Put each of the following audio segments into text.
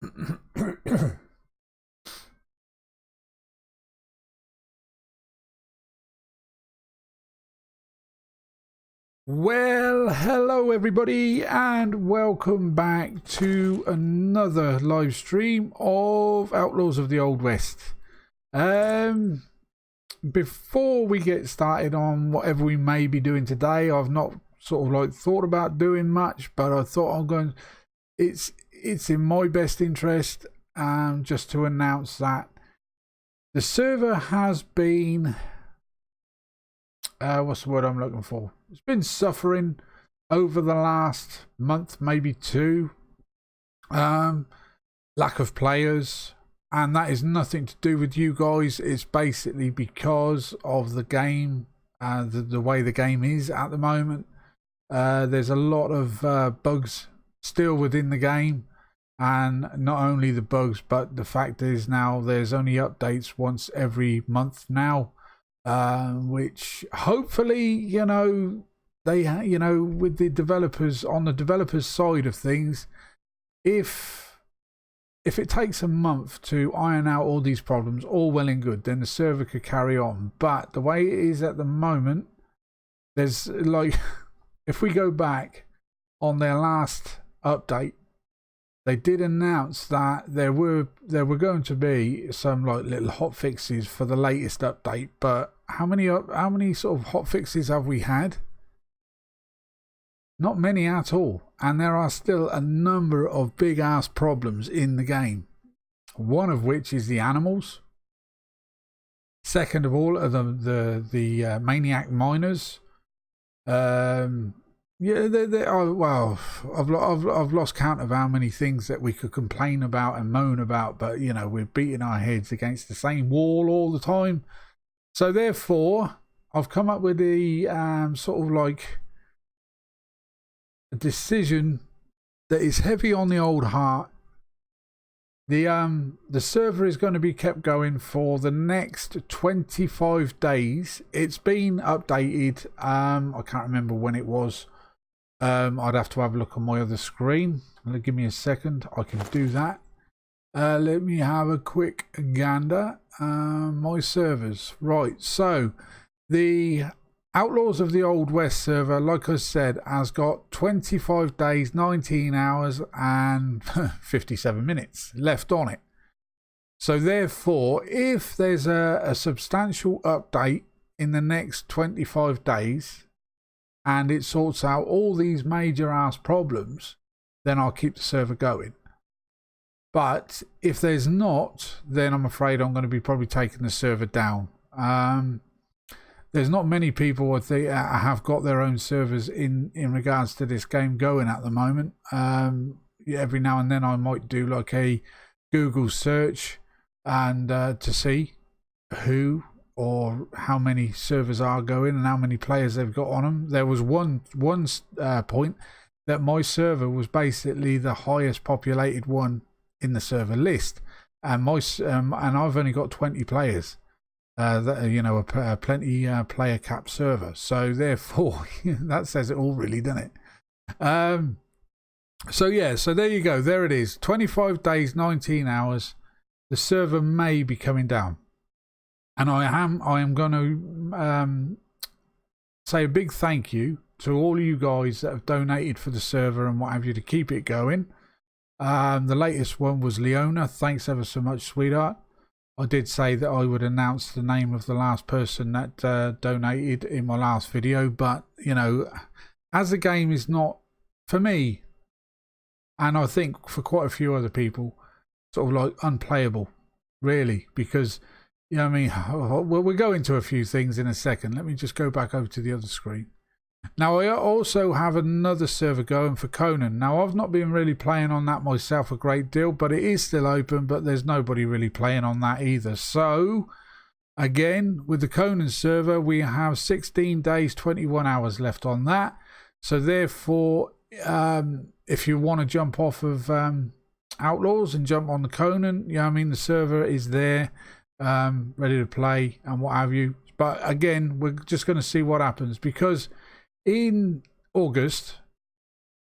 Well, hello everybody, and welcome back to another live stream of Outlaws of the Old West. Before we get started on whatever we may be doing today, I've not sort of like thought about doing much, but I thought I'm going. It's in my best interest, just to announce that the server has been. What's the word I'm looking for? It's been suffering over the last month, maybe two. Lack of players, and that is nothing to do with you guys. It's basically because of the game, the way the game is at the moment. There's a lot of bugs still within the game, and not only the bugs, but the fact is now there's only updates once every month now. Which hopefully, you know, they, you know, with the developers, on the developers side of things, if it takes a month to iron out all these problems, all well and good, then the server could carry on. But the way it is at the moment, there's like, if we go back on their last update, they did announce that there were going to be some like little hot fixes for the latest update, but how many sort of hot fixes have we had? Not many at all, and there are still a number of big ass problems in the game. One of which is the animals. Second of all are the maniac miners. Yeah, they are. Well, I've lost count of how many things that we could complain about and moan about, but you know, we're beating our heads against the same wall all the time. So therefore, I've come up with the sort of like a decision that is heavy on the old heart. The server is going to be kept going for the next 25 days. It's been updated. I can't remember when it was. I'd have to have a look on my other screen. Give me a second. I can do that. Let me have a quick gander. My servers. Right. So the Outlaws of the Old West server, like I said, has got 25 days, 19 hours and 57 minutes left on it. So therefore, if there's a substantial update in the next 25 days, and it sorts out all these major ass problems, then I'll keep the server going. But if there's not, then I'm afraid I'm going to be probably taking the server down. There's not many people I think have got their own servers in regards to this game going at the moment. Every now and then I might do like a Google search and to see who or how many servers are going and how many players they've got on them. There was one point that my server was basically the highest populated one in the server list, and and I've only got 20 players. That, you know, a plenty player cap server. So therefore, that says it all, really, doesn't it? So yeah, so there you go. There it is. 25 days, 19 hours. The server may be coming down. And I am going to say a big thank you to all you guys that have donated for the server and what have you to keep it going. The latest one was Leona. Thanks ever so much, sweetheart. I did say that I would announce the name of the last person that donated in my last video, but you know, as the game is not, for me, and I think for quite a few other people, sort of like unplayable, really, because, you know what I mean, we'll go into a few things in a second. Let me just go back over to the other screen. Now, I also have another server going for Conan. Now, I've not been really playing on that myself a great deal, but it is still open, but there's nobody really playing on that either. So, again, with the Conan server, we have 16 days, 21 hours left on that. So, therefore, if you want to jump off of Outlaws and jump on the Conan, you know what I mean, the server is there, ready to play and what have you. But, again, we're just going to see what happens, because in August,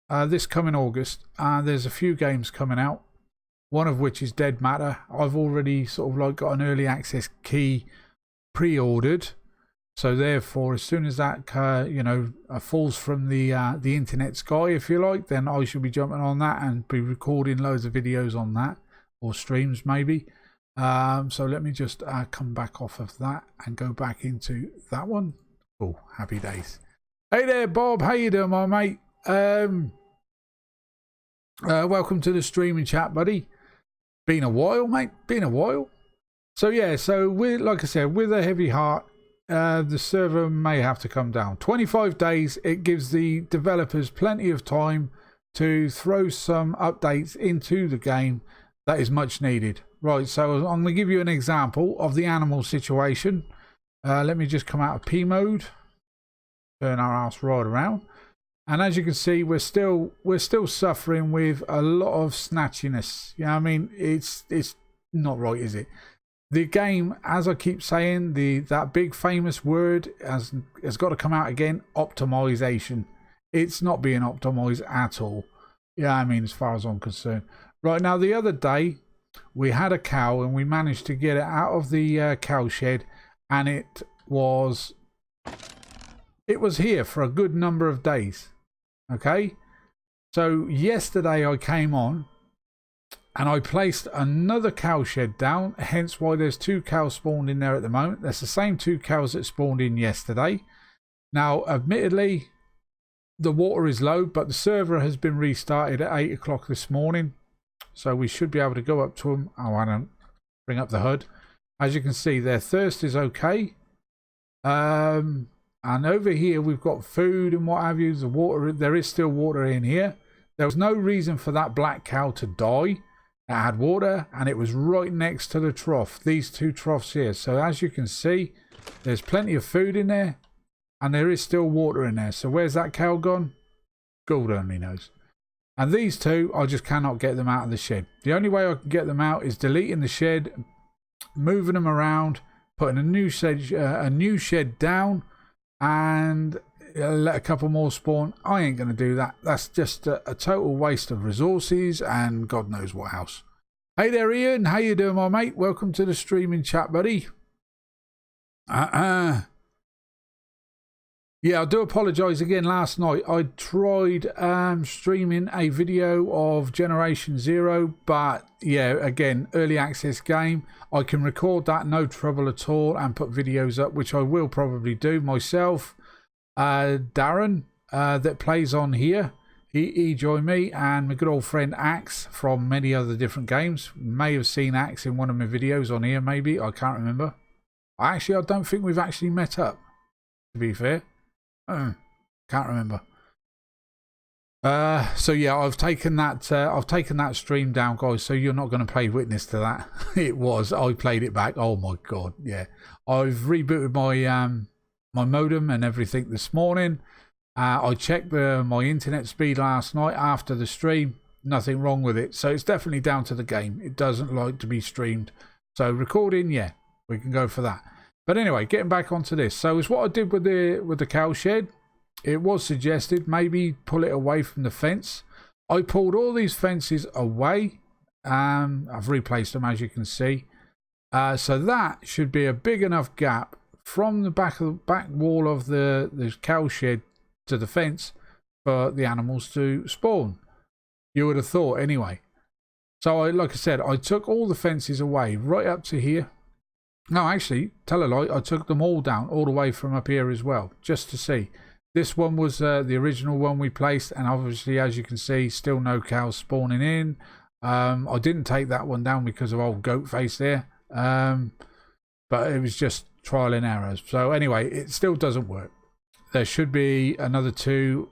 this coming August, there's a few games coming out. one of which is Dead Matter. I've already sort of like got an early access key pre-ordered, so therefore as soon as that you know, falls from the internet sky, if you like, then I should be jumping on that and be recording loads of videos on that, or streams maybe. So let me just come back off of that and go back into that one. Oh, happy days. Hey there, Bob, how you doing, my mate? Welcome to the streaming chat, buddy. Been a while, mate, been a while. So yeah, so we're, like I said, with a heavy heart, the server may have to come down. 25 days, it gives the developers plenty of time to throw some updates into the game that is much needed. Right, so I'm going to give you an example of the animal situation. Let me just come out of P mode, turn our ass right around, and as you can see, we're still suffering with a lot of snatchiness. You know what I mean? It's not right, is it? The game, as I keep saying, that big famous word has got to come out again, optimization. It's not being optimized at all. Yeah, I mean, as far as I'm concerned. Right, now the other day we had a cow and we managed to get it out of the cow shed, and it was here for a good number of days. Okay, so yesterday I came on and I placed another cow shed down, hence why there's 2 cows spawned in there at the moment. That's the same 2 cows that spawned in yesterday. Now admittedly the water is low, but the server has been restarted at 8 o'clock this morning, so we should be able to go up to them. Oh, I don't bring up the HUD. As you can see, their thirst is okay. And over here we've got food and what have you. The water, there is still water in here. There was no reason for that black cow to die. It had water and it was right next to the trough. These 2 troughs here. So as you can see, there's plenty of food in there and there is still water in there. So where's that cow gone? God only knows. And these 2, I just cannot get them out of the shed. The only way I can get them out is deleting the shed, moving them around, putting a new shed down, and let a couple more spawn. I ain't going to do that. That's just a total waste of resources and God knows what else. Hey there, Ian. How you doing, my mate? Welcome to the streaming chat, buddy. Yeah, I do apologise again. Last night I tried streaming a video of Generation Zero, but yeah, again, early access game. I can record that, no trouble at all, and put videos up, which I will probably do myself. Darren, that plays on here, he joined me, and my good old friend Axe from many other different games. May have seen Axe in one of my videos on here, maybe. I can't remember. Actually, I don't think we've actually met up, to be fair. Can't remember. So yeah, I've taken that stream down, guys, so you're not going to pay witness to that. I played it back. Oh my god, yeah. I've rebooted my my modem and everything this morning. I checked my internet speed last night after the stream. Nothing wrong with it, so it's definitely down to the game. It doesn't like to be streamed. So recording, yeah, we can go for that. But anyway, getting back onto this. So it's what I did with the cow shed. It was suggested maybe pull it away from the fence. I pulled all these fences away. I've replaced them, as you can see. So that should be a big enough gap from the back wall of the cow shed to the fence for the animals to spawn. You would have thought anyway. So like I said, I took all the fences away right up to here. No, actually, tell a lie, I took them all down, all the way from up here as well, just to see. This one was the original one we placed, and obviously, as you can see, still no cows spawning in. I didn't take that one down because of old goat face there, but it was just trial and errors. So anyway, it still doesn't work. There should be another two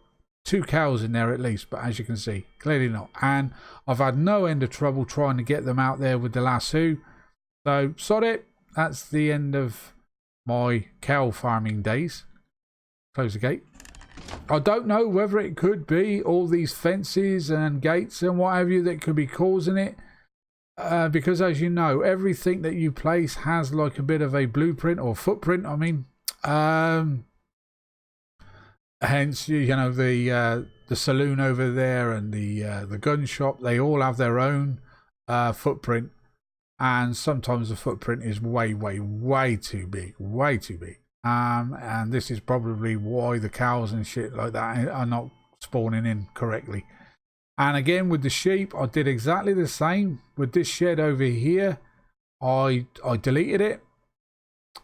cows in there at least, but as you can see, clearly not. And I've had no end of trouble trying to get them out there with the lasso. So sod it. That's the end of my cow farming days. Close the gate. I don't know whether it could be all these fences and gates and what have you that could be causing it. Because as you know, everything that you place has like a bit of a blueprint or footprint, I mean. Hence, you know, the saloon over there and the gun shop, they all have their own footprint, and sometimes the footprint is way too big, way too big. And this is probably why the cows and shit like that are not spawning in correctly. And again, with the sheep, I did exactly the same. With this shed over here, I deleted it.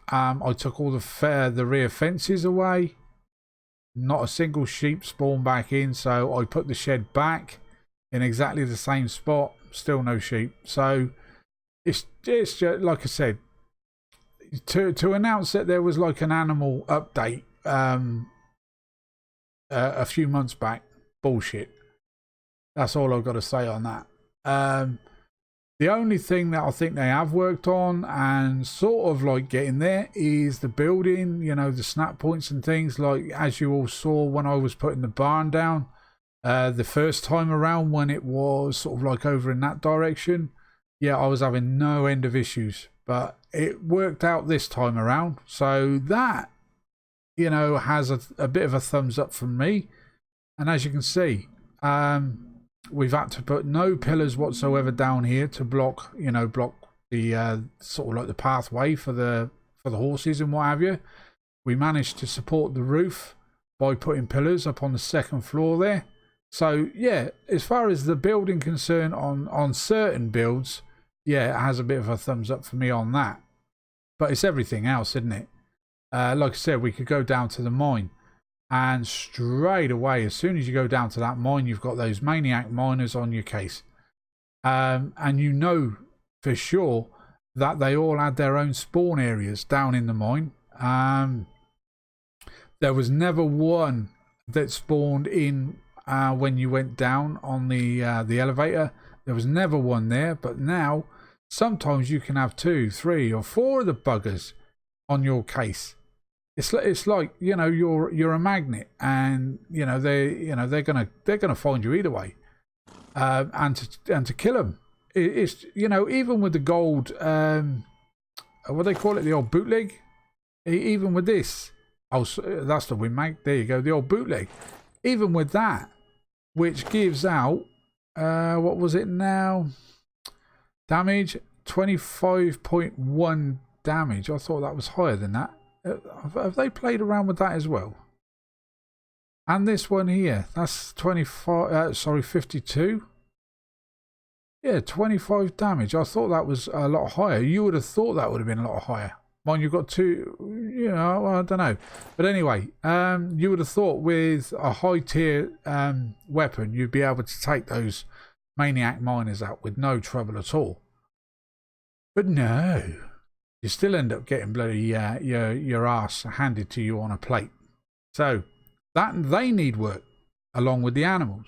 I took all the rear fences away. Not a single sheep spawned back in, so I put the shed back in exactly the same spot. Still no sheep. So it's just like I said, to announce that there was like an animal update a few months back, bullshit. That's all I've got to say on that. The only thing that I think they have worked on and sort of like getting there is the building, you know, the snap points and things, like as you all saw when I was putting the barn down the first time around, when it was sort of like over in that direction. Yeah, I was having no end of issues, but it worked out this time around. So that, you know, has a bit of a thumbs up from me. And as you can see, we've had to put no pillars whatsoever down here to block, you know, block the sort of like the pathway for the horses and what have you. We managed to support the roof by putting pillars up on the second floor there. So yeah, as far as the building concerned on certain builds, yeah, it has a bit of a thumbs up for me on that. But it's everything else, isn't it? Like I said, we could go down to the mine. And straight away, as soon as you go down to that mine, you've got those maniac miners on your case. And you know for sure that they all had their own spawn areas down in the mine. There was never one that spawned in when you went down on the elevator. There was never one there, but now sometimes you can have 2, 3 or 4 of the buggers on your case. It's like, you know, you're a magnet, and you know they're gonna find you either way, and to kill them. It's, you know, even with the gold, what they call it, the old bootleg. Even with this, oh, that's the win mag. There you go, the old bootleg. Even with that, which gives out what was it now? Damage 25.1 damage. I thought that was higher than that. Have they played around with that as well? And this one here, that's 52. Yeah, 25 damage. I thought that was a lot higher. You would have thought that would have been a lot higher. Mind, you've got 2, you know, I don't know. But anyway, you would have thought with a high tier weapon, you'd be able to take those maniac miners out with no trouble at all. But no. You still end up getting bloody your ass handed to you on a plate. So that they need work, along with the animals.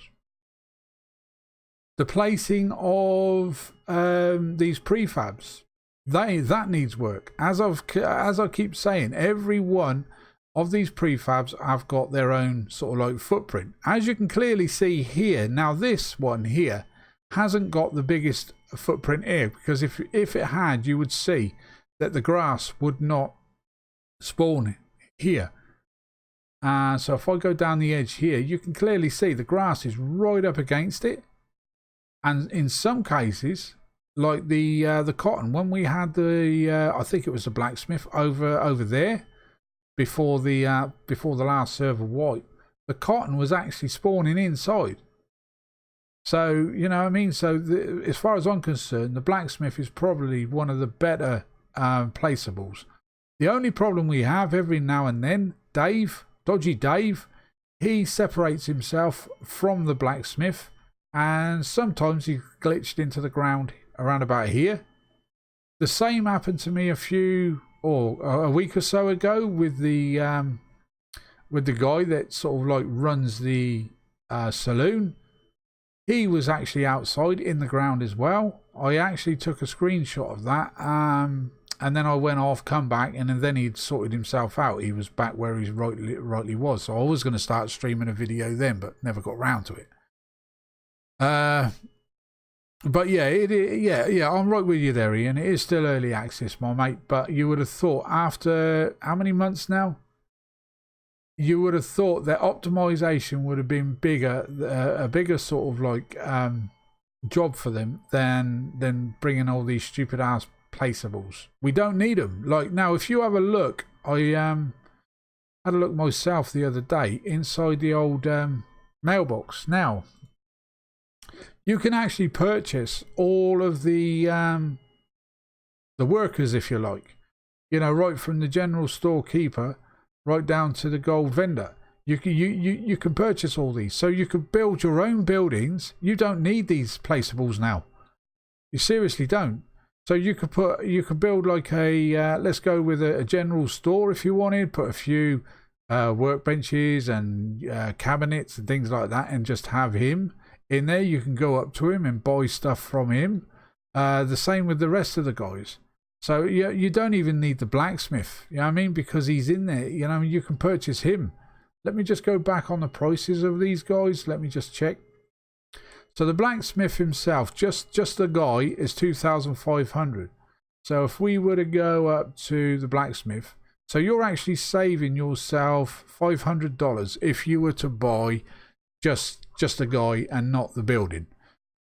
The placing of these prefabs, that needs work. As I keep saying, every one of these prefabs have got their own sort of like footprint. As you can clearly see here, now this one here hasn't got the biggest footprint here, because if it had, you would see that the grass would not spawn here. So if I go down the edge here, you can clearly see the grass is right up against it. And in some cases, like the cotton, when we had the I think it was the blacksmith over there before the last server wipe, the cotton was actually spawning inside. So you know what I mean. So as far as I'm concerned, the blacksmith is probably one of the better placeables. The only problem we have every now and then, Dodgy Dave, he separates himself from the blacksmith, and sometimes he glitched into the ground around about here. The same happened to me a week or so ago with the guy that sort of like runs the saloon. He was actually outside in the ground as well. I actually took a screenshot of that, and then I went off, come back, and then he'd sorted himself out. He was back where he rightly was. So I was going to start streaming a video then, but never got round to it. But yeah, yeah, I'm right with you there, Ian. It is still early access, my mate. But you would have thought after how many months now? You would have thought that optimization would have been bigger, a bigger sort of like job for them than bringing all these stupid ass placeables. We don't need them. Like now, if you have a look, I had a look myself the other day inside the old mailbox. Now you can actually purchase all of the workers, if you like. You know, right from the general storekeeper right down to the gold vendor. You can purchase all these, so you could build your own buildings. You don't need these placeables now. You seriously don't. So you could build like a let's go with a general store if you wanted. Put a few workbenches and cabinets and things like that, and just have him in there. You can go up to him and buy stuff from him. The same with the rest of the guys. So you don't even need the blacksmith. You know what I mean? Because he's in there. You know, you can purchase him. Let me just go back on the prices of these guys. Let me just check. So the blacksmith himself, just the guy, is 2,500. So if we were to go up to the blacksmith, so you're actually saving yourself $500 if you were to buy just a guy and not the building.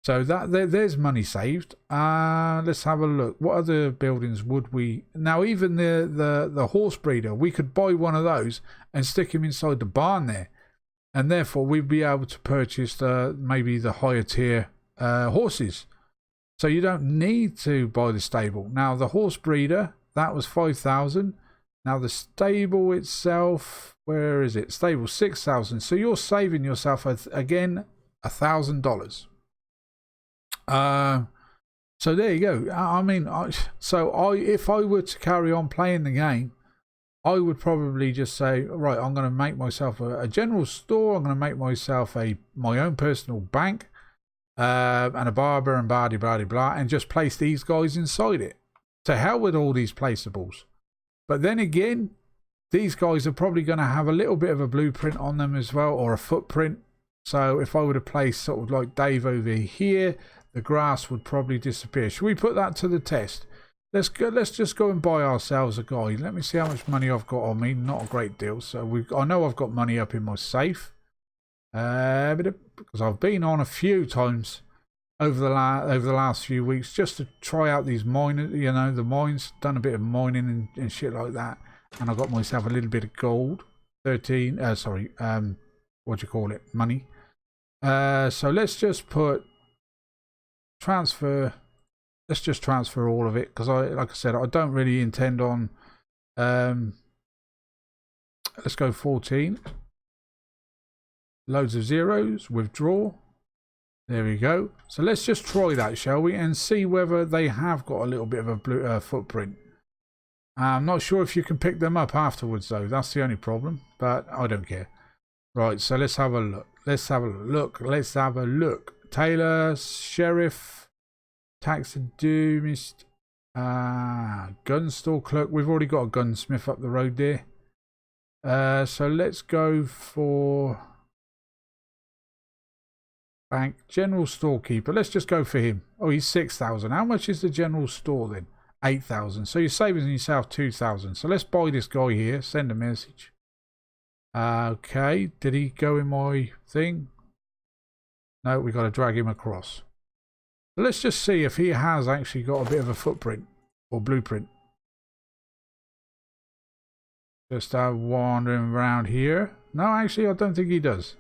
So that there's money saved. Let's have a look. What other buildings would we... Now, even the horse breeder, we could buy one of those and stick him inside the barn there. And therefore, we'd be able to purchase maybe the higher tier horses. So you don't need to buy the stable. Now, the horse breeder, that was 5,000. Now, the stable itself, where is it? Stable, 6,000. So you're saving yourself, again, $1,000. So there you go. I mean, if I were to carry on playing the game, I would probably just say, right, I'm going to make myself a general store. I'm going to make myself my own personal bank, and a barber and blah blah blah, and just place these guys inside it. To hell with all these placeables. But then again, these guys are probably going to have a little bit of a blueprint on them as well, or a footprint. So if I were to place sort of like Dave over here, the grass would probably disappear. Should we put that to the test? Let's just go and buy ourselves a guy. Let me see how much money I've got on me. Not a great deal. So I know I've got money up in my safe. Because I've been on a few times over the last few weeks just to try out these the mines. Done a bit of mining and shit like that. And I got myself a little bit of gold. What do you call it? Money. So let's just put transfer. Let's just transfer all of it, because like I said, I don't really intend on let's go 14. Loads of zeros, withdraw. There we go. So let's just try that, shall we, and see whether they have got a little bit of a blue footprint. I'm not sure if you can pick them up afterwards though. That's the only problem, but I don't care. Right, so let's have a look. Let's have a look. Tailor, sheriff, taxidermist, gun store clerk. We've already got a gunsmith up the road there. So let's go for bank, general storekeeper. Let's just go for him. Oh, he's 6,000. How much is the general store then? 8,000. So you're saving yourself 2,000. So let's buy this guy here. Send a message. Okay, did he go in my thing? No, we got to drag him across. So let's just see if he has actually got a bit of a footprint or blueprint. Just wandering around here. No, actually, I don't think he does.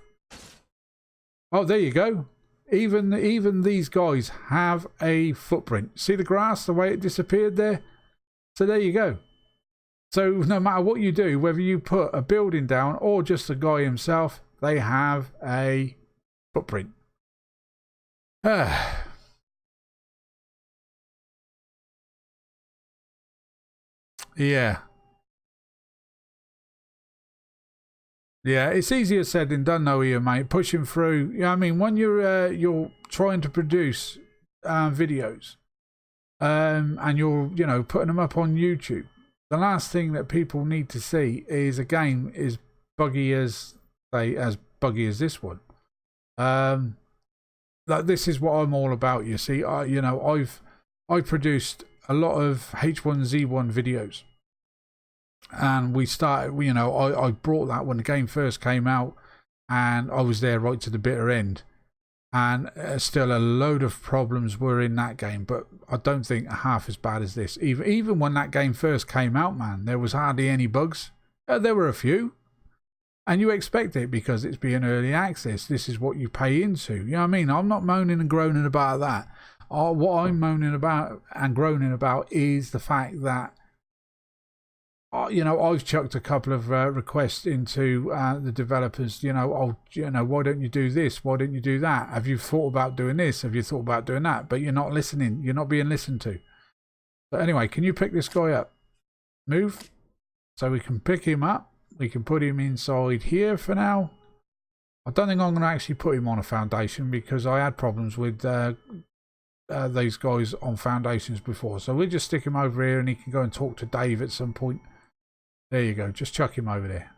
Oh, there you go. Even these guys have a footprint. See the grass, the way it disappeared there? So there you go. So no matter what you do, whether you put a building down or just the guy himself, they have a footprint. Yeah. Yeah, it's easier said than done though here, mate. Pushing through. You know what I mean? When you're trying to produce videos and you're putting them up on YouTube, the last thing that people need to see is a game as buggy as this one. Like this is what I'm all about. You see, I've produced a lot of H1Z1 videos. And we started, I brought that when the game first came out, and I was there right to the bitter end. and still a load of problems were in that game, but I don't think half as bad as this. Even when that game first came out, man, there was hardly any bugs. There were a few, and you expect it because it's being early access. This is what you pay into. You know what I mean? I'm not moaning and groaning about that. What I'm moaning about and groaning about is the fact that, you know, I've chucked a couple of requests into the developers. You know, why don't you do this? Why don't you do that? Have you thought about doing this? Have you thought about doing that? But you're not listening. You're not being listened to. But anyway, can you pick this guy up? Move. So we can pick him up. We can put him inside here for now. I don't think I'm going to actually put him on a foundation because I had problems with these guys on foundations before. So we'll just stick him over here and he can go and talk to Dave at some point. There you go. Just chuck him over there.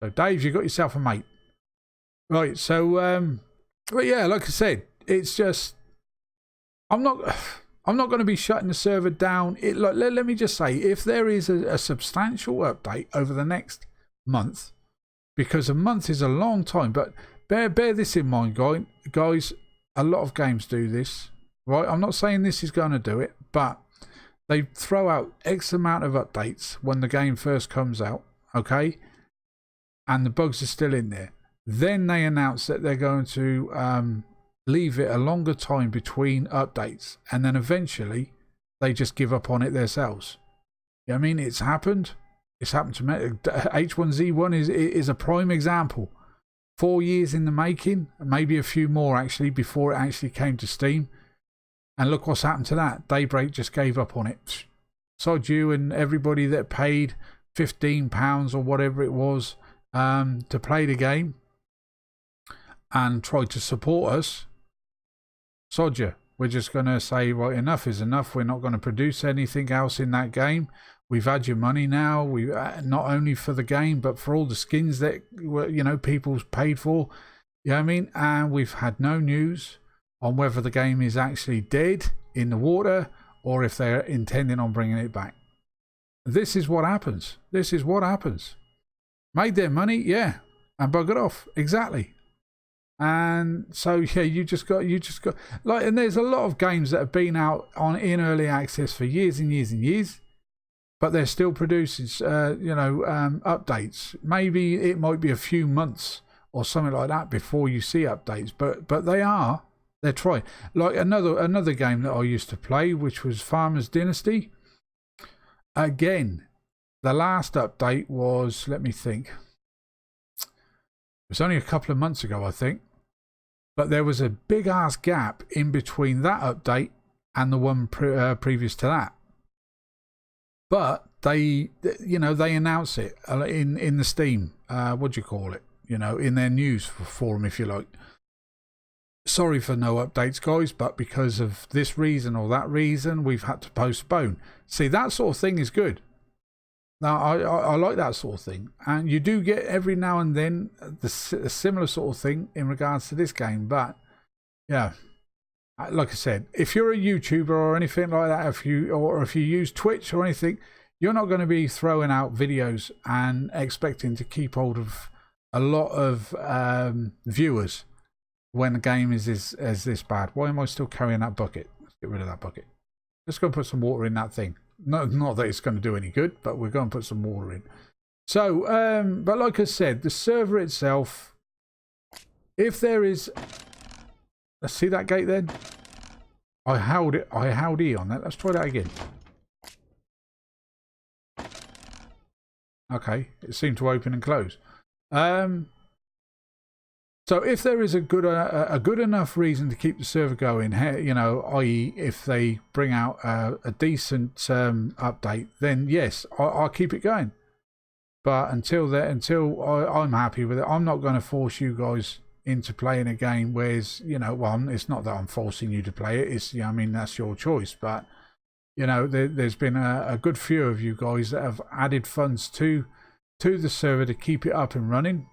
So, Dave, you got yourself a mate. Right. So, but yeah, like I said, it's just, I'm not going to be shutting the server down. Let me just say, if there is a substantial update over the next month, because a month is a long time, but bear this in mind, guys. A lot of games do this, right? I'm not saying this is going to do it, but they throw out X amount of updates when the game first comes out, okay? And the bugs are still in there. Then they announce that they're going to leave it a longer time between updates. And then eventually they just give up on it themselves. You know what I mean? It's happened. It's happened to me. H1Z1 is a prime example. 4 years in the making, maybe a few more actually, before it actually came to Steam. And look what's happened to that. Daybreak just gave up on it. Sod you and everybody that paid £15 or whatever it was to play the game and tried to support us. Sod you. We're just going to say, right, enough is enough. We're not going to produce anything else in that game. We've had your money now. We not only for the game, but for all the skins that, you know, people's paid for. You know what I mean? And we've had no news on whether the game is actually dead in the water or if they're intending on bringing it back. This is what happens. This is what happens. Made their money, yeah, and buggered off. Exactly. And so yeah, you just got like, and there's a lot of games that have been out in early access for years and years and years, but they're still producing updates. Maybe it might be a few months or something like that before you see updates, but they're trying. Like another game that I used to play, which was Farmers Dynasty. Again, the last update was, let me think, it was only a couple of months ago, I think. But there was a big ass gap in between that update and the one previous to that. But they announce it in the Steam, what do you call it? You know, in their news forum, if you like. Sorry for no updates, guys, but because of this reason or that reason, we've had to postpone. See, that sort of thing is good. Now, I like that sort of thing. And you do get every now and then a similar sort of thing in regards to this game. But, yeah, like I said, if you're a YouTuber or anything like that, if you use Twitch or anything, you're not going to be throwing out videos and expecting to keep hold of a lot of viewers when the game is this bad. Why am I still carrying that bucket? Let's get rid of that bucket. Let's go put some water in that thing. Not that it's going to do any good, but we're going to put some water in. So, but like I said, the server itself, if there is, let's see that gate then. I held E on that. Let's try that again. Okay, it seemed to open and close. So if there is a good enough reason to keep the server going, you know, i.e. if they bring out a decent update, then yes, I'll keep it going. But until I'm happy with it, I'm not going to force you guys into playing a game where, you know, well, it's not that I'm forcing you to play it. It's, you know, I mean, that's your choice. But, you know, there's been a good few of you guys that have added funds to the server to keep it up and running.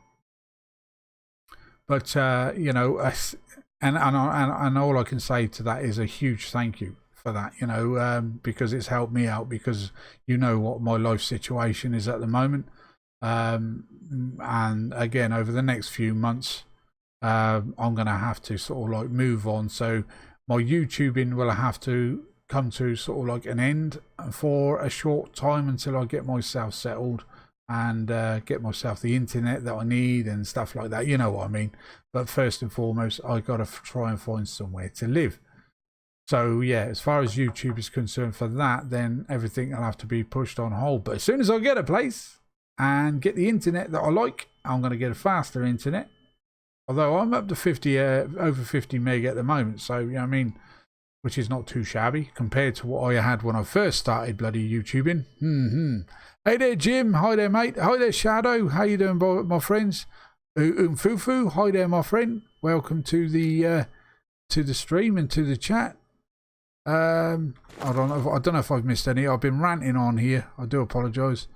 But, you know, and all I can say to that is a huge thank you for that, you know, because it's helped me out, because you know what my life situation is at the moment. And again, over the next few months, I'm going to have to sort of like move on. So my YouTubing will have to come to sort of like an end for a short time until I get myself settled and get myself the internet that I need and stuff like that. You know what I mean? But first and foremost, I got to try and find somewhere to live. So yeah, as far as YouTube is concerned for that, then everything will have to be pushed on hold. But as soon as I get a place and get the internet that I like, I'm going to get a faster internet. Although I'm up to 50, over 50 meg at the moment. So, you know what I mean? Which is not too shabby compared to what I had when I first started bloody YouTubing. Hey there, Jim. Hi there, mate. Hi there, Shadow. How you doing, my friends? Fufu. Hi there, my friend. Welcome to the stream and to the chat. I don't know if I've missed any. I've been ranting on here. I do apologise.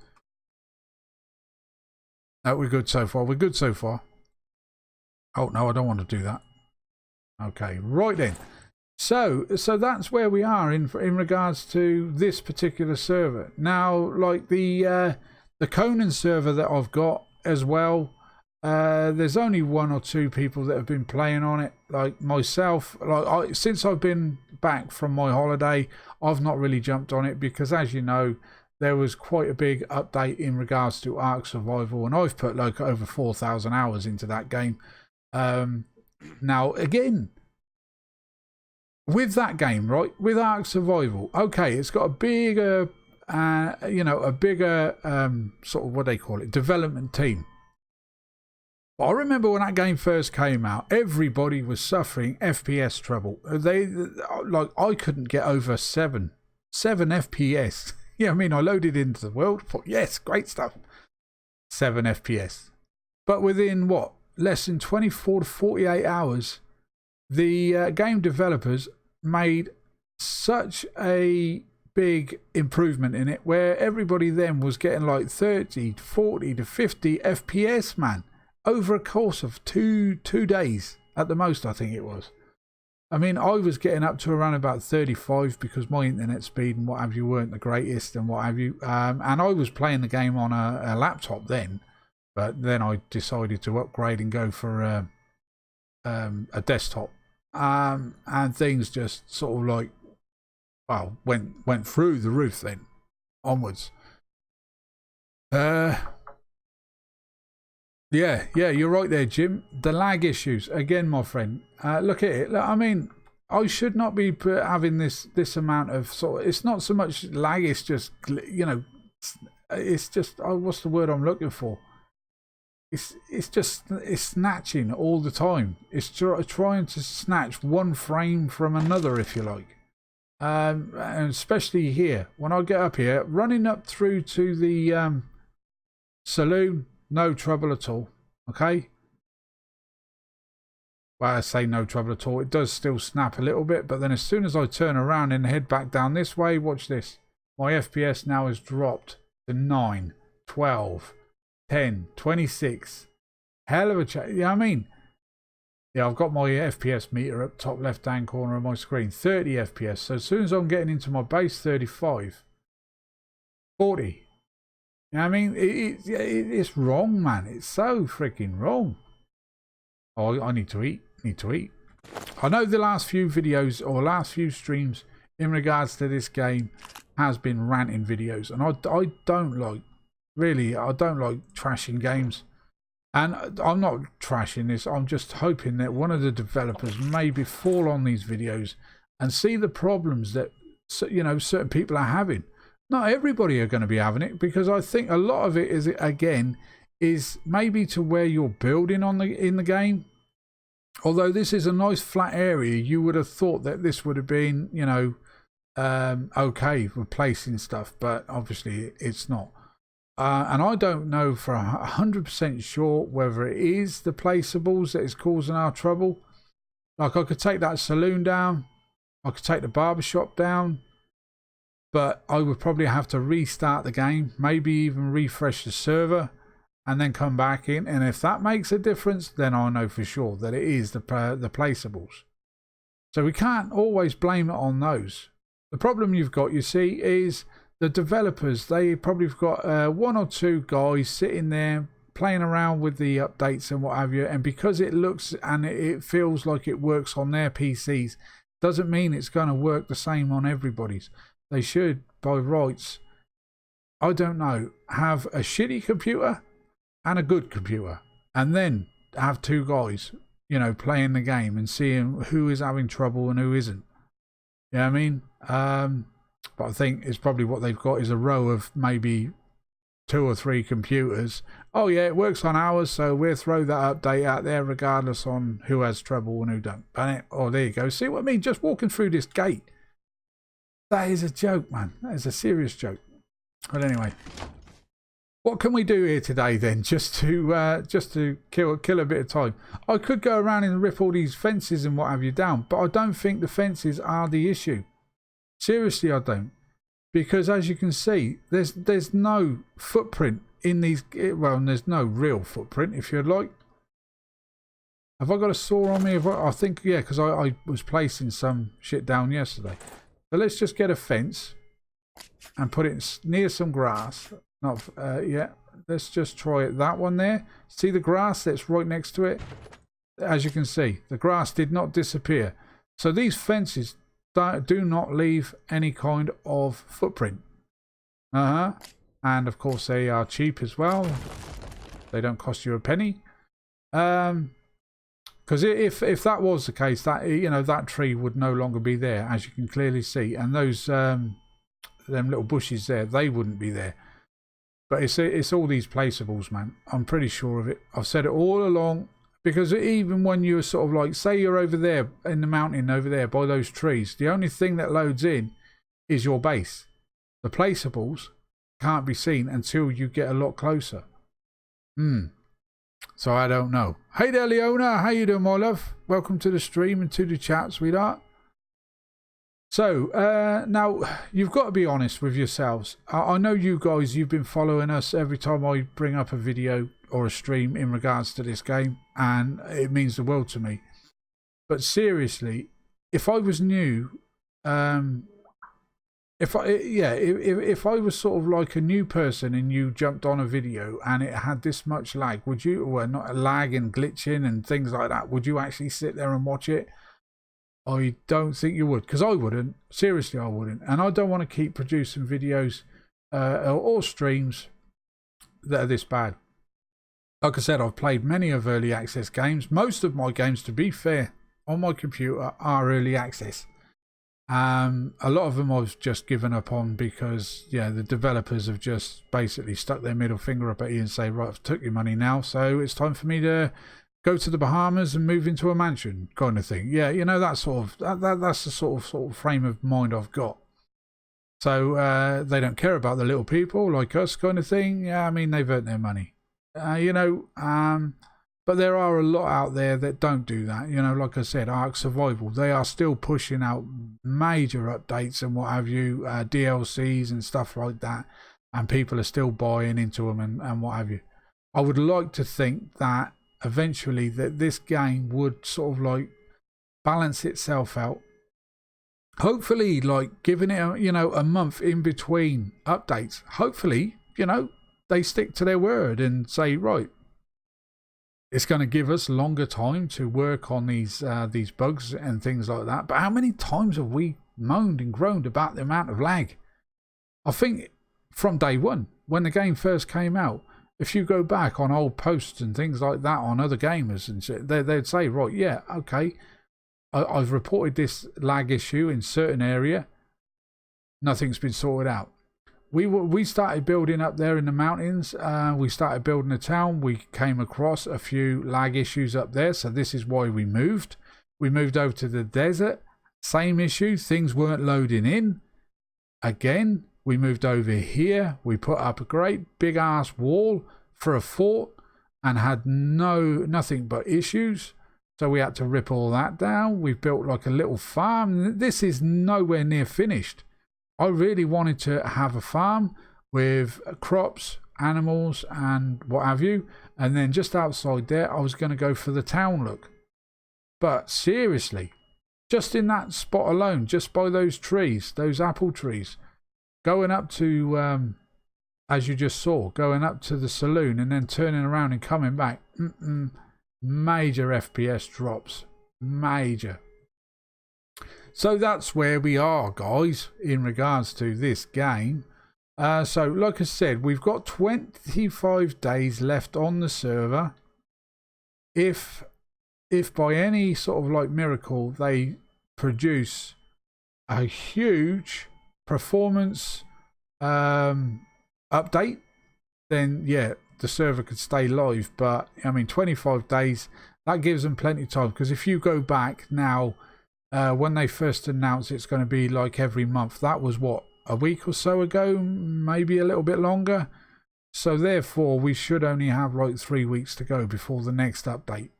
No, we're good so far. We're good so far. Oh no, I don't want to do that. Okay, right then. So that's where we are in regards to this particular server. Now, like the Conan server that I've got as well, there's only 1 or 2 people that have been playing on it. Like myself, since I've been back from my holiday, I've not really jumped on it because, as you know, there was quite a big update in regards to Ark Survival, and I've put like over 4,000 hours into that game. Now again, with that game, right, with Ark Survival, okay, it's got a bigger a bigger sort of, what they call it, development team. But I remember when that game first came out, everybody was suffering FPS trouble. I couldn't get over 7 FPS. Yeah, I mean, I loaded into the world, thought, yes, great stuff, 7 FPS. But within what, less than 24 to 48 hours, the game developers made such a big improvement in it where everybody then was getting like 30, 40 to 50 FPS, man, over a course of two days at the most, I think it was. I mean, I was getting up to around about 35 because my internet speed and what have you weren't the greatest and what have you. And I was playing the game on a laptop then. But then I decided to upgrade and go for a desktop, and things just sort of like, well, went through the roof then onwards. Yeah, you're right there, Jim. The lag issues again, my friend. Look at it. Look, I mean, I should not be having this amount of sort of, it's not so much lag. It's just, you know, it's just, what's the word I'm looking for? It's snatching all the time. It's trying to snatch one frame from another, if you like. And especially here, when I get up here, running up through to the saloon, no trouble at all. Okay. Well, I say no trouble at all. It does still snap a little bit, but then as soon as I turn around and head back down this way, watch this. My FPS now has dropped to 9, 12. 10, 26. Hell of a change. Yeah, I mean, yeah, I've got my FPS meter up top left hand corner of my screen, 30 FPS. So as soon as I'm getting into my base, 35, 40. You know what I mean? It's wrong, man. It's so freaking wrong. Oh, I need to eat. I know the last few videos or last few streams in regards to this game has been ranting videos, and I don't like. Really, I don't like trashing games, and I'm not trashing this. I'm just hoping that one of the developers maybe fall on these videos and see the problems that, you know, certain people are having. Not everybody are going to be having it, because I think a lot of it is, again, is maybe to where you're building in the game. Although this is a nice flat area, you would have thought that this would have been, you know, okay for placing stuff, but obviously it's not. And I don't know for 100% sure whether it is the placeables that is causing our trouble. Like, I could take that saloon down, I could take the barbershop down, but I would probably have to restart the game, maybe even refresh the server, and then come back in. And if that makes a difference, then I know for sure that it is the placeables. So we can't always blame it on those. The problem you've got, you see, is the developers. They probably have got 1 or 2 guys sitting there playing around with the updates and what have you, and because it looks and it feels like it works on their PCs, doesn't mean it's going to work the same on everybody's. They should, by rights, I don't know, have a shitty computer and a good computer, and then have two guys, you know, playing the game and seeing who is having trouble and who isn't. You know what I mean? But I think it's probably what they've got is a row of maybe 2 or 3 computers. Oh yeah, it works on ours, so we'll throw that update out there regardless on who has trouble and who don't. Oh, there you go. See what I mean? Just walking through this gate. That is a joke, man. That is a serious joke. But anyway, what can we do here today then? Just to kill a bit of time. I could go around and rip all these fences and what have you down, but I don't think the fences are the issue. Seriously, I don't. Because as you can see, there's no footprint in these. Well, there's no real footprint, if you like. Have I got a saw on me? I think, yeah, because I was placing some shit down yesterday. So let's just get a fence and put it near some grass. Not, yeah, let's just try it. That one there. See the grass that's right next to it? As you can see, the grass did not disappear. So these fences do not leave any kind of footprint. And of course they are cheap as well. They don't cost you a penny. Because if that was the case, that, you know, that tree would no longer be there, as you can clearly see, and those them little bushes there, they wouldn't be there. But it's all these placeables, man. I'm pretty sure of it. I've said it all along. Because even when you're sort of like, say you're over there in the mountain over there by those trees, the only thing that loads in is your base. The placeables can't be seen until you get a lot closer. So I don't know. Hey there, Leona. How you doing, my love? Welcome to the stream and to the chat, sweetheart. So, now, you've got to be honest with yourselves. I know you guys, you've been following us every time I bring up a video or a stream in regards to this game, and it means the world to me. But seriously, if I was new, if I was sort of like a new person and you jumped on a video and it had this much lag, would you, well, not lag and glitching and things like that, would you actually sit there and watch it? I don't think you would, because I wouldn't. Seriously, I wouldn't. And I don't want to keep producing videos or streams that are this bad. Like I said, I've played many of early access games. Most of my games, to be fair, on my computer are early access. A lot of them I've just given up on because, yeah, the developers have just basically stuck their middle finger up at you and say, right, I've took your money now, so it's time for me to go to the Bahamas and move into a mansion, kind of thing. Yeah, you know, that sort of that's the sort of frame of mind I've got. So they don't care about the little people like us, kind of thing. Yeah, I mean, they've earned their money, you know. But there are a lot out there that don't do that. You know, like I said, Ark Survival, they are still pushing out major updates and what have you, DLCs and stuff like that, and people are still buying into them and what have you. I would like to think that eventually that this game would sort of like balance itself out. Hopefully, like giving it a month in between updates. Hopefully, you know, they stick to their word and say, right, it's going to give us longer time to work on these bugs and things like that. But how many times have we moaned and groaned about the amount of lag? I think from day one, when the game first came out, if you go back on old posts and things like that on other gamers and shit, they'd say, right, yeah, okay, I've reported this lag issue in certain area. Nothing's been sorted out. We started building up there in the mountains. We started building a town. We came across a few lag issues up there. So this is why we moved. We moved over to the desert. Same issue. Things weren't loading in. Again, we moved over here. We put up a great big ass wall for a fort and had nothing but issues. So we had to rip all that down. We've built like a little farm. This is nowhere near finished. I really wanted to have a farm with crops, animals and what have you. And then just outside there, I was going to go for the town look. But seriously, just in that spot alone, just by those trees, those apple trees, going up to as you just saw, going up to the saloon and then turning around and coming back. Major FPS drops. Major. So that's where we are, guys, in regards to this game. So like I said, we've got 25 days left on the server. If by any sort of like miracle they produce a huge performance update, then yeah, the server could stay live. But I mean, 25 days, that gives them plenty of time, because if you go back now, when they first announced it's going to be like every month, that was what, a week or so ago, maybe a little bit longer. So therefore we should only have like 3 weeks to go before the next update.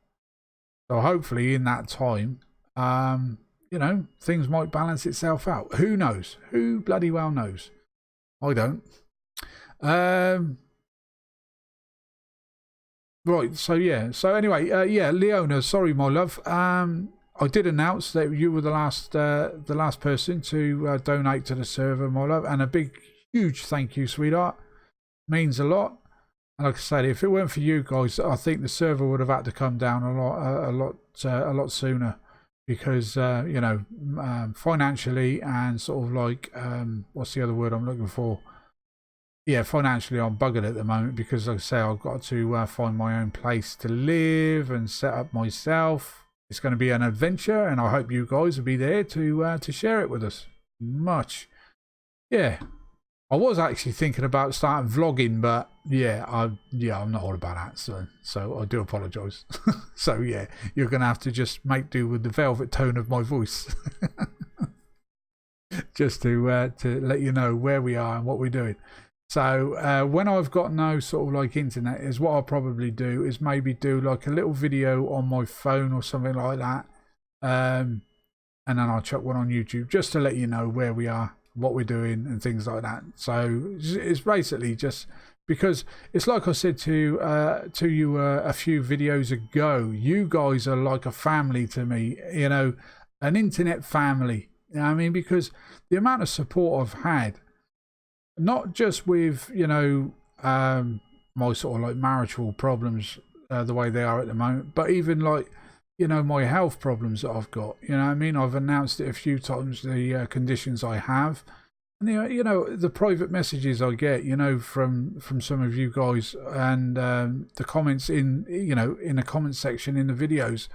So hopefully in that time, you know, things might balance itself out. Who knows? Who bloody well knows? I don't. Right, so yeah. So anyway, yeah, Leona, sorry, my love. I did announce that you were the last person to donate to the server, my love, and a big, huge thank you, sweetheart. Means a lot. And like I said, if it weren't for you guys, I think the server would have had to come down a lot sooner, because you know, financially and sort of like what's the other word I'm looking for? Yeah, financially I'm buggered at the moment, because like I say, I've got to find my own place to live and set up myself. It's going to be an adventure, and I hope you guys will be there to share it with us. Much, yeah. I was actually thinking about starting vlogging, but yeah, I'm not all about that, so I do apologise. So yeah, you're going to have to just make do with the velvet tone of my voice, just to let you know where we are and what we're doing. So when I've got no sort of like internet, is what I'll probably do is maybe do like a little video on my phone or something like that, and then I'll chuck one on YouTube just to let you know where we are, what we're doing and things like that. So it's basically just because it's like I said to you a few videos ago, you guys are like a family to me, you know, an internet family. You know what I mean? Because the amount of support I've had, not just with, you know, my sort of like marital problems the way they are at the moment, but even like, you know, my health problems that I've got. You know what I mean? I've announced it a few times, the conditions I have, and you know, the private messages I get, you know, from some of you guys, and the comments in, you know, in the comment section in the videos,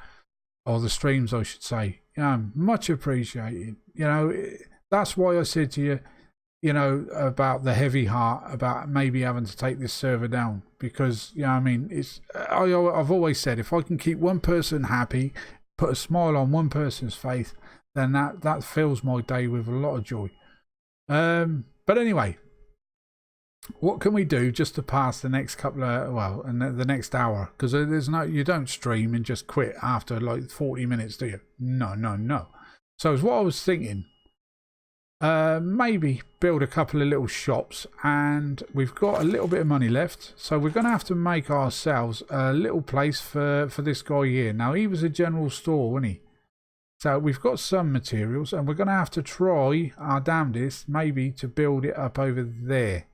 or the streams I should say. You know, much appreciated. You know, that's why I said to you, you know, about the heavy heart, about maybe having to take this server down, because, you know, I mean, I've always said, if I can keep one person happy, put a smile on one person's face, then that fills my day with a lot of joy. But anyway, what can we do just to pass the next couple of, well, and the next hour? Because there's no, you don't stream and just quit after like 40 minutes, do you? No. So it's what I was thinking. Maybe build a couple of little shops, and we've got a little bit of money left, so we're going to have to make ourselves a little place for this guy here. Now, he was a general store, wasn't he? So we've got some materials, and we're going to have to try our damnedest maybe to build it up over there,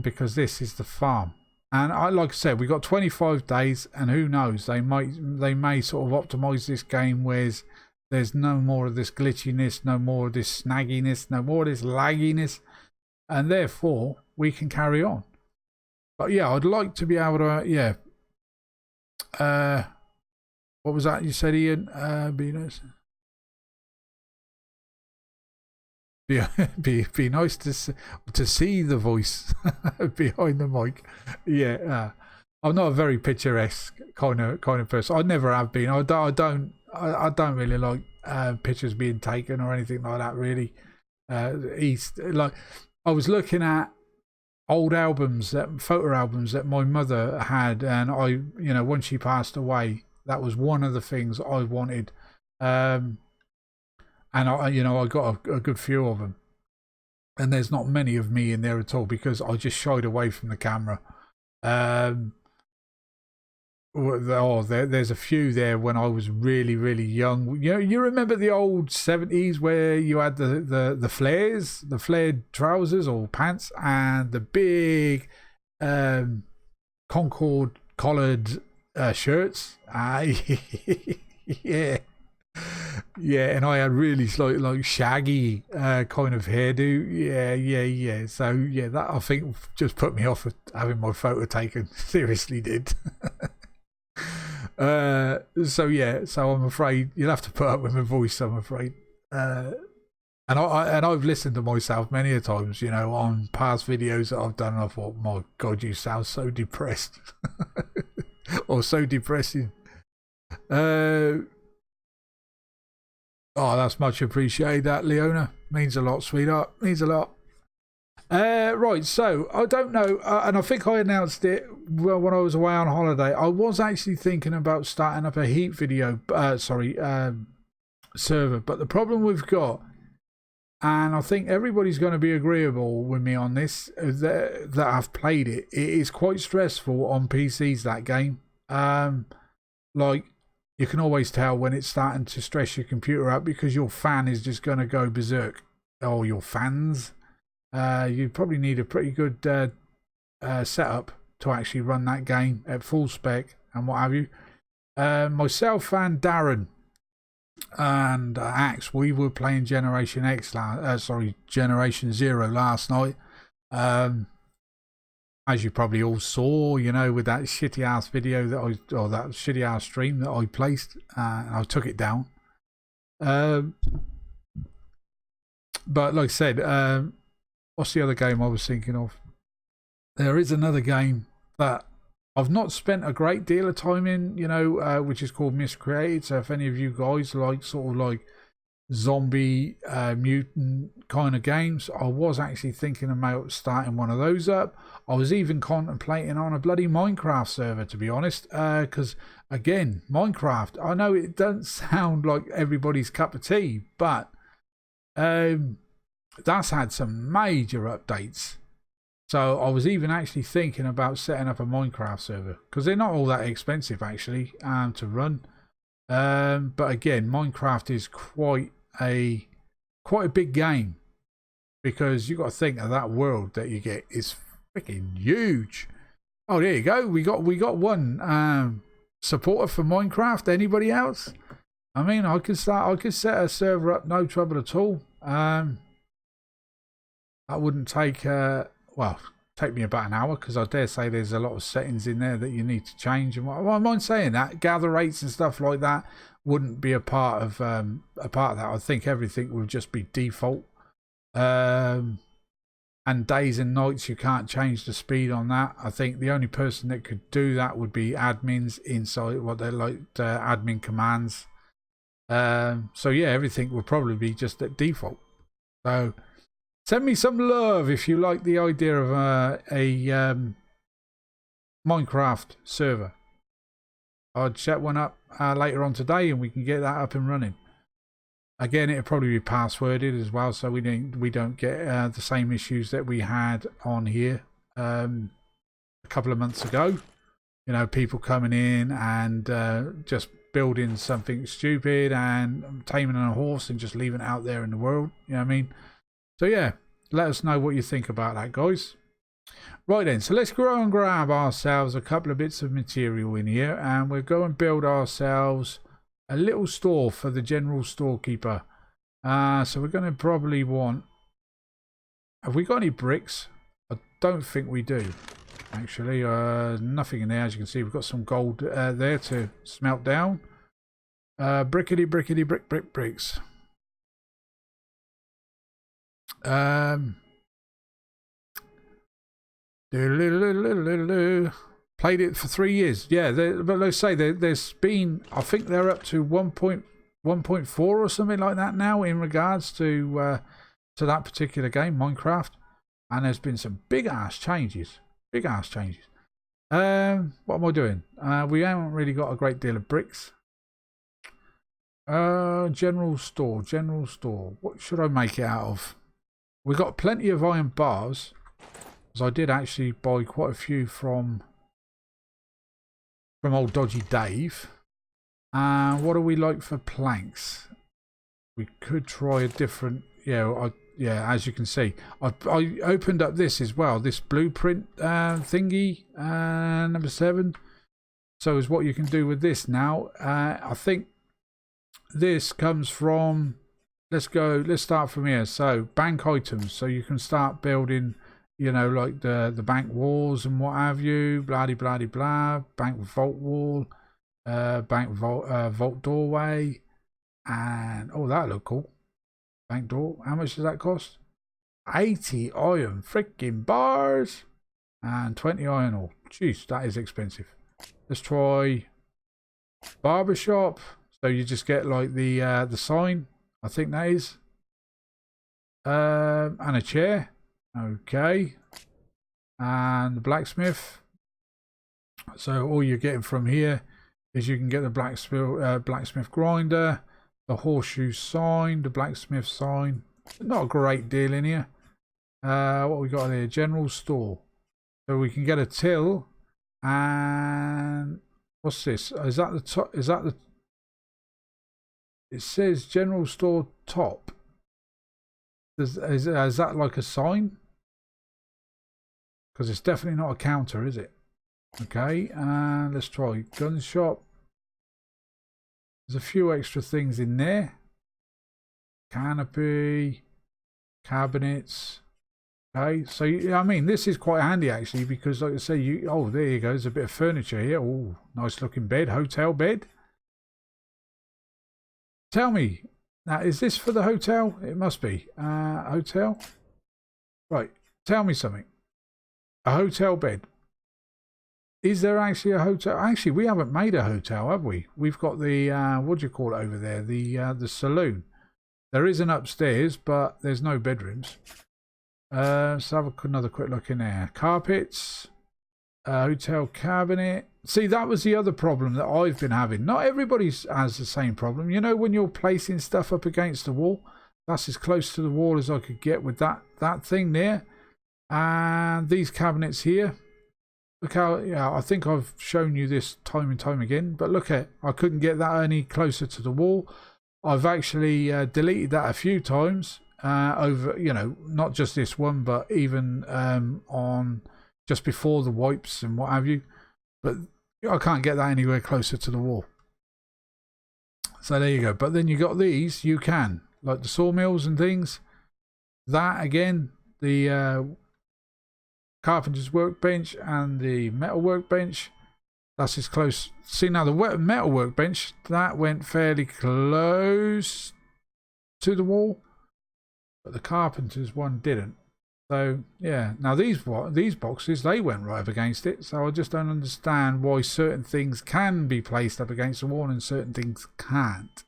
because this is the farm. And like I said, we've got 25 days, and who knows, they may sort of optimize this game where there's no more of this glitchiness, no more of this snagginess, no more of this lagginess, and therefore we can carry on. But yeah, I'd like to be able to, yeah. What was that you said, Ian? Be nice. Be nice to see the voice behind the mic. Yeah, I'm not a very picturesque kind of person. I never have been. I don't really like pictures being taken or anything like that, really. Like, I was looking at old albums, photo albums that my mother had, and you know, when she passed away, that was one of the things I wanted. And you know, I got a good few of them, and there's not many of me in there at all, because I just shied away from the camera. Oh, there's a few there when I was really, really young. You remember the old 70s where you had the flares, the flared trousers or pants, and the big Concord collared shirts. Yeah, yeah, and I had really like shaggy kind of hairdo. Yeah. So yeah, that I think just put me off having my photo taken. Seriously, did. So yeah, so I'm afraid you'll have to put up with my voice. I'm afraid. And I've listened to myself many a times, on past videos that I've done, and I thought, my God, you sound so depressed, or so depressing. Oh, that's much appreciated. That, Leona, means a lot, sweetheart. Means a lot. Right, so I don't know, and I think I announced it when I was away on holiday. I was actually thinking about starting up a heat video, server, but the problem we've got, and I think everybody's going to be agreeable with me on this, that I've played it. It is quite stressful on PCs, that game. Like, you can always tell when it's starting to stress your computer out because your fan is just going to go berserk. Or your fans. You probably need a pretty good setup to actually run that game at full spec and what have you. Myself and Darren and Axe, we were playing Generation Generation Zero last night. As you probably all saw, with that shitty ass video that that shitty ass stream that I placed, and I took it down. But like I said, what's the other game I was thinking of? There is another game that I've not spent a great deal of time in, which is called Miscreated. So if any of you guys like sort of like zombie mutant kind of games, I was actually thinking about starting one of those up. I was even contemplating on a bloody Minecraft server, to be honest, because again, Minecraft, I know it doesn't sound like everybody's cup of tea, but that's had some major updates. So I was even actually thinking about setting up a Minecraft server because they're not all that expensive actually to run. But again, Minecraft is quite a big game because you got to think of that world that you get is freaking huge. Oh, there you go. We got one supporter for Minecraft. Anybody else? I mean, I could set a server up, no trouble at all. That wouldn't take take me about an hour because I dare say there's a lot of settings in there that you need to change. And well, I mind saying that gather rates and stuff like that wouldn't be a part of that. I think everything would just be default. And days and nights you can't change the speed on that. I think the only person that could do that would be admins inside what they're like admin commands. So yeah, everything would probably be just at default. So send me some love if you like the idea of a Minecraft server. I'd set one up later on today and we can get that up and running. Again, it'll probably be passworded as well, so we don't get the same issues that we had on here a couple of months ago. People coming in and just building something stupid and taming a horse and just leaving it out there in the world. You know what I mean? So yeah, let us know what you think about that, guys. Right then, so let's go and grab ourselves a couple of bits of material in here and we'll go and build ourselves a little store for the general storekeeper. So we're going to probably want... Have we got any bricks? I don't think we do. Actually, nothing in there. As you can see, we've got some gold there to smelt down. Brickety, brickety, bricks. Played it for 3 years. Yeah, but let's say there's been, I think they're up to 1.4 or something like that now in regards to that particular game, Minecraft. And there's been some big ass changes. What am I doing? We haven't really got a great deal of bricks. General store. What should I make it out of? We got plenty of iron bars, because I did actually buy quite a few from from old Dodgy Dave. And what do we like for planks? We could try a different, yeah, as you can see, I opened up this as well, this blueprint thingy, number 7. So is what you can do with this now. I think this comes from, let's start from here. So bank items, so you can start building, like the bank walls and what have you, blah blah blah, bank vault wall, bank vault doorway, and oh, that look cool. Bank door, how much does that cost? 80 iron freaking bars and 20 iron ore. Jeez, that is expensive. Let's try barbershop. So you just get like the sign, I think that is, and a chair. Okay, and the blacksmith. So all you're getting from here is you can get the blacksmith grinder, the horseshoe sign, the blacksmith sign. Not a great deal in here. What we got here? General store. So we can get a till. And what's this? Is that the top? Is that the? It says general store top. Is that like a sign? Because it's definitely not a counter, is it? Okay, and let's try gun shop. There's a few extra things in there. Canopy, cabinets. Okay, so I mean, this is quite handy actually, because like I say, oh, there you go. There's a bit of furniture here. Oh, nice looking bed, hotel bed. Tell me, now is this for the hotel? It must be. Hotel. Right. Tell me something. A hotel bed. Is there actually a hotel? Actually, we haven't made a hotel, have we? We've got the what do you call it over there? The saloon. There is an upstairs, but there's no bedrooms. Let's have another quick look in there. Carpets, hotel cabinet. See, that was the other problem that I've been having. Not everybody has the same problem. You know, when you're placing stuff up against the wall, that's as close to the wall as I could get with that thing there. And these cabinets here. Look how, I think I've shown you this time and time again. But look at, I couldn't get that any closer to the wall. I've actually deleted that a few times. Over, not just this one, but even on just before the wipes and what have you. But I can't get that anywhere closer to the wall. So there you go. But then you got these, you can, like the sawmills and things. That again, the carpenter's workbench and the metal workbench. That's as close. See, now the metal workbench, that went fairly close to the wall. But the carpenter's one didn't. So yeah, now these boxes, they went right up against it. So I just don't understand why certain things can be placed up against the wall and certain things can't.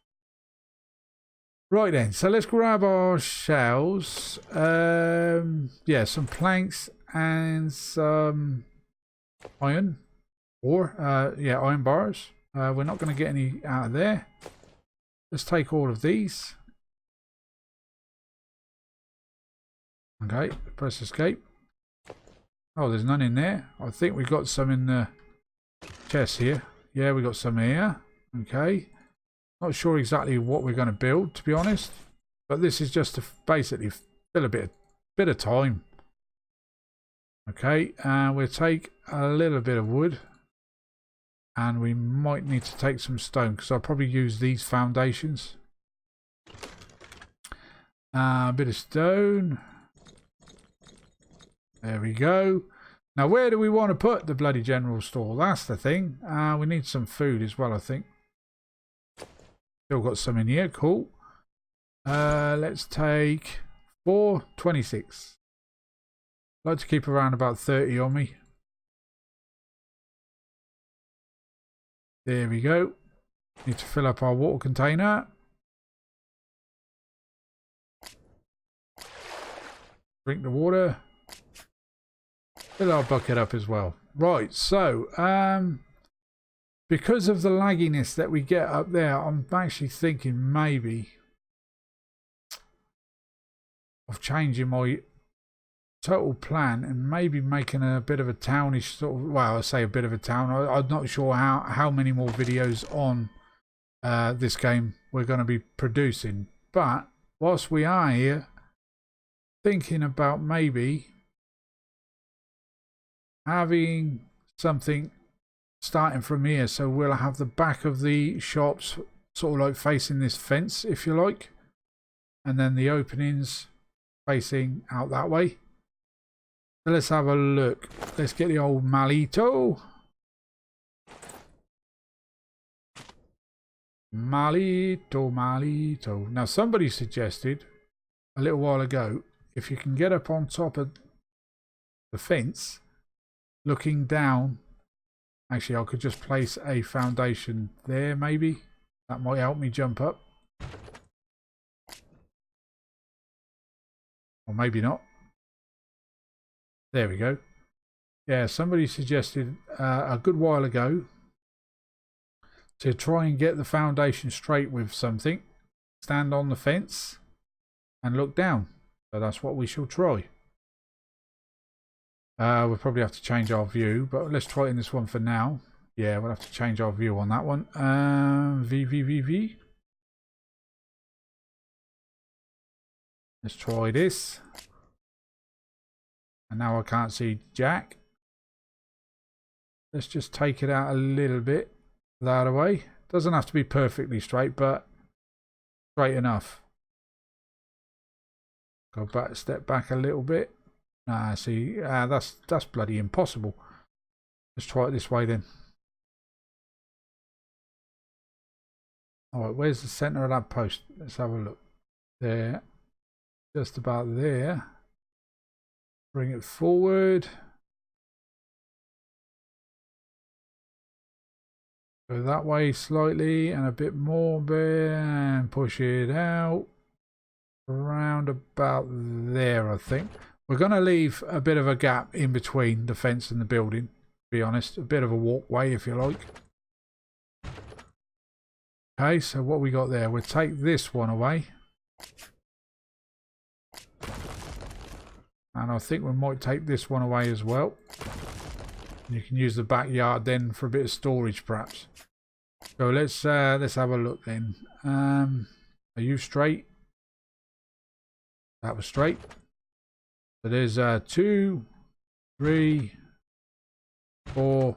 Right then, so let's grab our shells. Yeah, some planks and some iron ore. Iron bars. We're not going to get any out of there. Let's take all of these. Okay, press escape. Oh, there's none in there. I think we got some in the chest here. Yeah, we got some here. Okay. Not sure exactly what we're going to build, to be honest. But this is just to basically fill a bit of time. Okay, and we'll take a little bit of wood. And we might need to take some stone, because I'll probably use these foundations. A bit of stone. There we go. Now, where do we want to put the bloody general store? That's the thing. We need some food as well, I think. Still got some in here. Cool. Let's take 426. I'd like to keep around about 30 on me. There we go. Need to fill up our water container. Drink the water. Fill our bucket up as well. Right, so because of the lagginess that we get up there, I'm actually thinking maybe of changing my total plan and maybe making a bit of a townish sort of, well, I say a bit of a town. I'm not sure how many more videos on this game we're going to be producing, but whilst we are here, thinking about maybe having something starting from here, so we'll have the back of the shops sort of like facing this fence, if you like, and then the openings facing out that way. So let's have a look. Let's get the old Milito. Milito. Now somebody suggested a little while ago, if you can get up on top of the fence looking down, actually I could just place a foundation there, maybe that might help me jump up, or maybe not. There we go. Yeah, somebody suggested a good while ago to try and get the foundation straight with something, stand on the fence and look down. So that's what we shall try. We'll probably have to change our view, but let's try it in this one for now. Yeah, we'll have to change our view on that one. V. Let's try this. And now I can't see Jack. Let's just take it out a little bit that away. Doesn't have to be perfectly straight, but straight enough. Go back, step back a little bit. See, that's bloody impossible. Let's try it this way then. Alright, where's the centre of that post? Let's have a look. There. Just about there. Bring it forward. Go that way slightly and a bit more there and push it out. Around about there, I think. We're going to leave a bit of a gap in between the fence and the building, to be honest. A bit of a walkway, if you like. Okay, so what we got there? We'll take this one away. And I think we might take this one away as well. You can use the backyard then for a bit of storage, perhaps. So let's have a look then. Are you straight? That was straight. So there's 2, 3, 4.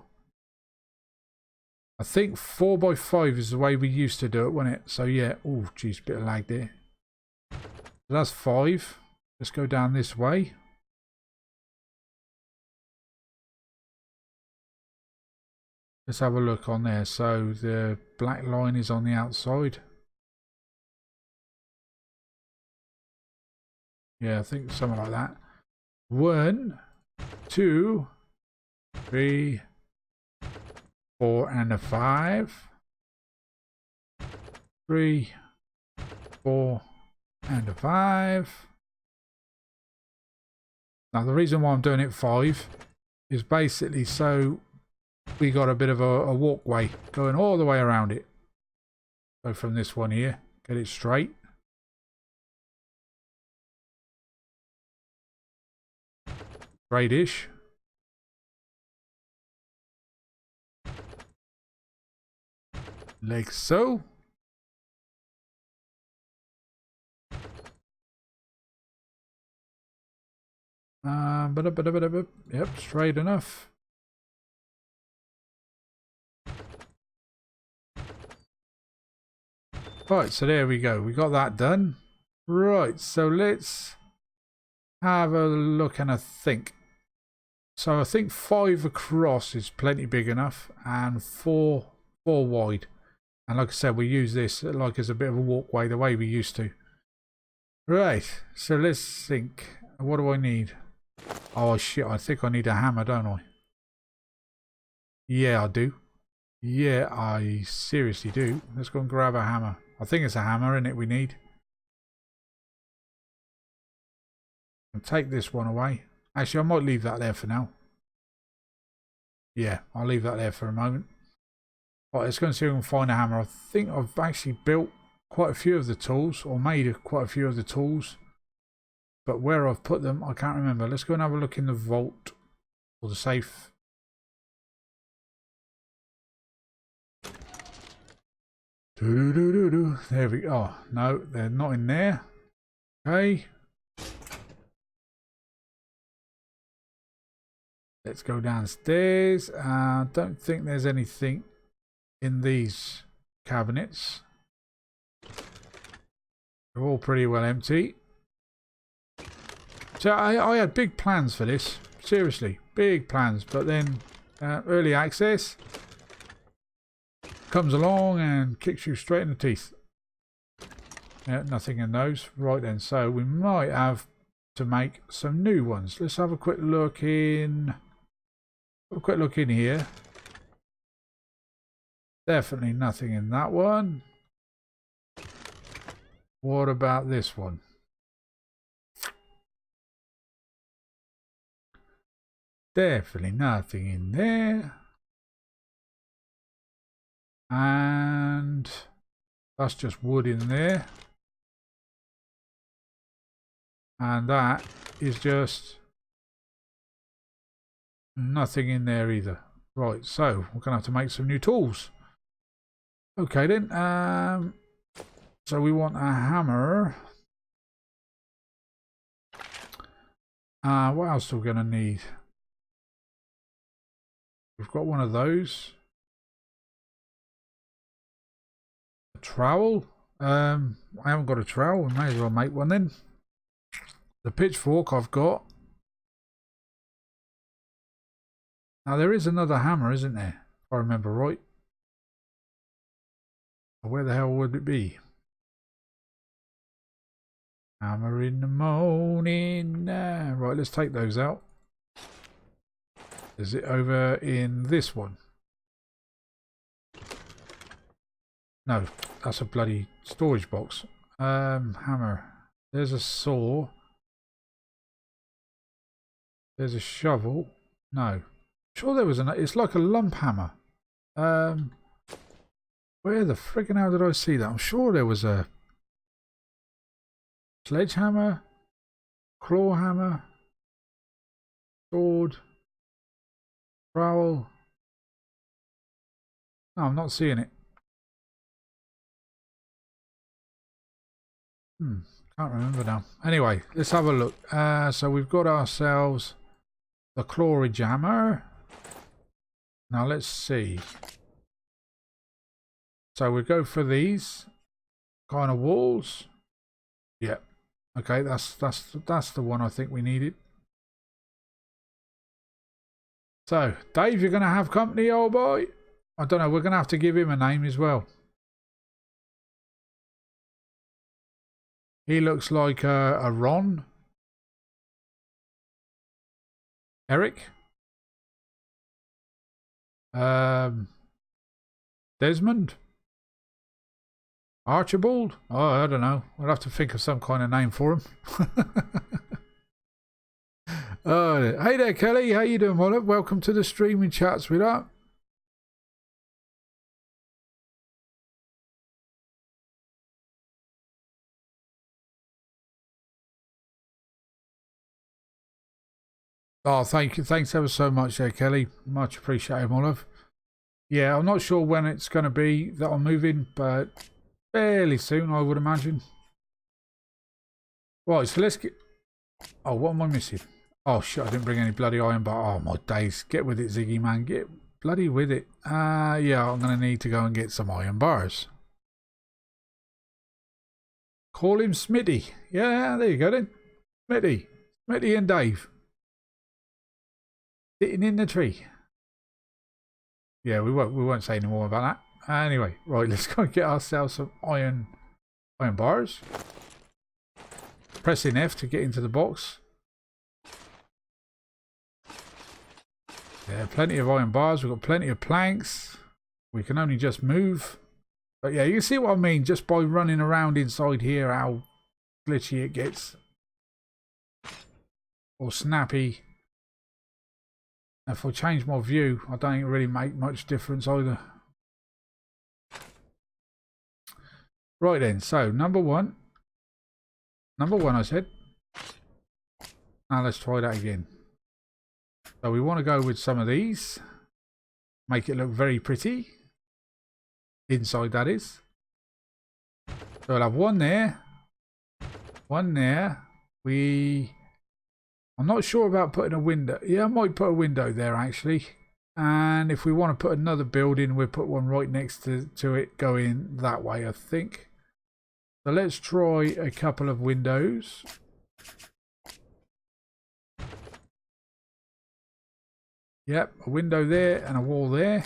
I think 4x5 is the way we used to do it, wasn't it? So yeah. Oh, geez, bit of lag there. So that's 5. Let's go down this way. Let's have a look on there. So the black line is on the outside. Yeah, I think something like that. 1, 2, 3, 4 and a 5. 3, 4 and a 5. Now the reason why I'm doing it 5 is basically so we got a bit of a walkway going all the way around it. So from this one here, get it straight. Straight-ish. Like so. Yep, straight enough. Right, so there we go. We got that done. Right, so let's have a look and a think. So I think 5 across is plenty big enough, and 4 wide. And like I said, we use this like as a bit of a walkway the way we used to. Right, so let's think. What do I need? Oh shit, I think I need a hammer, don't I? Yeah, I do. Yeah, I seriously do. Let's go and grab a hammer. I think it's a hammer, isn't it, we need? And take this one away. Actually, I might leave that there for now. Yeah, I'll leave that there for a moment. Right, let's go and see if we can find a hammer. I think I've actually built quite a few of the tools, or made quite a few of the tools but where I've put them, I can't remember. Let's go and have a look in the vault or the safe. There we go. Oh, no, they're not in there. Okay. Let's go downstairs. I don't think there's anything in these cabinets. They're all pretty well empty. So I had big plans for this. Seriously, big plans. But then early access comes along and kicks you straight in the teeth. Yeah, nothing in those. Right then, so we might have to make some new ones. Let's have a quick look in. Here. Definitely nothing in that one. What about this one? Definitely nothing in there. And that's just wood in there. And that is just nothing in there either. Right, so we're gonna have to make some new tools. Okay then. So we want a hammer. What else are we gonna need? We've got one of those. A trowel. I haven't got a trowel. We may as well make one then. The pitchfork I've got. Now there is another hammer, isn't there? If I remember right. Where the hell would it be? Hammer in the morning. Right, let's take those out. Is it over in this one? No, that's a bloody storage box. Hammer. There's a saw. There's a shovel. No. Sure there was it's like a lump hammer. Where the friggin' hell did I see that? I'm sure there was a sledgehammer, claw hammer, sword, trowel. No, I'm not seeing it. Can't remember now. Anyway, let's have a look. So we've got ourselves the clawage hammer. Now let's see. So we go for these kind of walls. Yeah. Okay, that's the one I think we needed. So, Dave, you're gonna have company, old boy. I don't know, we're gonna have to give him a name as well. He looks like a Ron. Eric. Desmond. Archibald? Oh, I don't know. We'll have to think of some kind of name for him. Oh, hey there, Kelly. How you doing, Wallet? Welcome to the streaming chats with us. Oh, thank you. Thanks ever so much there, Kelly. Much appreciated, Olive. Yeah, I'm not sure when it's going to be that I'm moving, but fairly soon, I would imagine. Right, so let's get... Oh, what am I missing? Oh, shit, I didn't bring any bloody iron bar. Oh, my days. Get with it, Ziggy, man. Get bloody with it. Yeah, I'm going to need to go and get some iron bars. Call him Smitty. Yeah, there you go then. Smitty. Smitty and Dave. Sitting in the tree. Yeah, we won't say any more about that. Anyway, right, let's go and get ourselves some iron bars. Pressing F to get into the box. Yeah, plenty of iron bars. We've got plenty of planks. We can only just move. But yeah, you see what I mean? Just by running around inside here, how glitchy it gets. Or snappy. If I change my view, I don't think it really make much difference either. Right then, so number one I said. Now let's try that again. So we want to go with some of these. Make it look very pretty. Inside, that is. So I'll have one there. One there. I'm not sure about putting a window. Yeah, I might put a window there actually. And if we want to put another building, we'll put one right next to it going that way, I think. So let's try a couple of windows. Yep, a window there and a wall there.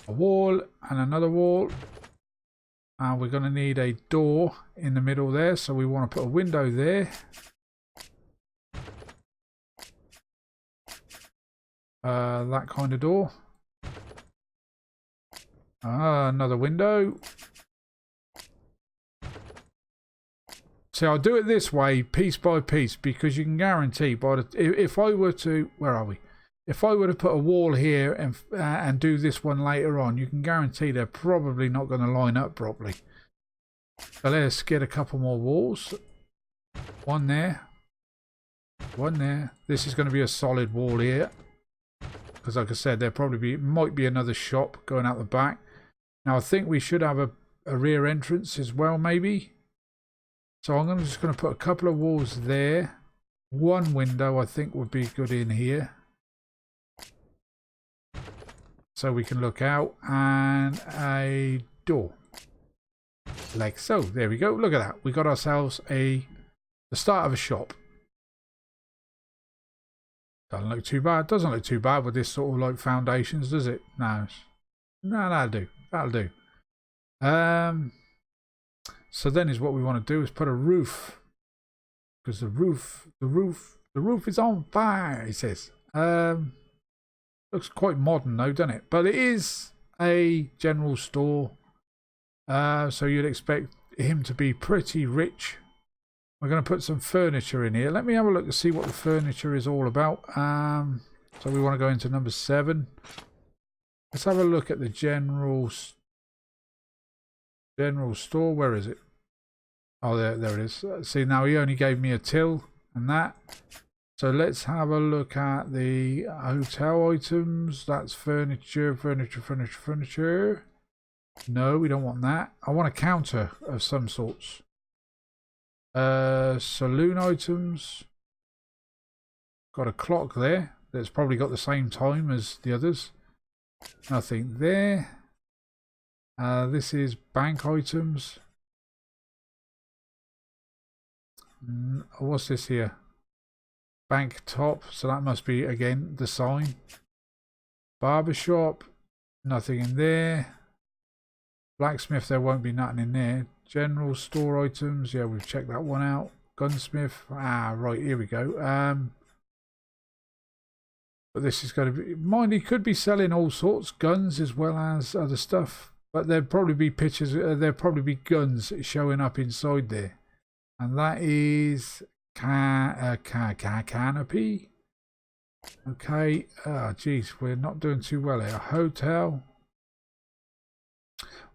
A wall and another wall. And we're going to need a door in the middle there, so we want to put a window there. That kind of door. Another window. So I'll do it this way, piece by piece, because you can guarantee by the if I were to, where are we? If I were to put a wall here and do this one later on, you can guarantee they're probably not going to line up properly. So let's get a couple more walls. One there. One there. This is going to be a solid wall here. Because like I said, there might be another shop going out the back. Now I think we should have a rear entrance as well, maybe. So I'm just going to put a couple of walls there. One window I think would be good in here. So we can look out, and a door. Like so. There we go. Look at that. We got ourselves the start of a shop. Doesn't look too bad. Doesn't look too bad with this sort of like foundations, does it? No. No, that'll do. That'll do. So then is what we want to do is put a roof. Because the roof is on fire, it says. Looks quite modern though, doesn't it? But it is a general store. So you'd expect him to be pretty rich. We're going to put some furniture in here. Let me have a look to see what the furniture is all about. So we want to go into number 7. Let's have a look at the general store. Where is it? Oh, there it is. See, now he only gave me a till and that. So let's have a look at the hotel items. That's furniture. No, we don't want that. I want a counter of some sorts. Saloon items. Got a clock there. That's probably got the same time as the others. Nothing there. This is bank items. What's this here? Bank top. So that must be, again, the sign. Barbershop. Nothing in there. Blacksmith, there won't be nothing in there. General store items. Yeah, we've checked that one out. Gunsmith. Right, here we go. But this is going to be... Mind, he could be selling all sorts. Guns as well as other stuff. But there'd probably be pictures... there'd probably be guns showing up inside there. And that is... canopy. Okay. Geez, we're not doing too well here. Hotel.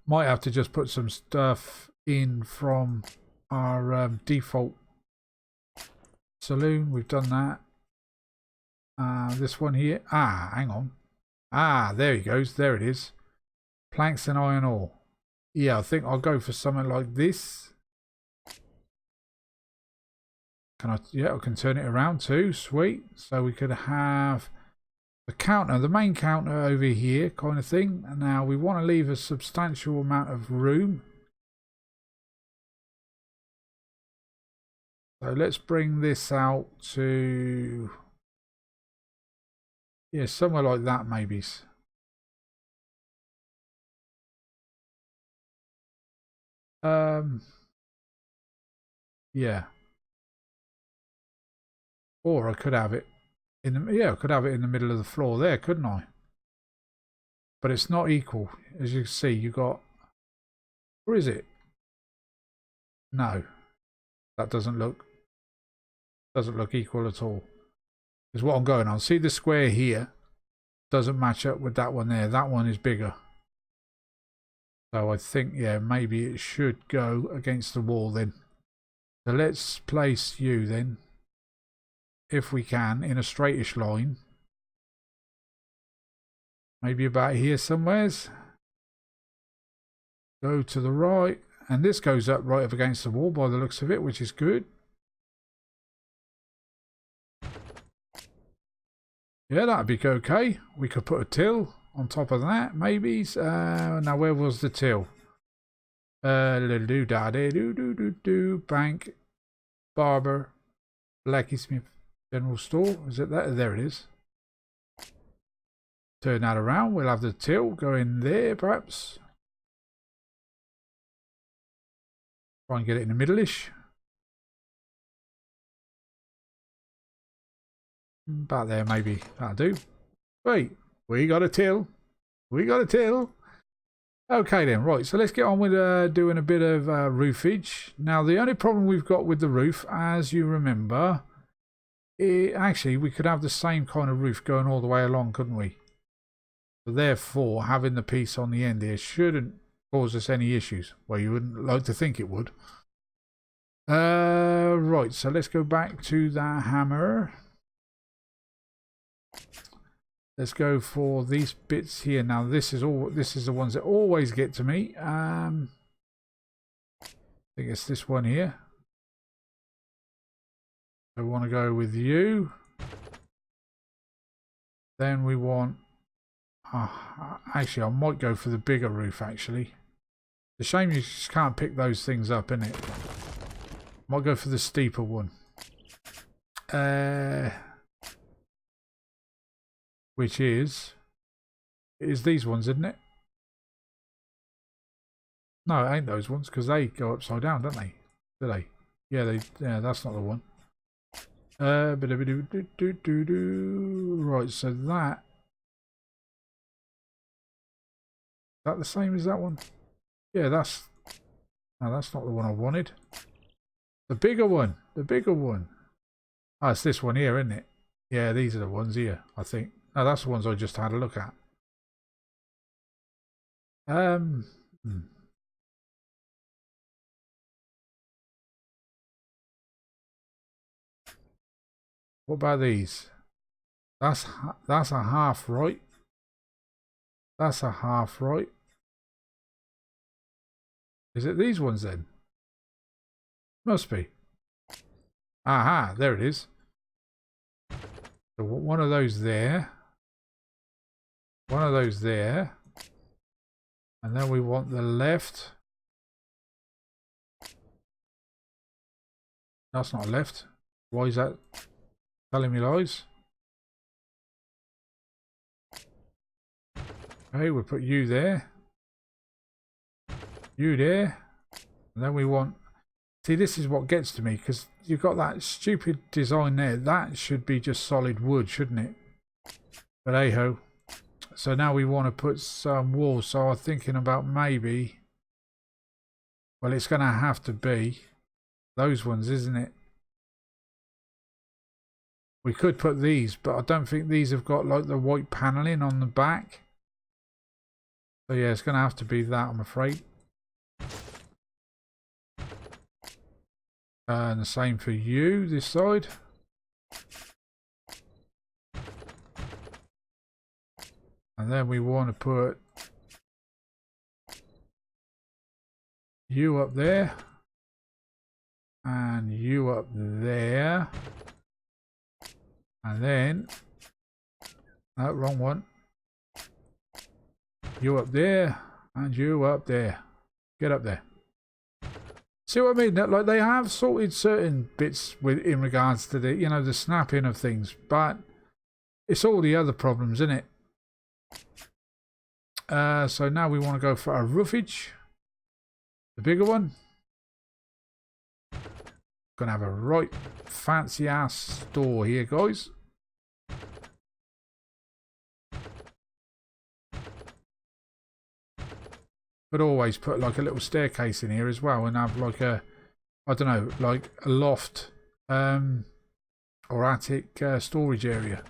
Might have to just put some stuff in from our default saloon. We've done that. This one here. Hang on. There he goes. There it is. Planks and iron ore. Yeah, I think I'll go for something like this. Yeah, I can turn it around too. Sweet. So we could have the counter, the main counter over here kind of thing. And now we want to leave a substantial amount of room. So let's bring this out to, yeah, somewhere like that maybe. Yeah. Or I could have it in the, yeah, I could have it in the middle of the floor there, couldn't I? But it's not equal. As you can see, you got, or is it? No. That doesn't look equal at all. Is what I'm going on. See the square here doesn't match up with that one there. That one is bigger. So I think, yeah, maybe it should go against the wall then. So let's place you then, if we can, in a straightish line. Maybe about here somewheres. Go to the right. And this goes up right up against the wall by the looks of it, which is good. Yeah, that'd be okay. We could put a till on top of that, maybe. Now, where was the till? Bank, barber, blacksmith, general store. Is it that? There it is. Turn that around. We'll have the till go in there, perhaps. Try and get it in the middle-ish. About there, maybe. That'll do. Wait, we got a till. We got a till. Okay then, right. So let's get on with doing a bit of roofage. Now, the only problem we've got with the roof, as you remember, actually, we could have the same kind of roof going all the way along, couldn't we? So therefore, having the piece on the end here shouldn't cause us any issues. Well, you wouldn't like to think it would. Right, so let's go back to that hammer. Let's go for these bits here. Now this is the ones that always get to me. I think it's this one here. I want to go with you. Then we want actually I might go for the bigger roof actually. It's a shame you just can't pick those things up, isn't it? Might go for the steeper one. Which is these ones, isn't it? No, it ain't those ones because they go upside down, don't they? Do they? Yeah, that's not the one. Right, so that is that the same as that one? Yeah, no, that's not the one I wanted. The bigger one, the bigger one. Oh, it's this one here, isn't it? Yeah, these are the ones here, I think. No, that's the ones I just had a look at. What about these? That's a half right. That's a half right. Is it these ones then? Must be. Aha, there it is. So one of those there. One of those there. And then we want the left. That's not left. Why is that telling me lies? Okay, we'll put you there. You there. And then we want... See, this is what gets to me, because you've got that stupid design there. That should be just solid wood, shouldn't it? But hey-ho. So now we want to put some walls. So I'm thinking about maybe... Well, it's going to have to be those ones, isn't it? We could put these, but I don't think these have got like the white paneling on the back. So yeah, it's going to have to be that, I'm afraid. And the same for you, this side. And then we want to put you up there. And you up there. And then... No, wrong one. You up there. And you up there. Get up there. See what I mean? Like they have sorted certain bits in regards to the, you know, the snapping of things, but it's all the other problems, isn't it? So now we want to go for our roofage, the bigger one. Gonna have a right fancy ass store here, guys. But always put like a little staircase in here as well, and have like a, I don't know, like a loft or attic storage area.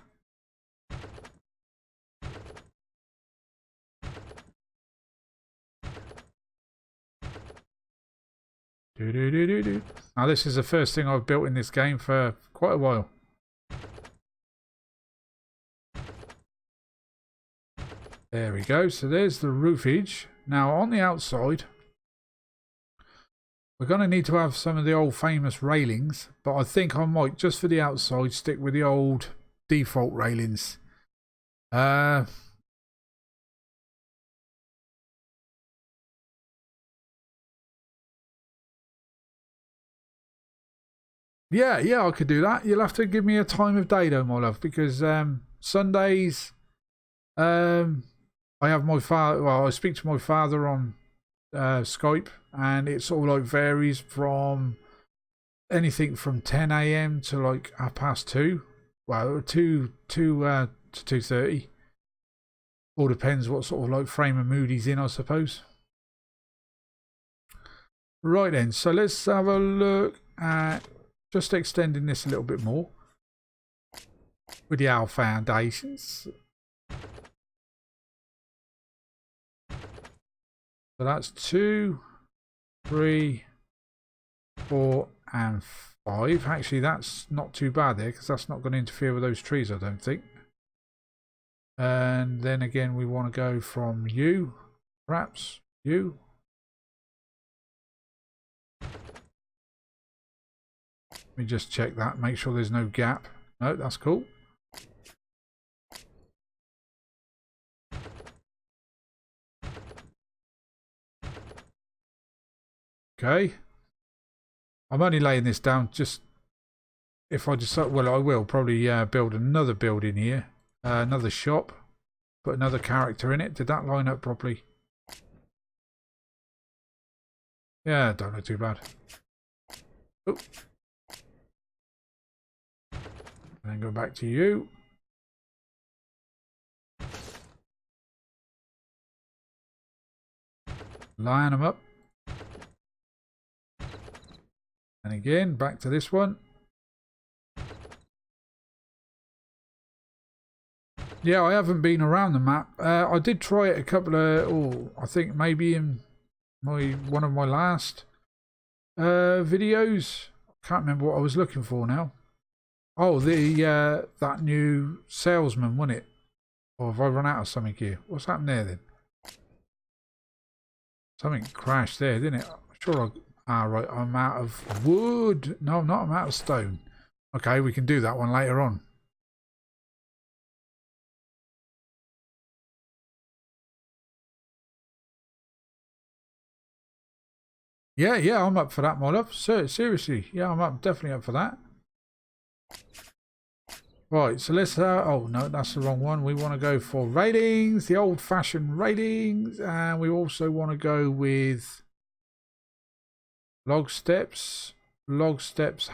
Now this is the first thing I've built in this game for quite a while. There we go. So there's the roofage. Now on the outside, we're going to need to have some of the old famous railings, but I think I might, just for the outside, stick with the old default railings. Yeah, I could do that. You'll have to give me a time of day though, my love, because Sundays, I have my father. Well, I speak to my father on Skype, and it sort of like varies from anything from 10 a.m. to like 2:30. Well, 2:30. All depends what sort of like frame of mood he's in, I suppose. Right then, so let's have a look at just extending this a little bit more with the owl foundations. So that's 2, 3, 4 and 5. Actually, that's not too bad there, because that's not going to interfere with those trees, I don't think. And then again, we want to go from you, perhaps you. Let me just check that, make sure there's no gap. No, that's cool. Okay. I'm only laying this down just if I decide, well, I will probably build another building here, another shop, put another character in it. Did that line up properly? Yeah, don't look too bad. Oh. And then go back to you. Line them up. And again, back to this one. Yeah, I haven't been around the map. I did try it a couple of, I think maybe in one of my last videos. Can't remember what I was looking for now. Oh, that new salesman, wasn't it? Or have I run out of something here? What's happened there then? Something crashed there, didn't it? Sure. Right. I'm out of wood. No, I'm not. I'm out of stone. Okay, we can do that one later on. Yeah, I'm up for that, my love. Seriously, yeah, I'm definitely up for that. Right, so let's, oh no, that's the wrong one. We want to go for ratings, the old-fashioned ratings, and we also want to go with log steps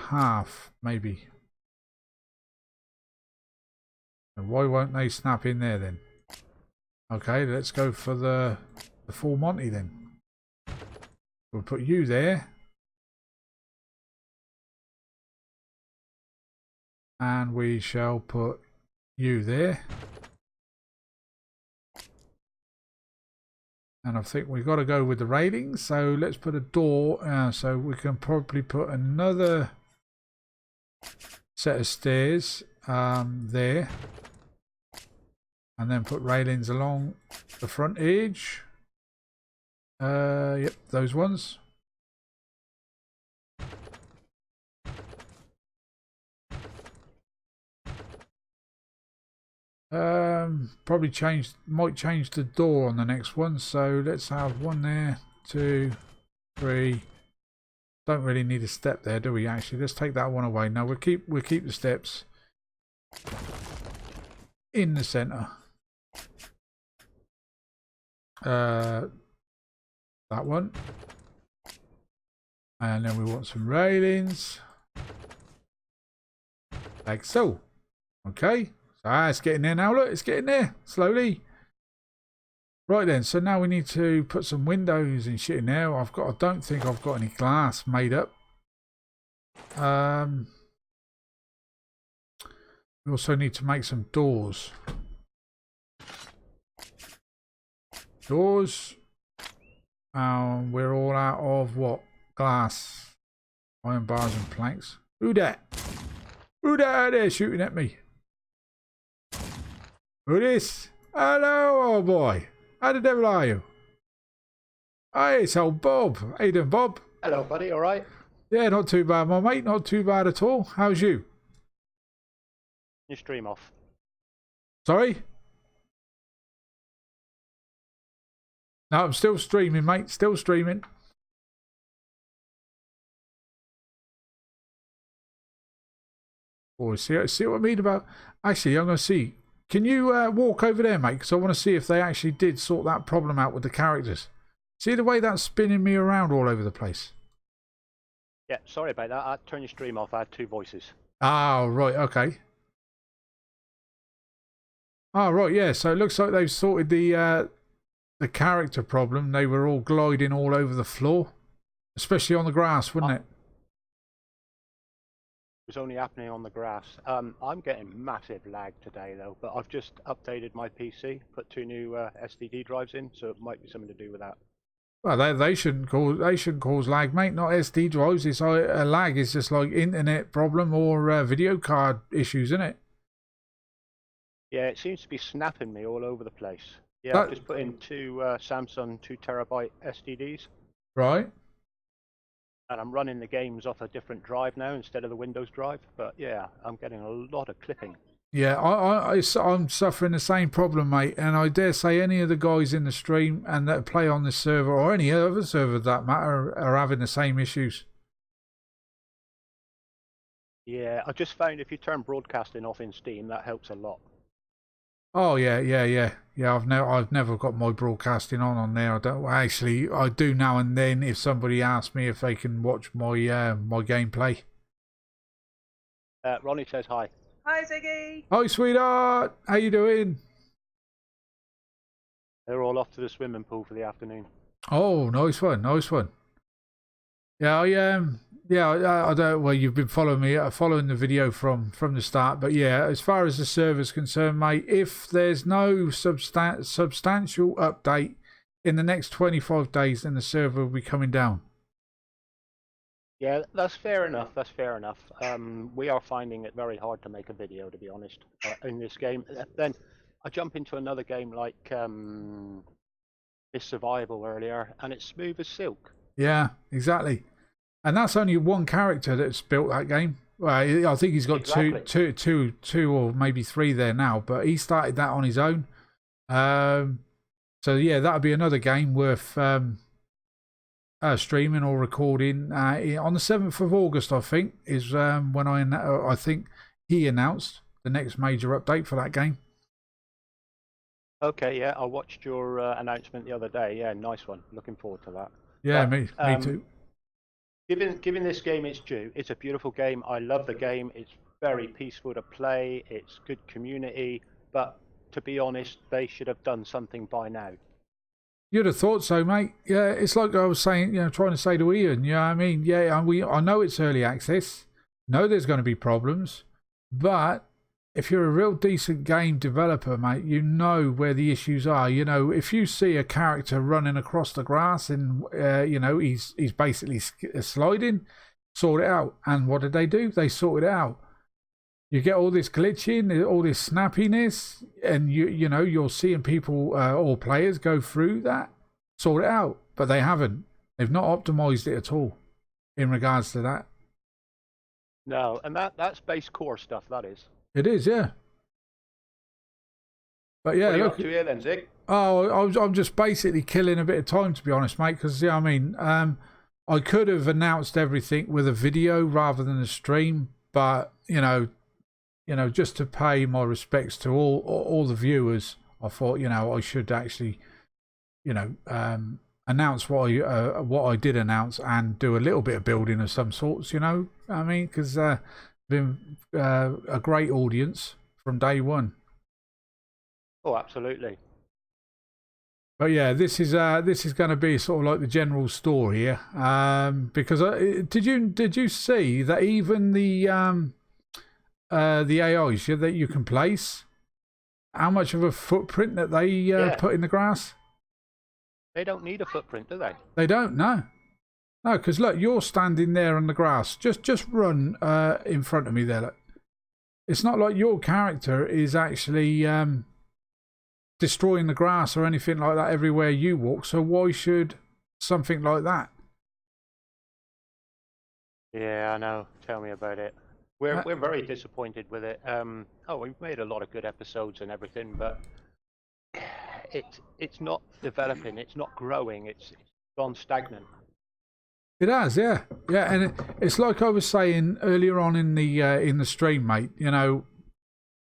half, maybe. And why won't they snap in there then? Okay, let's go for the full Monty then. We'll put you there. And we shall put you there. And I think we've got to go with the railings. So let's put a door. So we can probably put another set of stairs there. And then put railings along the front edge. Yep, those ones. Probably might change the door on the next one. So let's have one there, 2, 3. Don't really need a step there, do we? Actually, let's take that one away. No, we'll keep the steps in the center. That one, and then we want some railings like so. Okay. It's getting there now. Look, it's getting there slowly. Right then, so now we need to put some windows and shit in there. I don't think I've got any glass made up. We also need to make some doors. We're all out of what? glass, iron bars and planks. Who that? Who that there shooting at me? Who this? Hello, old boy. How the devil are you? Hey, it's old Bob. How you doing, Bob? Hello, buddy. All right? Yeah, not too bad, my mate. Not too bad at all. How's you? You stream off. Sorry? No, I'm still streaming, mate. Still streaming. Oh, see what I mean about... Actually, I'm going to see. Can you walk over there, mate? Because I want to see if they actually did sort that problem out with the characters. See the way that's spinning me around all over the place? Yeah, sorry about that. I turned your stream off. I had two voices. Oh, right. Okay. Oh, right. Yeah. So it looks like they've sorted the character problem. They were all gliding all over the floor, especially on the grass, wouldn't it? It was only happening on the grass. I'm getting massive lag today though, but I've just updated my PC, put 2 new SSD drives in, so it might be something to do with that. Well, they shouldn't cause lag, mate. Not SD drives. It's a lag. It's just like internet problem or video card issues, isn't it? Yeah, it seems to be snapping me all over the place. Yeah, I've just put in 2 Samsung 2 terabyte SSDs. Right. And I'm running the games off a different drive now instead of the Windows drive. But yeah, I'm getting a lot of clipping. Yeah, I'm suffering the same problem, mate. And I dare say any of the guys in the stream and that play on this server or any other server that matter are having the same issues. Yeah, I just found if you turn broadcasting off in Steam, that helps a lot. Oh yeah. I've never got my broadcasting on there. I don't actually. I do now and then if somebody asks me if they can watch my my gameplay. Ronnie says hi. Hi, Ziggy. Hi, sweetheart. How you doing? They're all off to the swimming pool for the afternoon. Oh, nice one, nice one. Yeah, I don't. Well, you've been following me, following the video from the start. But yeah, as far as the server's concerned, mate, if there's no substantial update in the next 25 days, then the server will be coming down. Yeah, that's fair enough. That's fair enough. We are finding it very hard to make a video, to be honest, in this game. Then I jump into another game like this Survival earlier, and it's smooth as silk. Yeah, exactly. And that's only one character that's built that game. Well, I think he's got exactly. two or maybe 3 there now, but he started that on his own. So yeah, that would be another game worth streaming or recording on the 7th of August. I think is when I think he announced the next major update for that game. Okay, yeah, I watched your announcement the other day. Yeah, nice one. Looking forward to that. Yeah, me too. Given this game its due, it's a beautiful game. I love the game. It's very peaceful to play. It's good community. But to be honest, they should have done something by now. You'd have thought so, mate. Yeah, it's like I was saying, trying to say to Ian, I mean, yeah, I know it's early access. Know there's going to be problems. But if you're a real decent game developer, mate, you know where the issues are. If you see a character running across the grass and, he's basically sliding, sort it out. And what did they do? They sorted it out. You get all this glitching, all this snappiness, and you're seeing people or players go through that, sort it out, but they haven't. They've not optimized it at all in regards to that. No, and that's base core stuff. That is. It is, yeah. But yeah, what are you look. Up to here then, Zig? Oh, I'm just basically killing a bit of time, to be honest, mate. Because I could have announced everything with a video rather than a stream, but just to pay my respects to all the viewers, I thought, I should actually, announce what I did announce and do a little bit of building of some sorts, I mean, because been a great audience from day one. Oh, absolutely. But yeah, this is going to be sort of like the general store here, because did you see that even the AIs that you can place, how much of a footprint that they put in the grass? They don't need a footprint, do they? They don't, no. No, because look, you're standing there on the grass. Just run in front of me there. Look. It's not like your character is actually destroying the grass or anything like that everywhere you walk. So why should something like that? Yeah, I know. Tell me about it. We're very disappointed with it. We've made a lot of good episodes and everything, but it's not developing. It's not growing. It's gone stagnant. It has, yeah, yeah, and it's like I was saying earlier on in the stream, mate. You know,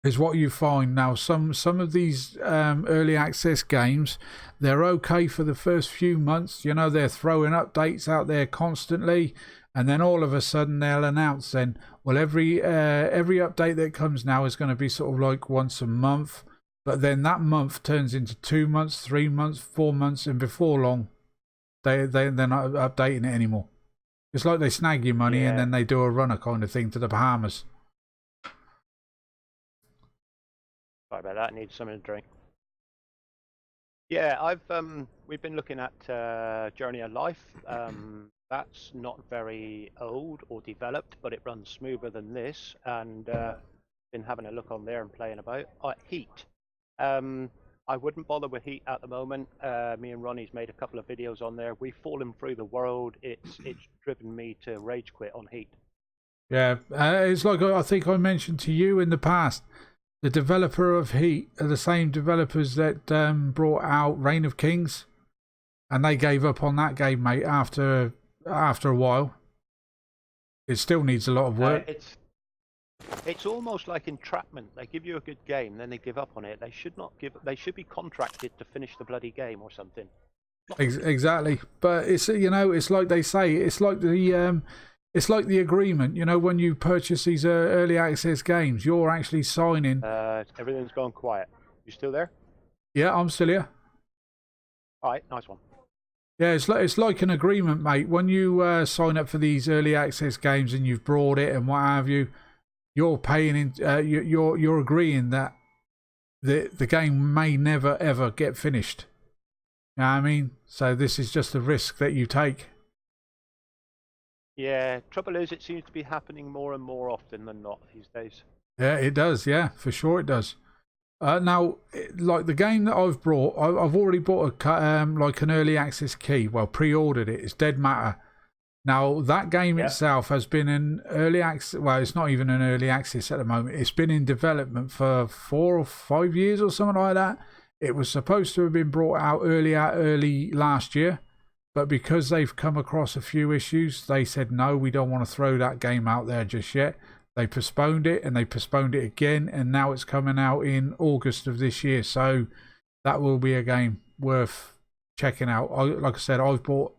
is what you find now. Some of these early access games, they're okay for the first few months. You know, they're throwing updates out there constantly, and then all of a sudden they'll announce then, well, every update that comes now is going to be sort of like once a month, but then that month turns into 2 months, 3 months, 4 months, and before long, they're not updating it anymore. It's like they snag your money and then they do a runner kind of thing to the Bahamas. Sorry about that. I need something to drink. Yeah, we've been looking at Journey of Life. That's not very old or developed, but it runs smoother than this. And been having a look on there and playing about. Heat. I wouldn't bother with Heat at the moment. Me and Ronnie's made a couple of videos on there. We've fallen through the world. It's driven me to rage quit on Heat. Yeah, it's like I think I mentioned to you in the past. The developer of Heat are the same developers that brought out Reign of Kings, and they gave up on that game, mate. After a while, it still needs a lot of work. It's almost like entrapment. They give you a good game, then they give up on it. They should not give. They should be contracted to finish the bloody game or something. Exactly, but it's it's like they say. It's like the agreement. You know, when you purchase these early access games, you're actually signing. Everything's gone quiet. You still there? Yeah, I'm still here. All right, nice one. Yeah, it's like an agreement, mate. When you sign up for these early access games and you've bought it and what have you. You're paying you're agreeing that the game may never ever get finished. You know what I mean? So this is just a risk that you take. Yeah, trouble is it seems to be happening more and more often than not these days. Yeah, it does. Yeah, for sure it does. Now, like the game that I've brought, I've already bought like an early access key. Well, pre-ordered it. It's Dead Matter. Now, that game itself has been in early access. Well, it's not even an early access at the moment. It's been in development for 4 or 5 years or something like that. It was supposed to have been brought out early last year. But because they've come across a few issues, they said, no, we don't want to throw that game out there just yet. They postponed it and they postponed it again. And now it's coming out in August of this year. So that will be a game worth checking out. Like I said, I've bought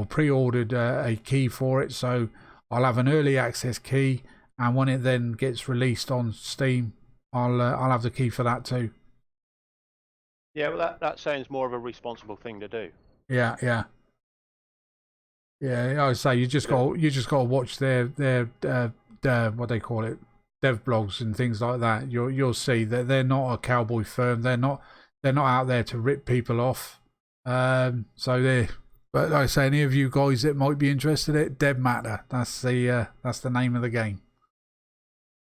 pre-ordered a key for it, so I'll have an early access key, and when it then gets released on Steam, I'll have the key for that too. Yeah, well, that sounds more of a responsible thing to do. Yeah. I say you just got to watch their what they call it, dev blogs and things like that. You'll see that they're not a cowboy firm. They're not out there to rip people off. But like I say, any of you guys that might be interested in it, Dead Matter. That's the name of the game.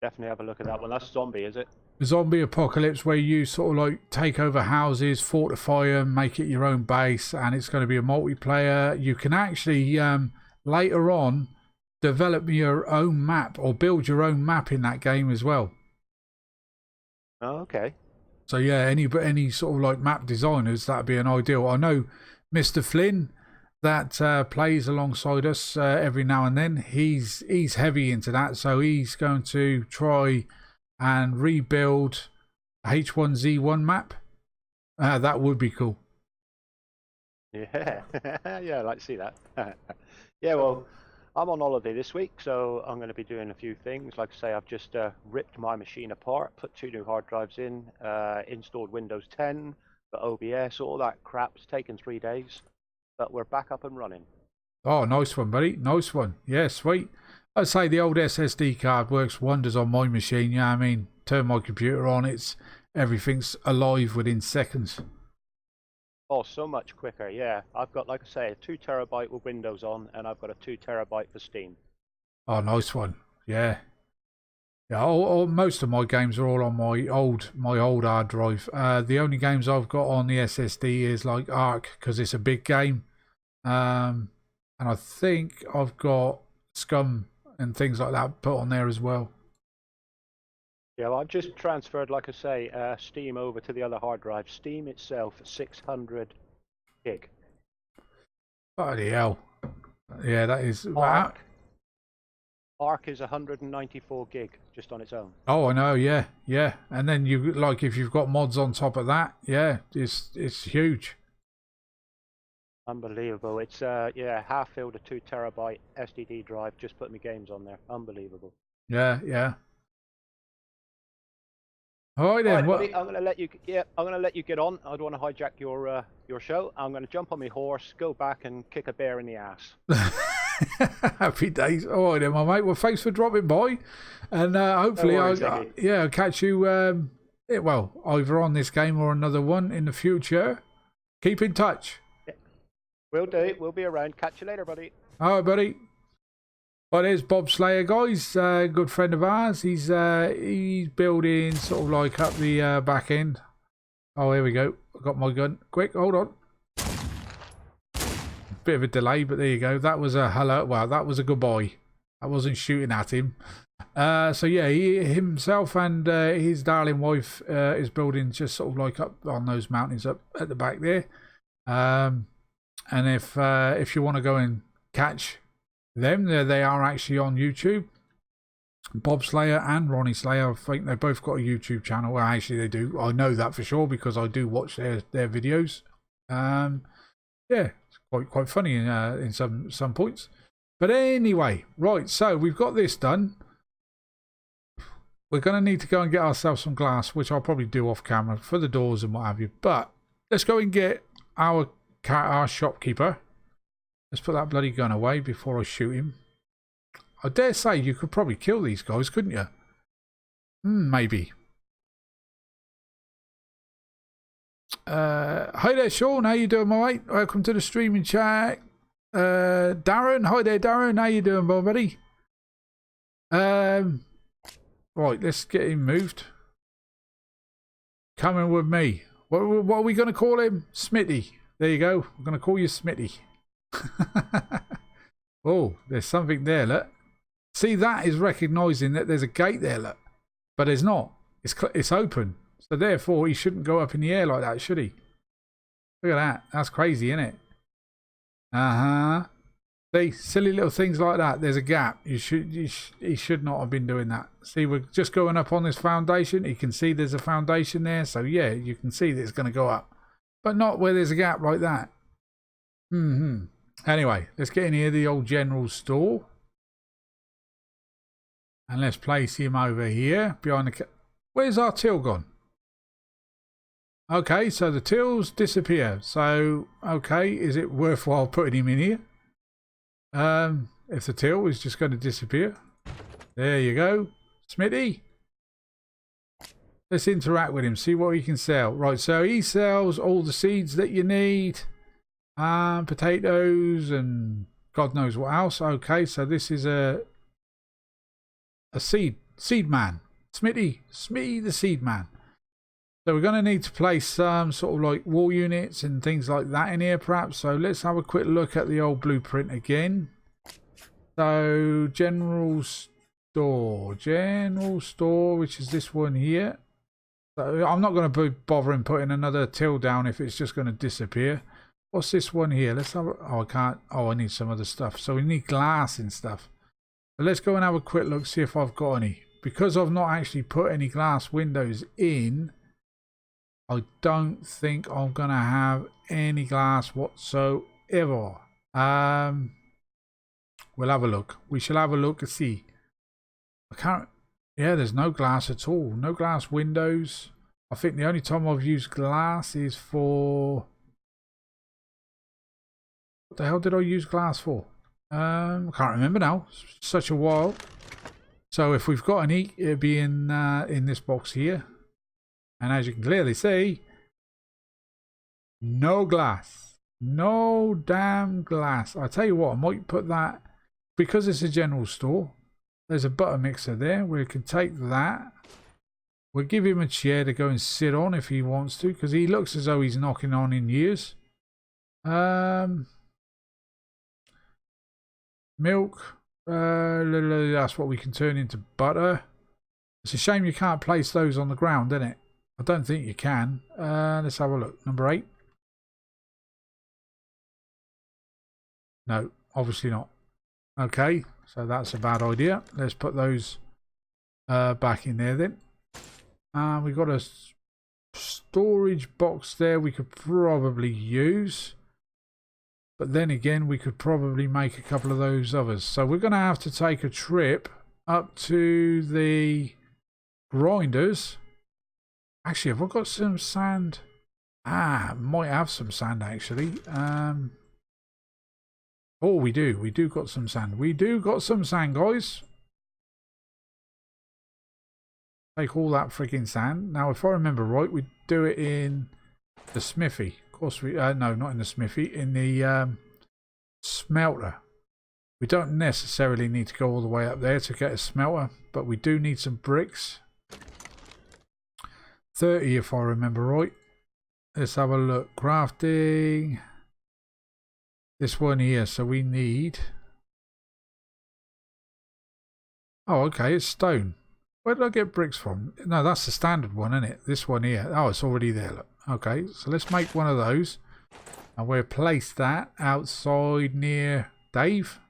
Definitely have a look at that one. That's zombie, is it? Zombie apocalypse, where you sort of like take over houses, fortify them, make it your own base, and it's going to be a multiplayer. You can actually later on develop your own map or build your own map in that game as well. Oh, okay. So yeah, any sort of like map designers, that'd be an ideal. I know Mr. Flynn that plays alongside us every now and then. He's heavy into that, so he's going to try and rebuild H1Z1 map. That would be cool. Yeah, yeah, I'd like to see that. Yeah, well, I'm on holiday this week, so I'm going to be doing a few things. Like I say, I've just ripped my machine apart, put 2 new hard drives in, installed Windows 10, the OBS, all that crap. It's taken 3 days, but we're back up and running. Oh, nice one, buddy. Nice one. Yeah, sweet. I'd say the old SSD card works wonders on my machine. Yeah, I mean, turn my computer on, everything's alive within seconds. Oh, so much quicker. Yeah, I've got, like I say, a 2 terabyte with Windows on, and I've got a 2 terabyte for Steam. Oh, nice one. Yeah. Yeah, most of my games are all on my old hard drive. The only games I've got on the SSD is like Ark because it's a big game. And I think I've got Scum and things like that put on there as well. Yeah, well, I've just transferred, like I say, Steam over to the other hard drive. Steam itself, 600 gig. Bloody hell. Yeah, that is. Arc is 194 gig just on its own. Oh, I know. Yeah, yeah. And then you like if you've got mods on top of that, yeah, it's huge. Unbelievable. It's yeah, half filled a 2 terabyte SDD drive. Just put my games on there. Unbelievable. Yeah, yeah. All right then. All right, buddy, I'm gonna let you. Yeah, I'm gonna let you get on. I don't want to hijack your show. I'm gonna jump on my horse, go back and kick a bear in the ass. Happy days. All right then, my mate. Well, thanks for dropping by, and hopefully, No worries, I'll catch you. Well, either on this game or another one in the future. Keep in touch. Yeah. Will do. We'll be around. Catch you later, buddy. All right, buddy. Well, there's Bob Slayer, guys. Good friend of ours. He's building sort of like up the back end. Oh, here we go. I got my gun. Quick, hold on. Bit of a delay, but there you go. That was a hello. Well, that was a goodbye. I wasn't shooting at him. So yeah, he himself and his darling wife is building just sort of like up on those mountains up at the back there. And if you want to go and catch them, they are actually on YouTube. Bob Slayer and Ronnie Slayer, I think they both got a YouTube channel. Well, actually they do. I know that for sure because I do watch their videos. Yeah, it's quite funny in some points. But anyway, right, so we've got this done. We're going to need to go and get ourselves some glass, which I'll probably do off camera for the doors and what have you. But let's go and get our shopkeeper. Let's put that bloody gun away before I shoot him. I dare say you could probably kill these guys, couldn't you? Maybe. Hi there, Sean. How you doing, my mate? Welcome to the streaming chat. Darren. Hi there, Darren. How you doing, my buddy? Right, let's get him moved. Coming with me. What are we going to call him? Smitty. There you go. I'm going to call you Smitty. Oh, there's something there, look. See, that is recognising that there's a gate there, look. But there's not. It's open. So therefore, he shouldn't go up in the air like that, should he? Look at that. That's crazy, isn't it? Uh-huh. See, silly little things like that. There's a gap. He should not have been doing that. See, we're just going up on this foundation. You can see there's a foundation there. So yeah, you can see that it's going to go up. But not where there's a gap like that. Anyway, let's get in here, the old general store. And let's place him over here behind the... Where's our till gone? Okay, so the tills disappear. So, okay, is it worthwhile putting him in here? If the till is just going to disappear. There you go. Smitty. Let's interact with him, see what he can sell. Right, so he sells all the seeds that you need. Potatoes and God knows what else. Okay, so this is a seed man. Smitty the seed man. So we're going to need to place some sort of like wall units and things like that in here perhaps. So let's have a quick look at the old blueprint again. So general store, which is this one here. So I'm not going to be bothering putting another till down if it's just going to disappear. What's this one here? Let's have I can't. Oh, I need some other stuff. So we need glass and stuff. But let's go and have a quick look, see if I've got any. Because I've not actually put any glass windows in, I don't think I'm going to have any glass whatsoever. We'll have a look. We shall have a look and see. I can't... Yeah, there's no glass at all. No glass windows. I think the only time I've used glass is for... What the hell did I use glass for? I can't remember now. It's such a while. So if we've got any, it'll be in this box here. And as you can clearly see, No glass. No damn glass. I tell you what, I might put that, because it's a general store, there's a butter mixer there. We can take that. We'll give him a chair to go and sit on if he wants to, because he looks as though he's knocking on in years. Milk. That's what we can turn into butter. It's a shame you can't place those on the ground, isn't it? I don't think you can. Let's have a look. Number 8. No, obviously not. Okay, so that's a bad idea. Let's put those back in there then. We've got a storage box there we could probably use. But then again, we could probably make a couple of those others. So we're going to have to take a trip up to the grinders. Actually, have I got some sand? Might have some sand actually. Oh, we do. We do got some sand. We do got some sand, guys. Take all that freaking sand. Now, if I remember right, we do it in the smithy. Of course, we no, not in the smithy. In the smelter. We don't necessarily need to go all the way up there to get a smelter, but we do need some bricks. 30, if I remember right. Let's have a look. Crafting. This one here. So we need. Oh, okay. It's stone. Where did I get bricks from? No, that's the standard one, isn't it? This one here. Oh, it's already there. Look. Okay, so let's make one of those. And we'll place that outside near Dave.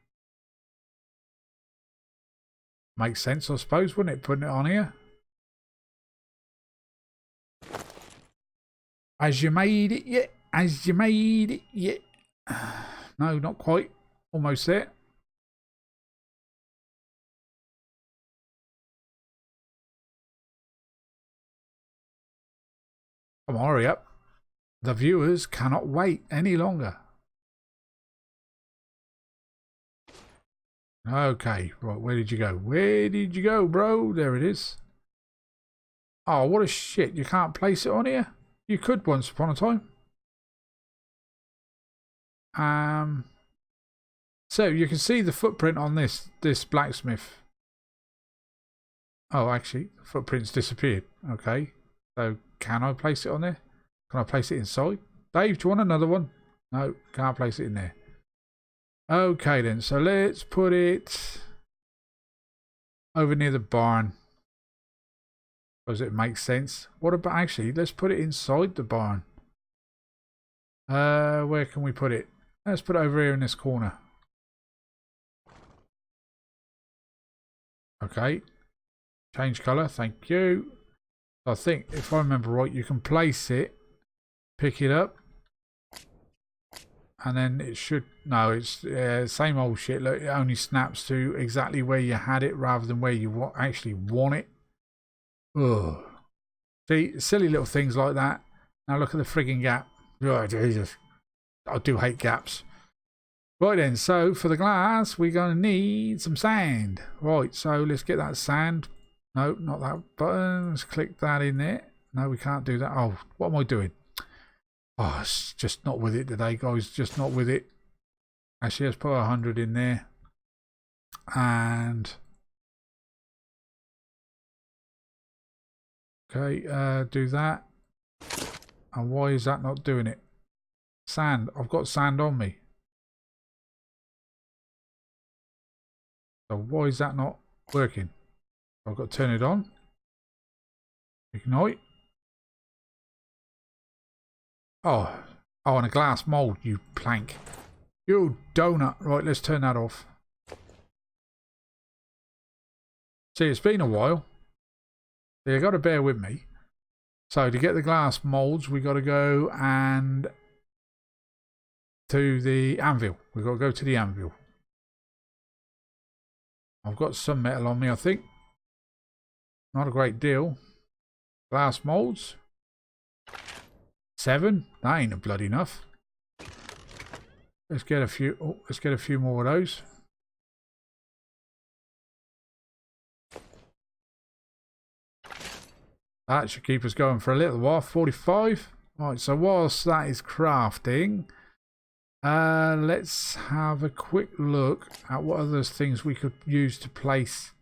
Makes sense, I suppose, wouldn't it? Putting it on here. As you made it yet? As you made it yet? No, not quite. Almost there. Come on, hurry up. The viewers cannot wait any longer. Okay, right, where did you go? Where did you go, bro? There it is. Oh, what a shit. You can't place it on here? You could once upon a time. So you can see the footprint on this blacksmith. Oh, actually, the footprint's disappeared. Okay. So can I place it on there? Can I place it inside? Dave, do you want another one? No, can't place it in there. Okay then, so let's put it over near the barn. Does it make sense? What about, actually, let's put it inside the barn. Where can we put it? Let's put it over here in this corner. Okay. Change colour, thank you. I think, if I remember right, you can place it, pick it up, and then it should, no, it's same old shit. Look, it only snaps to exactly where you had it rather than where you actually want it. Ugh. See, silly little things like that. Now look at the frigging gap. Oh, Jesus. I do hate gaps. Right then, so for the glass, we're going to need some sand. Right, so let's get that sand. No, not that button. Let's click that in there. No, we can't do that. Oh, what am I doing? Oh, it's just not with it today, guys. Just not with it. Actually, let's put 100 in there. And... okay, do that. And why is that not doing it? Sand. I've got sand on me. So why is that not working? I've got to turn it on. Ignite. Oh, and a glass mold, you plank. You donut. Right, let's turn that off. See, it's been a while. So you've got to bear with me. So to get the glass molds, we've got to go and to the anvil. We've got to go to the anvil. I've got some metal on me, I think. Not a great deal. Glass molds. 7. That ain't a bloody enough. Let's get a few. Oh, let's get a few more of those. That should keep us going for a little while. 45. Right, so whilst that is crafting, let's have a quick look at what other things we could use to place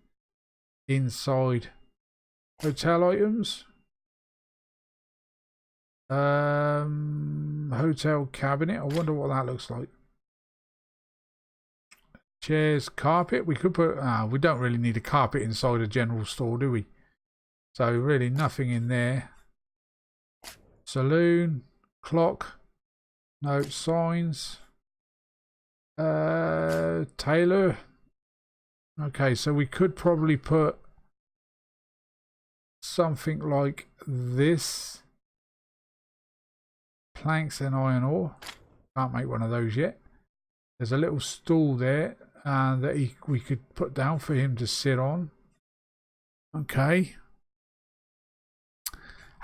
inside hotel items. Hotel cabinet. I wonder what that looks like. Chairs, carpet. We could put. We don't really need a carpet inside a general store, do we? So really nothing in there. Saloon, clock, no signs. Tailor. Okay, so we could probably put something like this. Planks and iron ore. Can't make one of those yet. There's a little stool there that we could put down for him to sit on. Okay.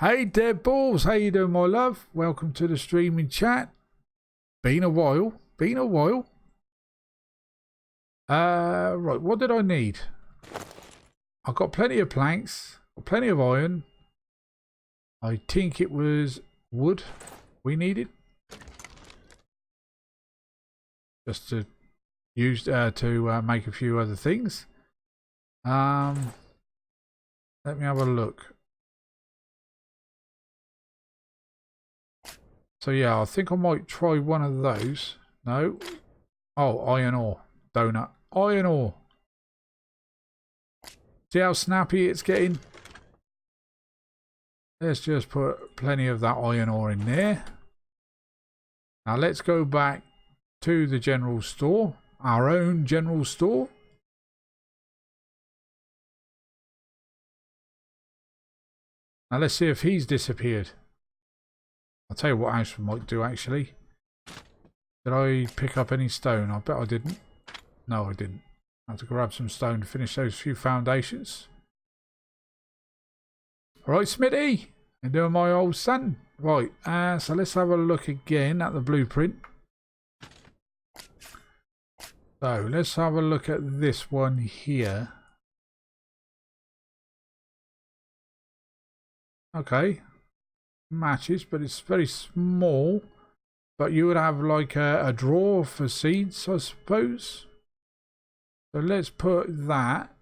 Hey Dead Balls, how you doing, my love? Welcome to the streaming chat. Been a while. Right, what did I need? I've got plenty of planks, got plenty of iron. I think it was wood we needed. Just to use to make a few other things. Let me have a look. So yeah, I think I might try one of those. No. Oh, iron ore. Donut. Iron ore. See how snappy it's getting? Let's just put plenty of that iron ore in there. Now let's go back to the general store. Our own general store. Now let's see if he's disappeared. I'll tell you what else we might do actually. Did I pick up any stone? I bet I didn't. No, I didn't. I have to grab some stone to finish those few foundations. Alright, Smitty. You're doing my old son. Right, so let's have a look again at the blueprint. So let's have a look at this one here. Okay. Matches, but it's very small. But you would have like a drawer for seeds, I suppose. So let's put that.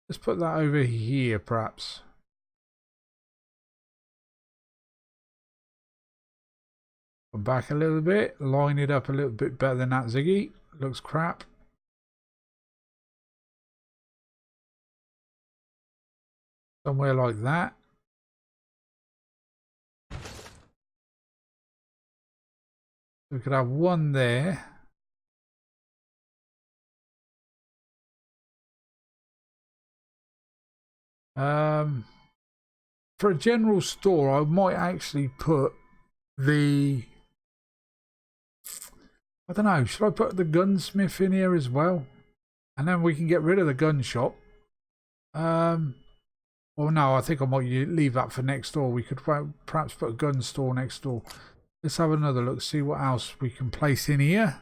Let's put that over here, perhaps. Come back a little bit. Line it up a little bit better than that, Ziggy. Looks crap. Somewhere like that. We could have one there. For a general store, I might actually put the... I don't know, should I put the gunsmith in here as well? And then we can get rid of the gun shop. Well, no, I think I might leave that for next door. We could perhaps put a gun store next door. Let's have another look, see what else we can place in here.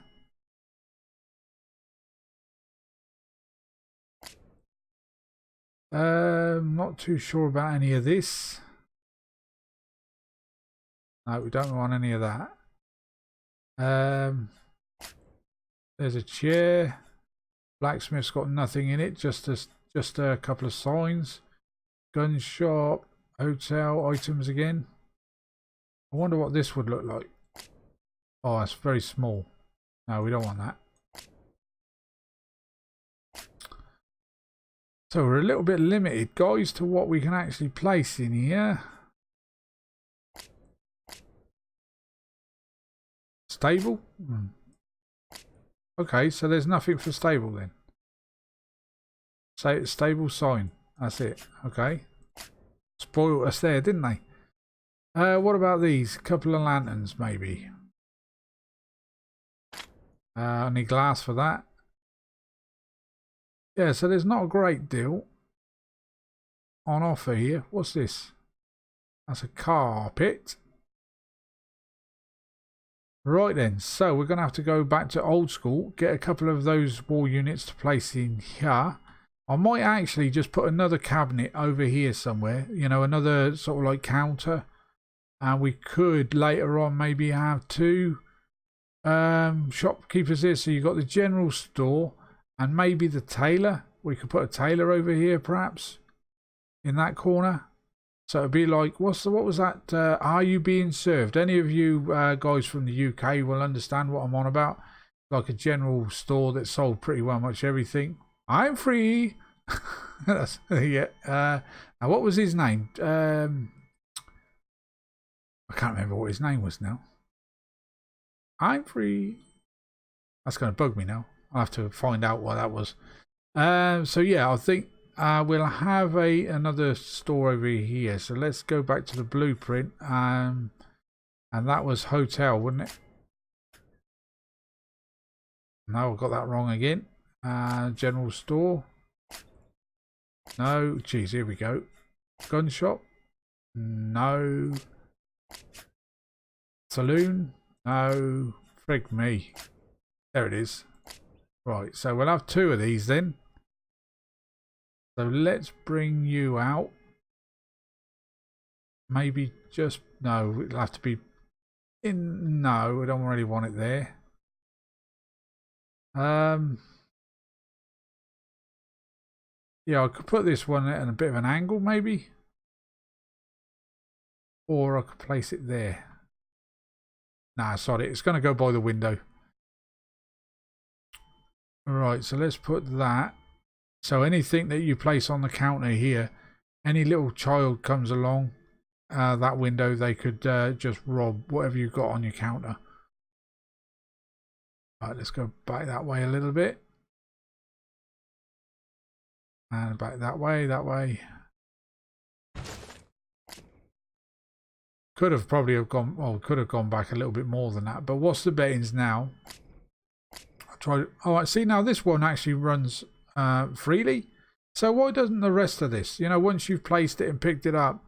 Not too sure about any of this. No, we don't want any of that. There's a chair. Blacksmith's got nothing in it, just a couple of signs. Gun shop, hotel, items again. I wonder what this would look like. Oh, it's very small. No, we don't want that. So we're a little bit limited, guys, to what we can actually place in here. Stable? Okay, so there's nothing for stable then. Say stable sign. That's it. Okay. Spoiled us there, didn't they? What about these? Couple of lanterns, maybe. I need glass for that. Yeah, so there's not a great deal on offer here. What's this? That's a carpet. Right then, so we're going to have to go back to old school, get a couple of those wall units to place in here. I might actually just put another cabinet over here somewhere, you know, another sort of like counter And we could later on maybe have two shopkeepers here. So you've got the general store and maybe the tailor. We could put a tailor over here perhaps in that corner. So it'd be like, what was that? Are you being served? Any of you guys from the UK will understand what I'm on about. Like a general store that sold pretty well much everything. I'm free. That's, yeah. Now what was his name? I can't remember what his name was now. I'm free. That's going to bug me now. I'll have to find out what that was. So yeah, I think we'll have another store over here. So let's go back to the blueprint. And that was hotel, wasn't it? No, I got that wrong again. General store. No, geez, here we go. Gun shop. No. Saloon. No. Frig me. There it is. Right, so we'll have two of these then. So let's bring you out. Maybe just, no, it'll have to be in, no, we don't really want it there. Yeah, I could put this one at a bit of an angle maybe. Or I could place it there. Nah, sorry, it's going to go by the window. Right, so let's put that. So anything that you place on the counter here, any little child comes along that window, they could just rob whatever you've got on your counter. Right, let's go back that way a little bit. And back that way, that way. Could have probably have gone, well, could have gone back a little bit more than that. But what's the bettings now? I'll try. Oh, I see now this one actually runs freely. So why doesn't the rest of this, you know, once you've placed it and picked it up,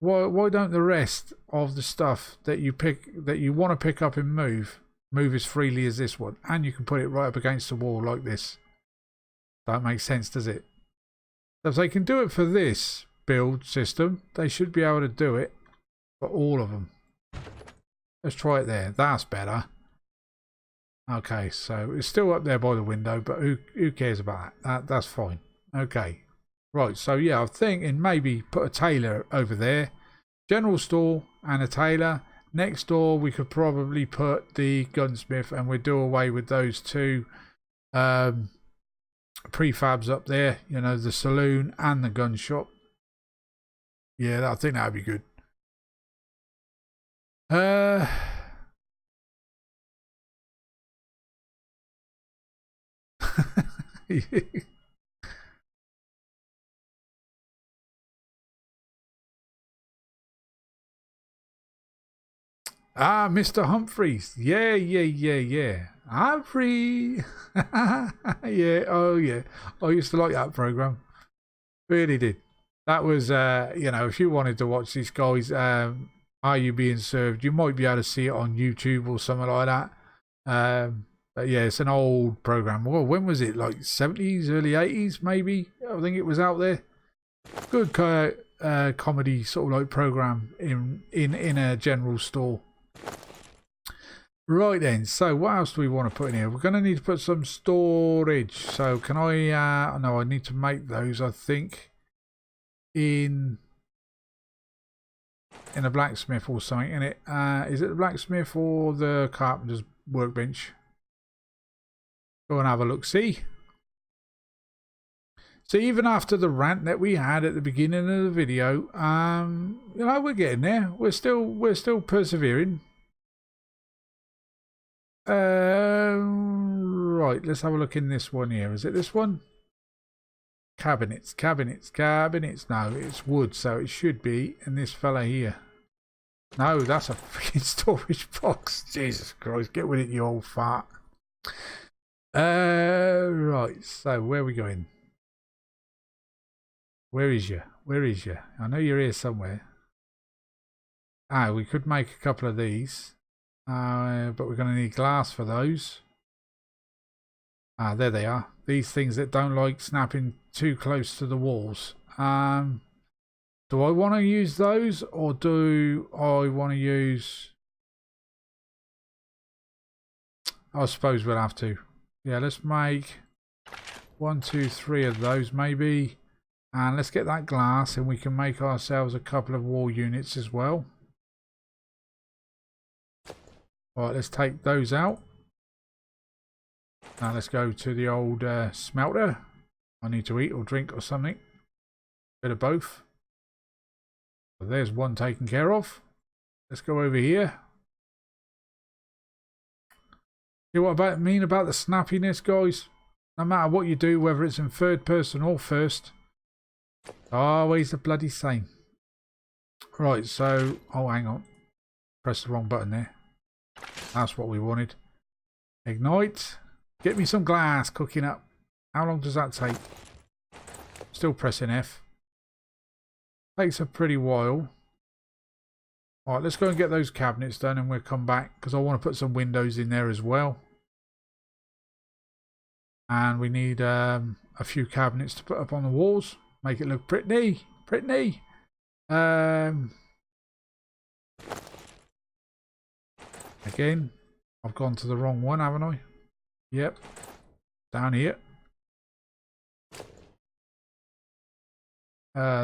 why don't the rest of the stuff that you pick, that you want to pick up and move as freely as this one? And you can put it right up against the wall like this. That makes sense, does it? So if they can do it for this build system, they should be able to do it for all of them. Let's try it there. That's better. Okay, so it's still up there by the window, but who cares about that? That's fine. Okay. Right, so yeah, I'm thinking maybe put a tailor over there. General store and a tailor. Next door, we could probably put the gunsmith, and we'd do away with those two prefabs up there, you know, the saloon and the gun shop. Yeah, I think that'd be good. Ah, Mr. Humphreys. Yeah. Humphrey. Yeah, oh yeah. I used to like that program. Really did. That was, you know, if you wanted to watch these guys, Are You Being Served, you might be able to see it on YouTube or something like that. But yeah, it's an old program. Well, when was it? Like 70s, early 80s, maybe? I think it was out there. Good comedy sort of like program in a general store. Right then, so what else do we want to put in here? We're going to need to put some storage. So can I, no, I need to make those, I think, in a blacksmith or something, in it. Is it the blacksmith or the carpenter's workbench? Go and have a look, see? So even after the rant that we had at the beginning of the video, you know, we're getting there. We're still persevering. Right, let's have a look in this one here. Is it this one? Cabinets. No, it's wood, so it should be in this fella here. No, that's a freaking storage box. Jesus Christ, get with it, you old fart. Right, so where are we going? Where is you? I know you're here somewhere. We could make a couple of these. But we're going to need glass for those. There they are. These things that don't like snapping too close to the walls. Do I want to use those, or do I want to use... I suppose we'll have to. Yeah, let's make 1, 2, 3 of those maybe. And let's get that glass, and we can make ourselves a couple of wall units as well. Right, let's take those out. Now let's go to the old smelter. I need to eat or drink or something. Bit of both. So there's one taken care of. Let's go over here. See what I mean about the snappiness, guys? No matter what you do, whether it's in third person or first, always the bloody same. Right, so... Oh, hang on. Press the wrong button there. That's what we wanted. Ignite. Get me some glass cooking up. How long does that take? Still pressing F. Takes a pretty while. Alright, let's go and get those cabinets done and we'll come back because I want to put some windows in there as well. And we need a few cabinets to put up on the walls. Make it look pretty. Pretty. Again, I've gone to the wrong one, haven't I? Yep. Down here.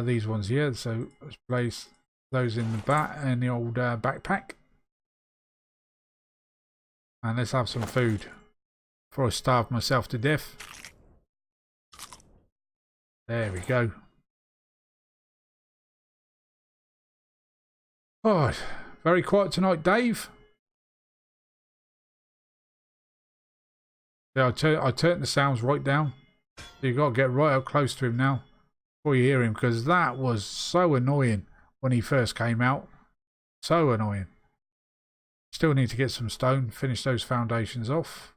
These ones here. So let's place those in the back in the old backpack. And let's have some food before I starve myself to death. There we go. Oh, very quiet tonight, Dave. Yeah, I turned the sounds right down. So you've got to get right up close to him now before you hear him, because that was so annoying when he first came out. So annoying. Still need to get some stone, finish those foundations off.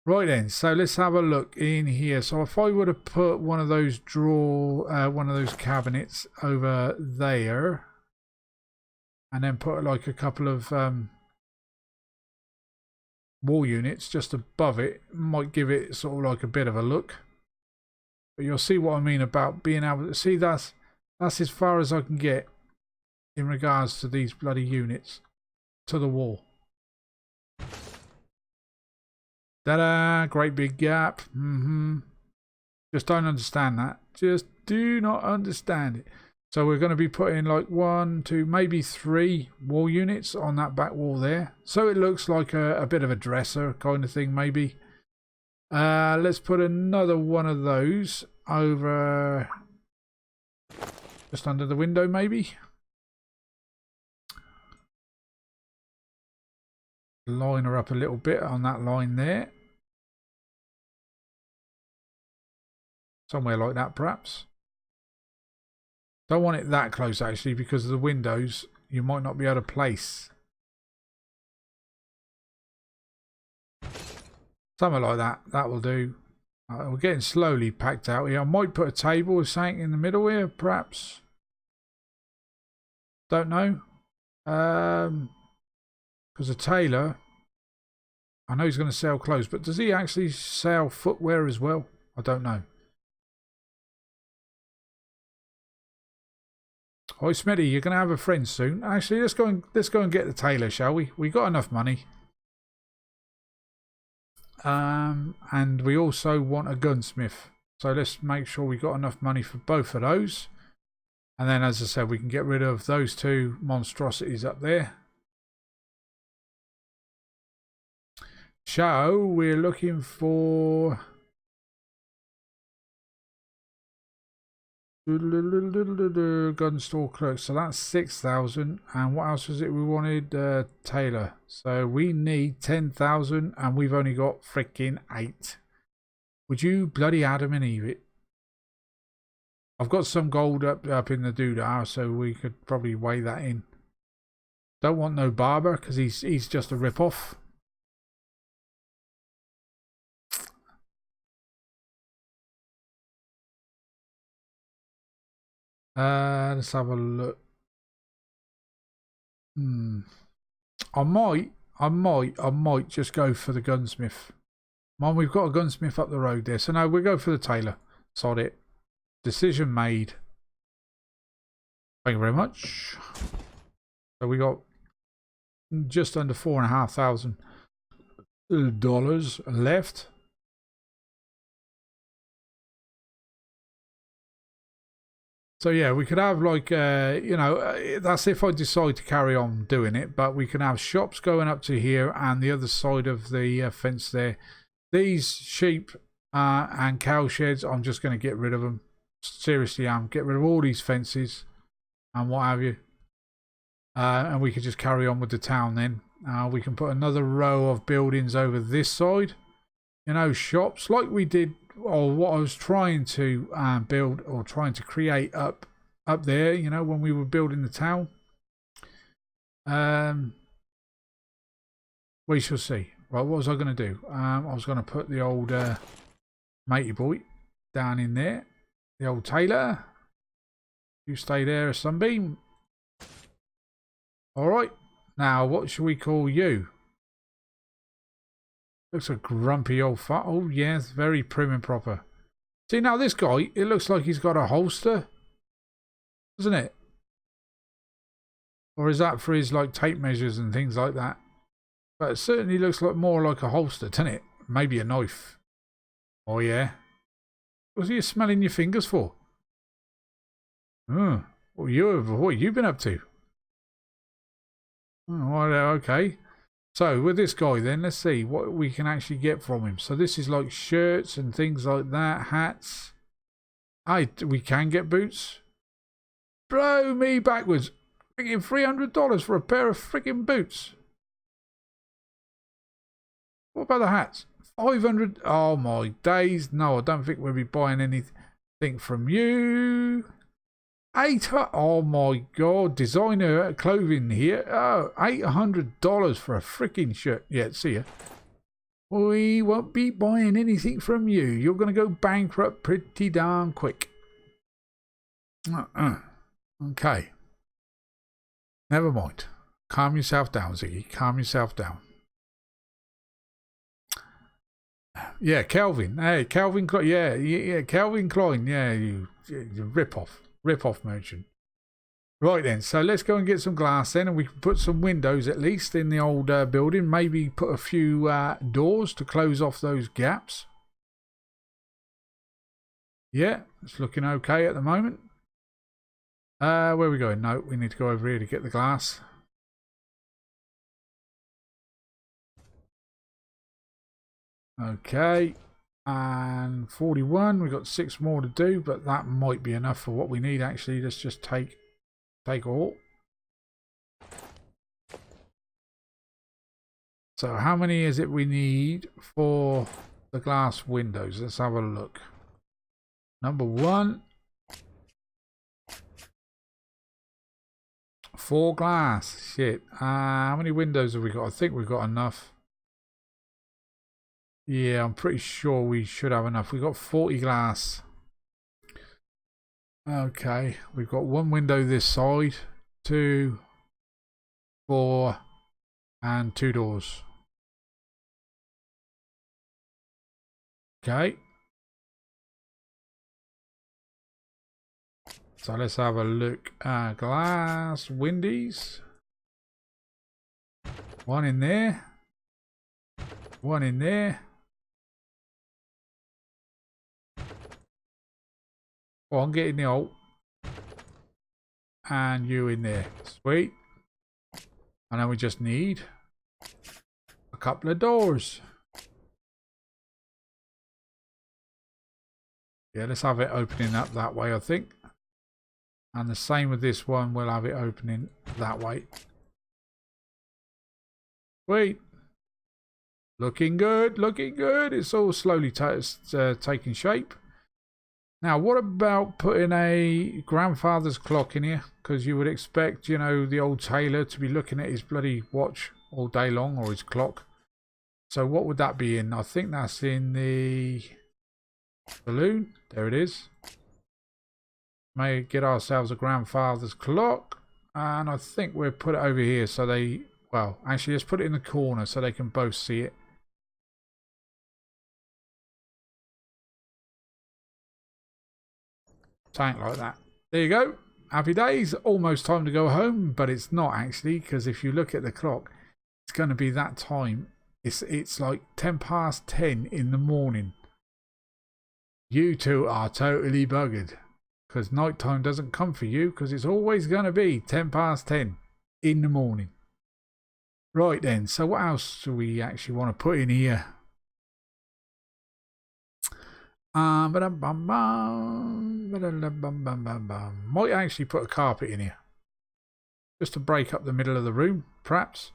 Right then, so let's have a look in here. So if I would have put one of those one of those cabinets over there, and then put like a couple of wall units just above it, might give it sort of like a bit of a look. But you'll see what I mean about being able to see. That's as far as I can get in regards to these bloody units to the wall. Ta-da! Great big gap. Just don't understand that. Just do not understand it. So we're going to be putting like 1, 2, maybe 3 wall units on that back wall there. So it looks like a bit of a dresser kind of thing maybe. Let's put another one of those over just under the window maybe. Line her up a little bit on that line there. Somewhere like that perhaps. Don't want it that close actually, because of the windows you might not be able to place. Something like that. That will do. We're getting slowly packed out here. I might put a table or something in the middle here perhaps. Don't know. Because a tailor, I know he's going to sell clothes, but does he actually sell footwear as well? I don't know. Hi Smitty, you're going to have a friend soon. Actually, let's go and get the tailor, shall we? We got enough money. And we also want a gunsmith. So let's make sure we got enough money for both of those. And then, as I said, we can get rid of those 2 monstrosities up there. So we're looking for gun store clerk. So that's 6,000. And what else was it we wanted? Tailor. So we need 10,000 and we've only got freaking 8. Would you bloody Adam and Eve it? I've got some gold up in the doodah, so we could probably weigh that in. Don't want no barber because he's just a rip-off. Let's have a look. I might just go for the gunsmith. Mom, we've got a gunsmith up the road there. So no, we'll go for the tailor. Sod it. Decision made. Thank you very much. So we got just under $4,500 left. So yeah, we could have like, you know, that's if I decide to carry on doing it. But we can have shops going up to here and the other side of the fence there. These sheep and cow sheds, I'm just going to get rid of them. Seriously, get rid of all these fences and what have you. And we could just carry on with the town then. We can put another row of buildings over this side. You know, shops like we did, or what I was trying to build or trying to create up there, you know, when we were building the town. We shall see. Right, what was I going to do? I was going to put the old matey boy down in there. The old tailor. You stay there, Sunbeam. Alright. Now, what should we call you? Looks a grumpy old fat. Oh, yes, very prim and proper. See, now this guy, it looks like he's got a holster. Doesn't it? Or is that for his, like, tape measures and things like that? But it certainly looks like more like a holster, doesn't it? Maybe a knife. Oh, yeah. What's he smelling your fingers for? Oh, what have you been up to? Oh, okay. So with this guy then, let's see what we can actually get from him. So this is like shirts and things like that, hats. We can get boots. Blow me backwards. Freaking $300 for a pair of freaking boots. What about the hats? 500. Oh my days. No, I don't think we'll be buying anything from you. 800. Oh my god. Designer clothing here. Oh, $800 for a freaking shirt. Yeah, see ya. We won't be buying anything from you. You're going to go bankrupt pretty darn quick. Okay. Never mind. Calm yourself down, Ziggy. Calm yourself down. Yeah, Calvin. Hey, Calvin Klein. Yeah, Calvin Klein. Yeah, you rip-off merchant. Right then, so let's go and get some glass then, and we can put some windows at least in the old building. Maybe put a few doors to close off those gaps. Yeah, it's looking okay at the moment. Where are we going? No, we need to go over here to get the glass. Okay, and 41. We've got 6 more to do, but that might be enough for what we need actually. Let's just take all. So how many is it we need for the glass windows? Let's have a look. Number 1. 4 glass. Shit. How many windows have we got? I think we've got enough. Yeah, I'm pretty sure we should have enough. We've got 40 glass. Okay, we've got 1 window this side, 2, 4, and 2 doors. Okay. So let's have a look. Glass, windies. 1 in there. 1 in there. Oh, I'm getting the alt. And you in there. Sweet. And then we just need a couple of doors. Yeah, let's have it opening up that way, I think. And the same with this one. We'll have it opening that way. Sweet. Looking good. Looking good. It's all slowly taking shape. Now, what about putting a grandfather's clock in here? Because you would expect, you know, the old tailor to be looking at his bloody watch all day long, or his clock. So what would that be in? I think that's in the saloon. There it is. May get ourselves a grandfather's clock. And I think we'll put it over here so they... Well, actually, let's put it in the corner so they can both see it. Something like that. There you go. happy days, almost time to go home, but it's not actually, because if you look at the clock, it's going to be that time. It's like 10 past 10 in the morning. You two are totally buggered, because nighttime doesn't come for you, because it's always going to be 10 past 10 in the morning. Right then, so what else do we actually want to put in here? Might actually put a carpet in here, just to break up the middle of the room, perhaps.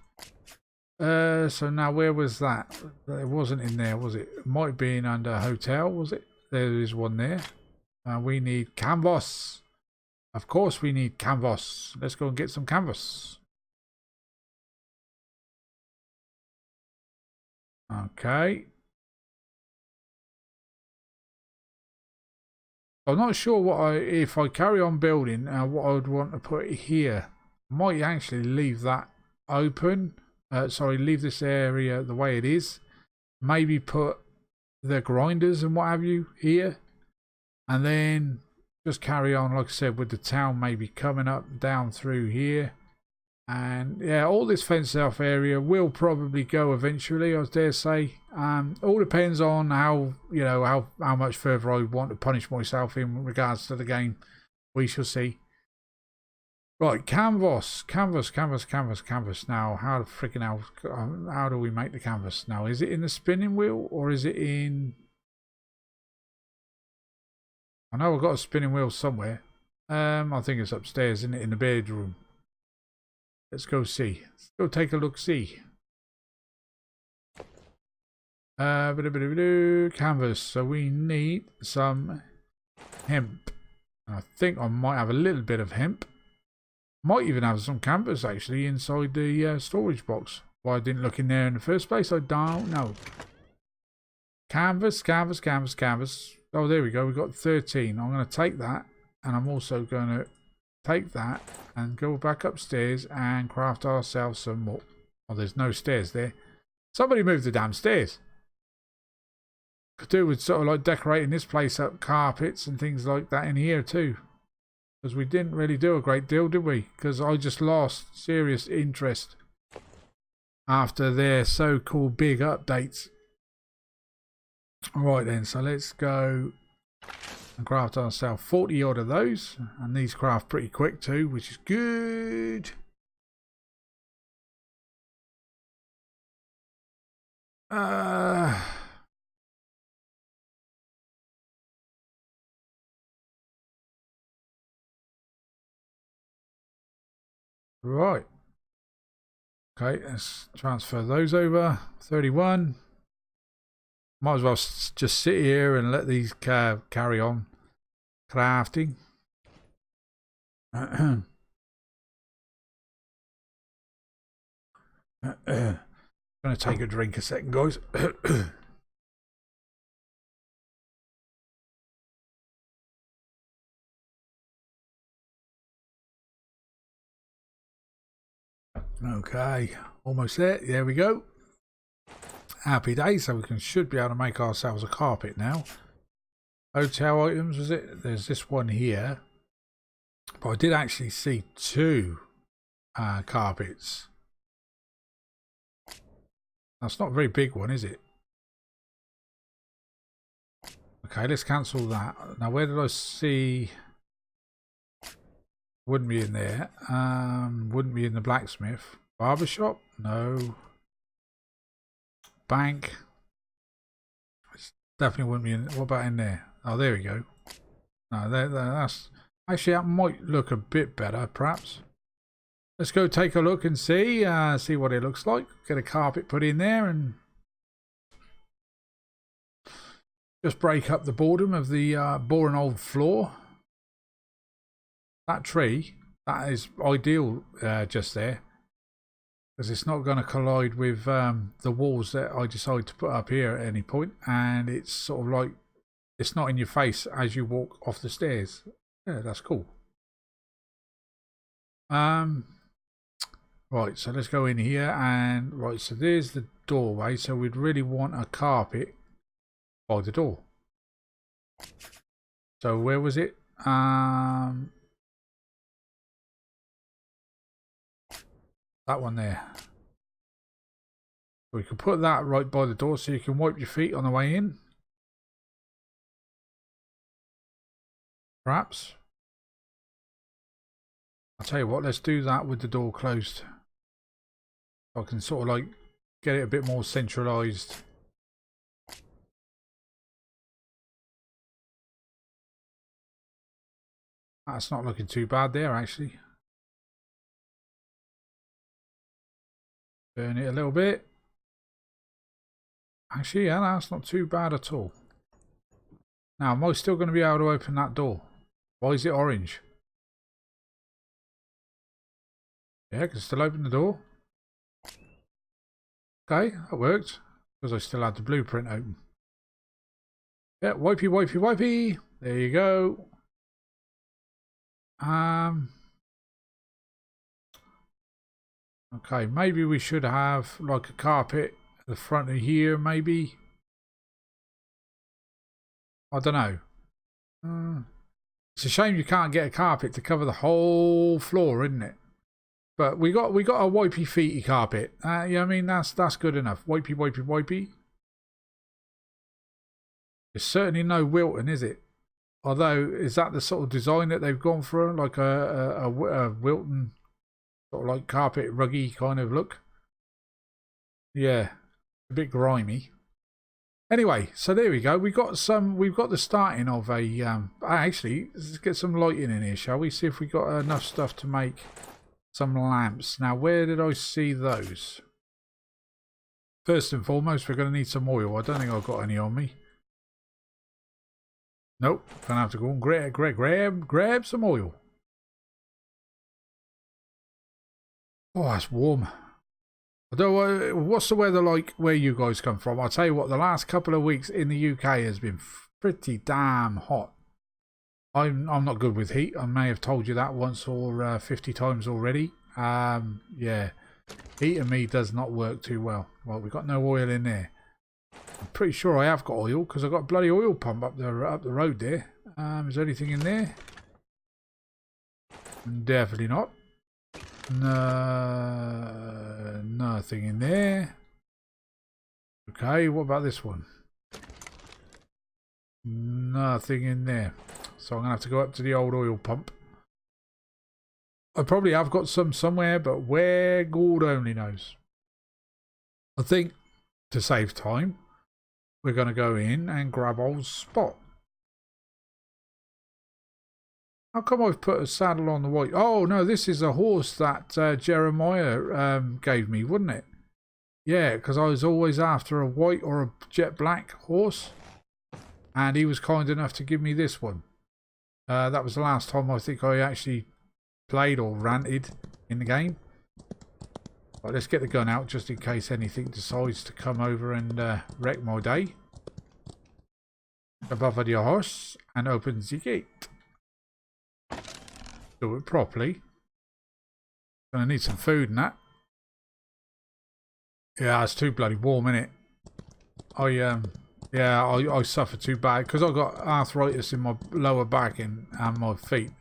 So now where was that? It wasn't in there, was it? It might have been under hotel, was it? There is one there. We need canvas. Of course we need canvas. Let's go and get some canvas. Okay. I'm not sure if I carry on building, what I would want to put here. I might actually leave that open. Sorry, leave this area the way it is. Maybe put the grinders and what have you here. And then just carry on, like I said, with the town maybe coming up down through here. And yeah, all this fenced off area will probably go eventually, I dare say. All depends on how, you know, how much further I want to punish myself in regards to the game. We shall see. Right, canvas. Now, how the freaking hell, how do we make the canvas? Now, is it in the spinning wheel or is it in... I know I've got a spinning wheel somewhere. I think it's upstairs, isn't it, in the bedroom? Let's go see. Let's go take a look, see. Canvas. So we need some hemp. I think I might have a little bit of hemp. Might even have some canvas actually inside the storage box. Why I didn't look in there in the first place, I don't know. Canvas. Oh, there we go. We've got 13. I'm going to take that, and I'm also going to take that and go back upstairs and craft ourselves some more. Oh, there's no stairs there. Somebody moved the damn stairs. Could do with sort of like decorating this place up, carpets and things like that in here too. Because we didn't really do a great deal, did we? Because I just lost serious interest after their so-called big updates. Alright then, so let's go and craft ourselves 40 odd of those. And these craft pretty quick too, which is good. Right. Okay, let's transfer those over. 31. Might as well just sit here and let these carry on crafting. Gonna take a drink a second, guys. Okay, almost there. There we go. Happy days. So we should be able to make ourselves a carpet now. Hotel items, was it? There's this one here. But I did actually see two carpets. That's not a very big one, is it? Okay, let's cancel that. Now, where did I see... Wouldn't be in there. Wouldn't be in the blacksmith. Barbershop? No. Bank? Definitely wouldn't be in. What about in there? Oh, there we go. No, that's actually, that might look a bit better, perhaps. Let's go take a look and see what it looks like. Get a carpet put in there and just break up the boredom of the boring old floor. That tree, that is ideal just there, because it's not going to collide with the walls that I decide to put up here at any point, and it's sort of like it's not in your face as you walk off the stairs. Yeah, that's cool. Right, so let's go in here and right, so there's the doorway, so we'd really want a carpet by the door. So where was it? That one there. We can put that right by the door so you can wipe your feet on the way in. Perhaps. I'll tell you what, let's do that with the door closed. I can sort of like get it a bit more centralised. That's not looking too bad there, actually. Turn it a little bit. Actually, yeah, that's not too bad at all. Now, am I still going to be able to open that door? Why is it orange? Yeah, I can still open the door. Okay, that worked. Because I still had the blueprint open. Yeah, wipey, wipey, wipey. There you go. Okay, maybe we should have like a carpet at the front of here, maybe. I don't know. It's a shame you can't get a carpet to cover the whole floor, isn't it? But we got a wipey feety carpet. Yeah, I mean that's good enough. Wipey, wipey, wipey. It's certainly no Wilton, is it? Although, is that the sort of design that they've gone for, like a Wilton sort of like carpet ruggy kind of look? Yeah, a bit grimy. Anyway, so there we go. We've got the starting of a actually, let's get some lighting in here, shall we? See if we got enough stuff to make some lamps. Now, where did I see those? First and foremost, we're going to need some oil. I don't think I've got any on me. Nope, gonna have to go and grab some oil. Oh, that's warm. Although, what's the weather like where you guys come from? I'll tell you what, the last couple of weeks in the UK has been pretty damn hot. I'm not good with heat. I may have told you that once or 50 times already. Yeah, heat and me does not work too well. Well, we've got no oil in there. I'm pretty sure I have got oil because I've got a bloody oil pump up the road there. Is there anything in there? Definitely not. No, nothing in there. Okay, what about this one? Nothing in there. So I'm going to have to go up to the old oil pump. I probably have got some somewhere, but where, God only knows. I think, to save time, we're going to go in and grab old Spot. How come I've put a saddle on the white? Oh, no, this is a horse that Jeremiah gave me, wasn't it? Yeah, because I was always after a white or a jet black horse. And he was kind enough to give me this one. That was the last time I think I actually played or ranted in the game. Right, let's get the gun out just in case anything decides to come over and wreck my day. Above the horse and opens the gate. Do it properly. Gonna need some food and that. Yeah, it's too bloody warm, innit? I suffer too bad because I've got arthritis in my lower back and my feet.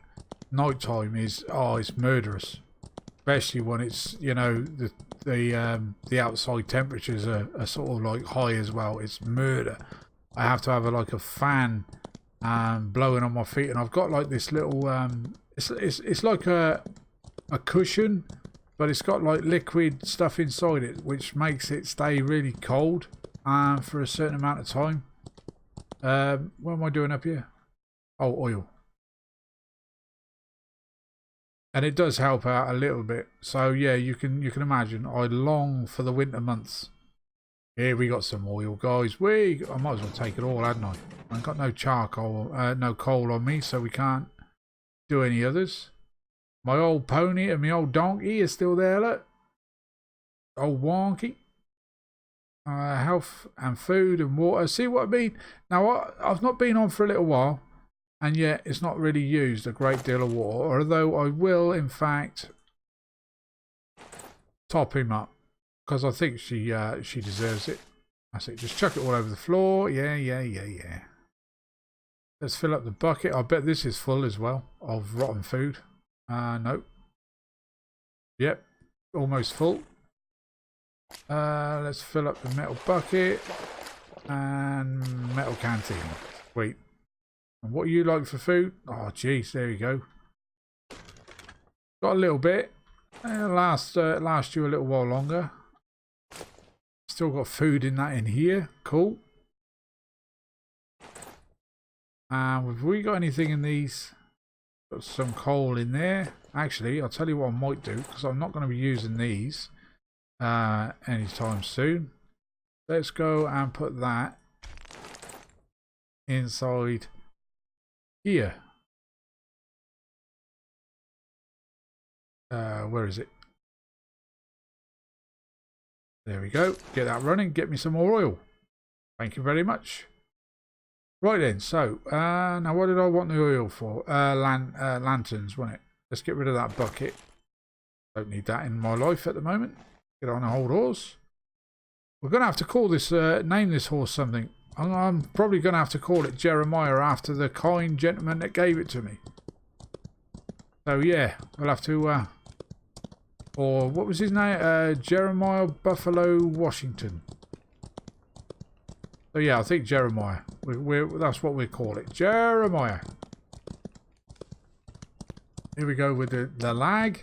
Night time is it's murderous, especially when it's, you know, the outside temperatures are sort of like high as well. It's murder. I have to have like a fan blowing on my feet, and I've got like this little it's like a cushion, but it's got like liquid stuff inside it, which makes it stay really cold for a certain amount of time. What am I doing up here? Oh, oil. And it does help out a little bit. So yeah, you can imagine I long for the winter months. Here we got some oil, guys. I might as well take it all, hadn't I? I've got no charcoal, no coal on me, so we can't do any others. My old pony and my old donkey is still there, look. Old wonky. Health and food and water. See what I mean? Now, I've not been on for a little while, and yet it's not really used a great deal of water, although I will, in fact, top him up, because I think she deserves it. That's it. Just chuck it all over the floor. Yeah. Let's fill up the bucket. I bet this is full as well of rotten food. Nope. Yep. almost full. Let's fill up the metal bucket and metal canteen. Sweet. And what you like for food? Oh, geez, there you go. Got a little bit. Last you a little while longer. Still got food in that in here. Cool. Have we got anything in these? Got some coal in there. Actually, I'll tell you what I might do, because I'm not going to be using these anytime soon. Let's go and put that inside here. Where is it? There we go. Get that running. Get me some more oil. Thank you very much. Right then, so now what did I want the oil for? Lanterns, wasn't it? Let's get rid of that bucket. Don't need that in my life at the moment. Get on a old horse. We're going to have to call this, name this horse something. I'm probably going to have to call it Jeremiah after the kind gentleman that gave it to me. So yeah, we'll have to, or what was his name? Jeremiah Buffalo Washington. So yeah, I think Jeremiah. That's what we call it. Jeremiah. Here we go with the lag.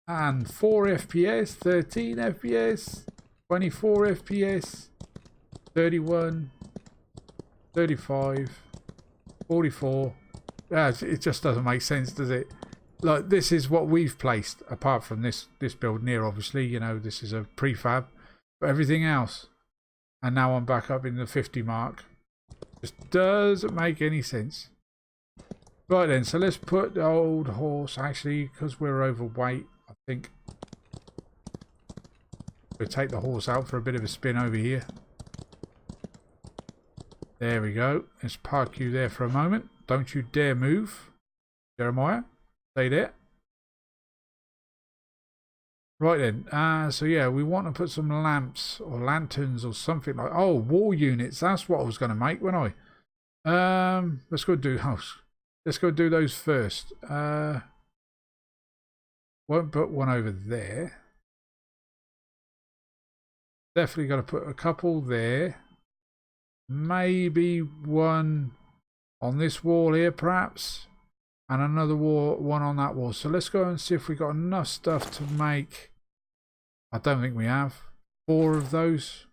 And 4 FPS, 13 FPS, 24 FPS, 31, 35, 44. It just doesn't make sense, does it? Like, this is what we've placed, apart from this build near, obviously. You know, this is a prefab. But everything else. And now I'm back up in the 50 mark. Just doesn't make any sense. Right then, so let's put the old horse, actually, because we're overweight, I think we'll take the horse out for a bit of a spin over here. There we go. Let's park you there for a moment. Don't you dare move, Jeremiah. Stay there. Right then, so yeah, we want to put some lamps or lanterns or something like, oh, wall units. That's what I was going to make, wasn't I? Let's go do house. Let's go do those first. Won't put one over there. Definitely got to put a couple there. Maybe one on this wall here, perhaps. And another one on that wall. So let's go and see if we got enough stuff to make. I don't think we have 4 of those.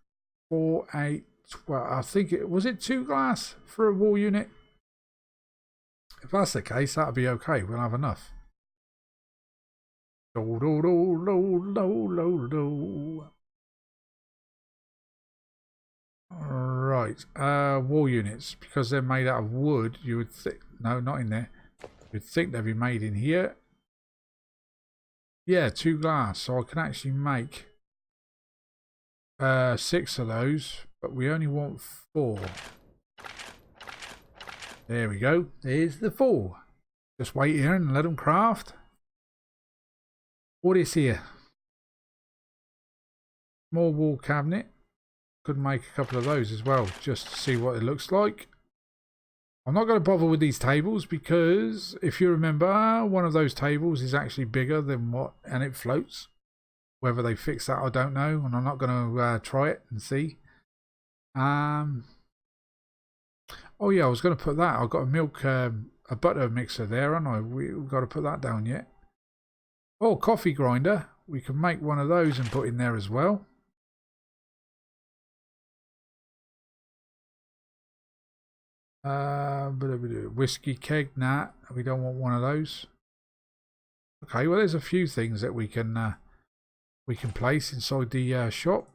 4, 8, 12. I think it was it 2 glass for a wall unit. If that's the case, that'll be okay. We'll have enough. Do, do, do, do, do, do, do. Right. Wall units, because they're made out of wood. You would think, no, not in there. You'd think they'd be made in here. Yeah, 2 glass. So I can actually make 6 of those, but we only want 4. There we go. There's the 4. Just wait here and let them craft. What is here? Small wall cabinet. Could make a couple of those as well, just to see what it looks like. I'm not going to bother with these tables because if you remember, one of those tables is actually bigger than what, and it floats. Whether they fix that, I don't know, and I'm not going to try it and see. Oh yeah, I was going to put that. I've got a butter mixer there, haven't I? We've got to put that down yet. Oh, coffee grinder. We can make one of those and put in there as well. Whiskey keg, nah, we don't want one of those. Okay, well there's a few things that we can place inside the shop.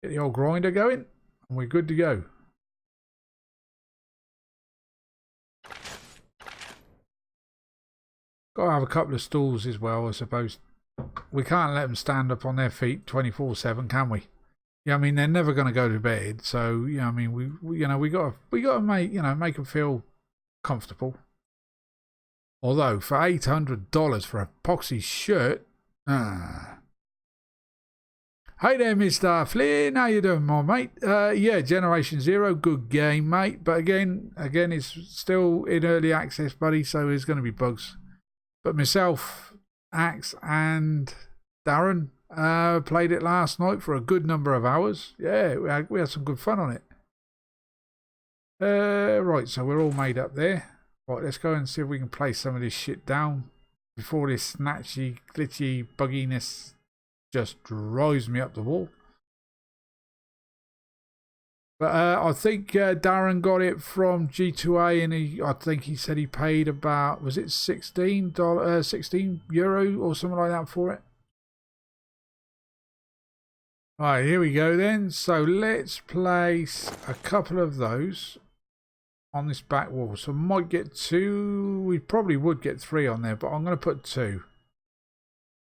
Get the old grinder going and we're good to go. Got to have a couple of stools as well, I suppose. We can't let them stand up on their feet 24/7, can we? Yeah, I mean they're never going to go to bed, so yeah, I mean we got to make them feel comfortable. Although for $800 for a epoxy shirt, Hey there, Mr. Flynn. How you doing, my mate? Yeah, Generation Zero, good game, mate. But again, it's still in early access, buddy. So there's going to be bugs. But myself Axe and Darren played it last night for a good number of hours. Yeah, we had some good fun on it. Right, so we're all made up there. Right, let's go and see if we can place some of this shit down before this snatchy, glitchy bugginess just drives me up the wall. But I think Darren got it from G2A, and I think he said he paid about, was it €16, €16 or something like that for it. Alright, here we go then. So let's place a couple of those on this back wall. So I might get 2. We probably would get 3 on there, but I'm going to put 2.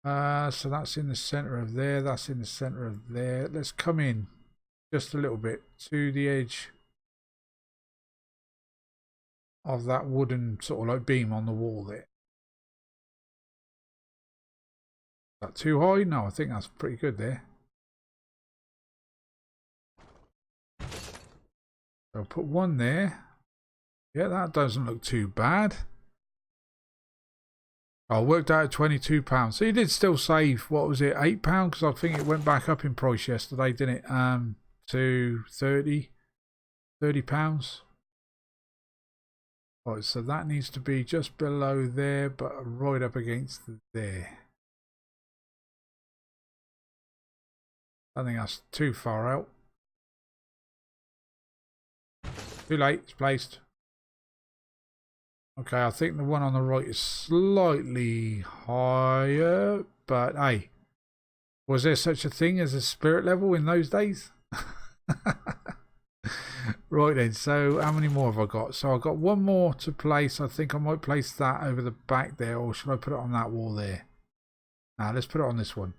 So that's in the center of there. That's in the center of there. Let's come in just a little bit to the edge of that wooden sort of like beam on the wall there. Is that too high? No, I think that's pretty good there. So I'll put 1 there. Yeah, that doesn't look too bad. I worked out at £22. So you did still save, what was it, £8? Because I think it went back up in price yesterday, didn't it? To £30. Right, so that needs to be just below there, but right up against there. I think that's too far out. Too late, it's placed. Okay, I think the one on the right is slightly higher, but hey, was there such a thing as a spirit level in those days? Right then, so how many more have I got? So I've got 1 more to place. I think I might place that over the back there, or should I put it on that wall there? Now let's put it on this one.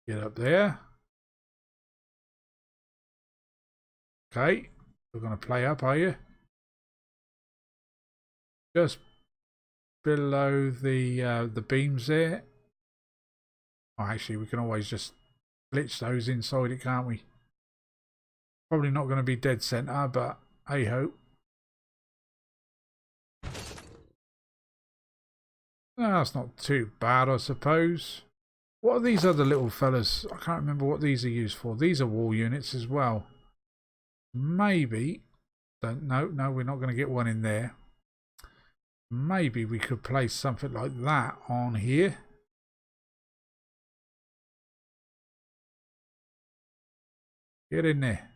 Get up there. Okay, we're going to play up, are you? Just below the beams there. Oh, actually, we can always just glitch those inside it, can't we? Probably not going to be dead center, but hey ho. No, that's not too bad, I suppose. What are these other little fellas? I can't remember what these are used for. These are wall units as well. Maybe, no, we're not going to get one in there. Maybe we could place something like that on here. Get in there.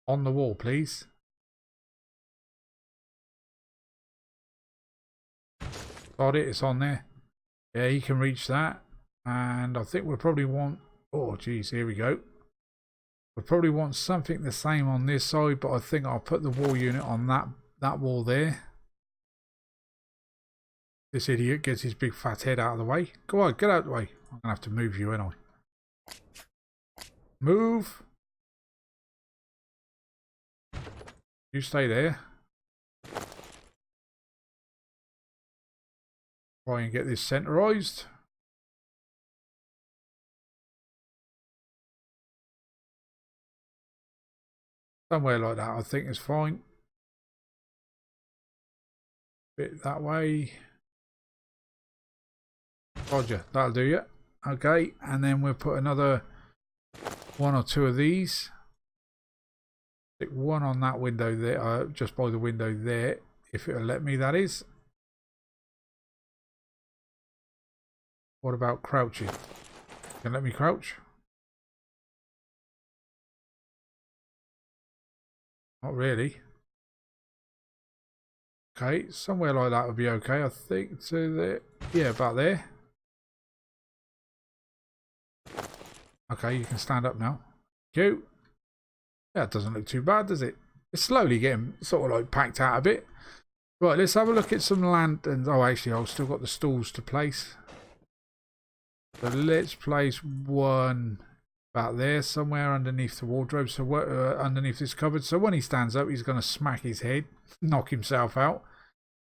On the wall, please. Got it, it's on there. Yeah, you can reach that. And I think we'll probably want, oh geez, here we go. We'll probably want something the same on this side, but I think I'll put the wall unit on that wall there. This idiot gets his big fat head out of the way. Go on, get out of the way. I'm going to have to move you, ain't I? Move. You stay there. Try and get this centerized. Somewhere like that, I think is fine. Bit that way. Roger, that'll do you. Okay, and then we'll put another 1 or 2 of these. Stick 1 on that window there, just by the window there, if it'll let me, that is. What about crouching? Can let me crouch? Not really. Okay, somewhere like that would be okay, I think. To there, yeah, about there. Okay, you can stand up now. Cute. Yeah, it doesn't look too bad, does it? It's slowly getting sort of like packed out a bit. Right, let's have a look at some lanterns. Oh, actually, I've still got the stools to place. So let's place 1 about there, somewhere underneath the wardrobe, so underneath this cupboard. So when he stands up, he's going to smack his head, knock himself out.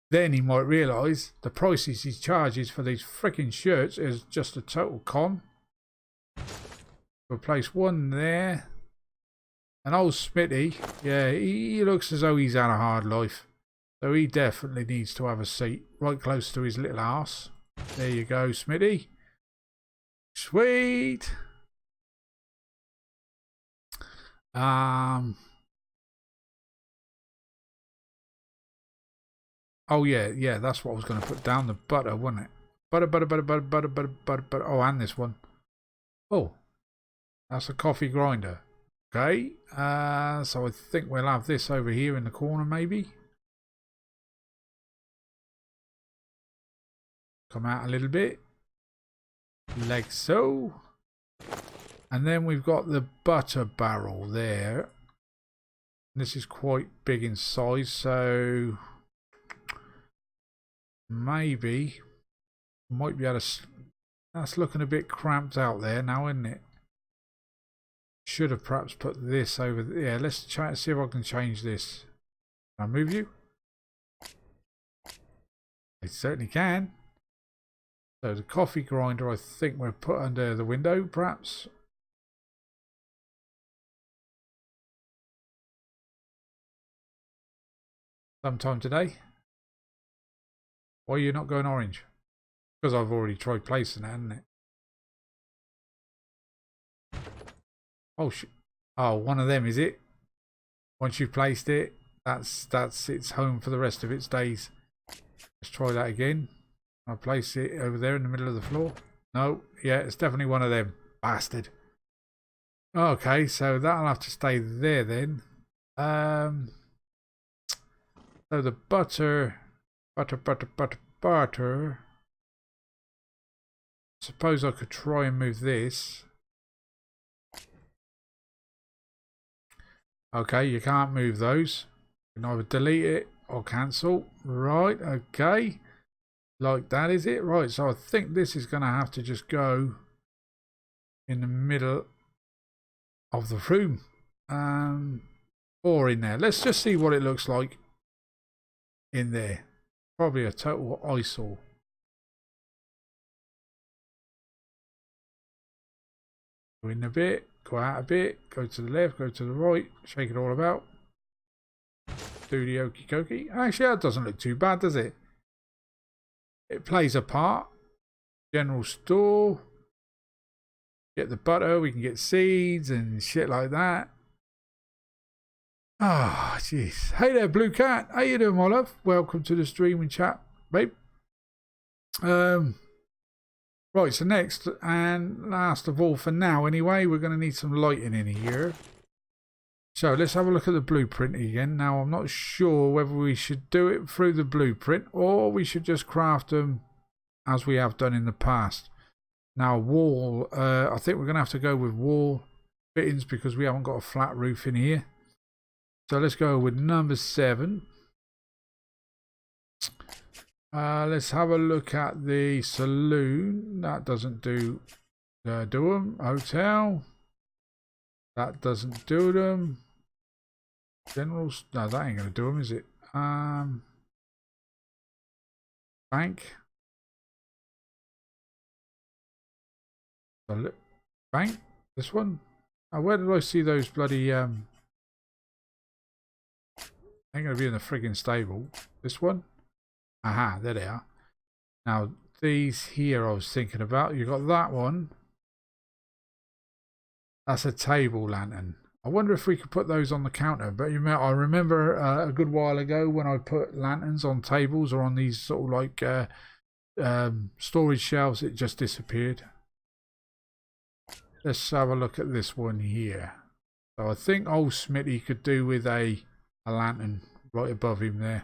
Then he might realise the prices he charges for these freaking shirts is just a total con. We'll place 1 there. And old Smitty, yeah, he looks as though he's had a hard life. So he definitely needs to have a seat right close to his little arse. There you go, Smitty. Sweet. Oh yeah, that's what I was going to put down, the butter, wasn't it? Butter. Oh, and this one. Oh, that's a coffee grinder. Okay, so I think we'll have this over here in the corner, maybe. Come out a little bit, like so. And then we've got the butter barrel there. This is quite big in size, so maybe might be able to. That's looking a bit cramped out there now, isn't it? Should have perhaps put this over there. Yeah, let's try and see if I can change this. Can I move you? I certainly can. So the coffee grinder, I think we'll put under the window, perhaps. Sometime today. Why are you not going orange? Because I've already tried placing it, hasn't it? Oh, oh, one of them, is it? Once you've placed it, that's its home for the rest of its days. Let's try that again. I'll place it over there in the middle of the floor. No, yeah, it's definitely one of them. Bastard. Okay, so that'll have to stay there then. So the butter. Suppose I could try and move this. Okay, you can't move those. You can either delete it or cancel. Right, okay. Like that, is it? Right, so I think this is going to have to just go in the middle of the room. Or in there. Let's just see what it looks like in there. Probably a total eyesore. Go in a bit, go out a bit, go to the left, go to the right, shake it all about. Do the okie dokie. Actually, that doesn't look too bad, does it? It plays a part. General store. Get the butter, we can get seeds and shit like that. Ah, oh, jeez. Hey there, Blue Cat. How you doing, my love? Welcome to the stream and chat, babe. Right, so next and last of all for now anyway, we're going to need some lighting in here. So let's have a look at the blueprint again. Now I'm not sure whether we should do it through the blueprint or we should just craft them as we have done in the past. Now wall, I think we're going to have to go with wall fittings because we haven't got a flat roof in here. So let's go with number 7. Let's have a look at the saloon. That doesn't do them. Hotel. That doesn't do them. Generals. No, that ain't gonna do them, is it? Bank. Bank. This one. Oh, where did I see those bloody? Ain't gonna be in the friggin' stable. This one. Aha, there they are. Now, these here I was thinking about. You got that one. That's a table lantern. I wonder if we could put those on the counter. But you know, I remember a good while ago when I put lanterns on tables or on these sort of like storage shelves, it just disappeared. Let's have a look at this one here. So I think old Smitty could do with a lantern right above him there.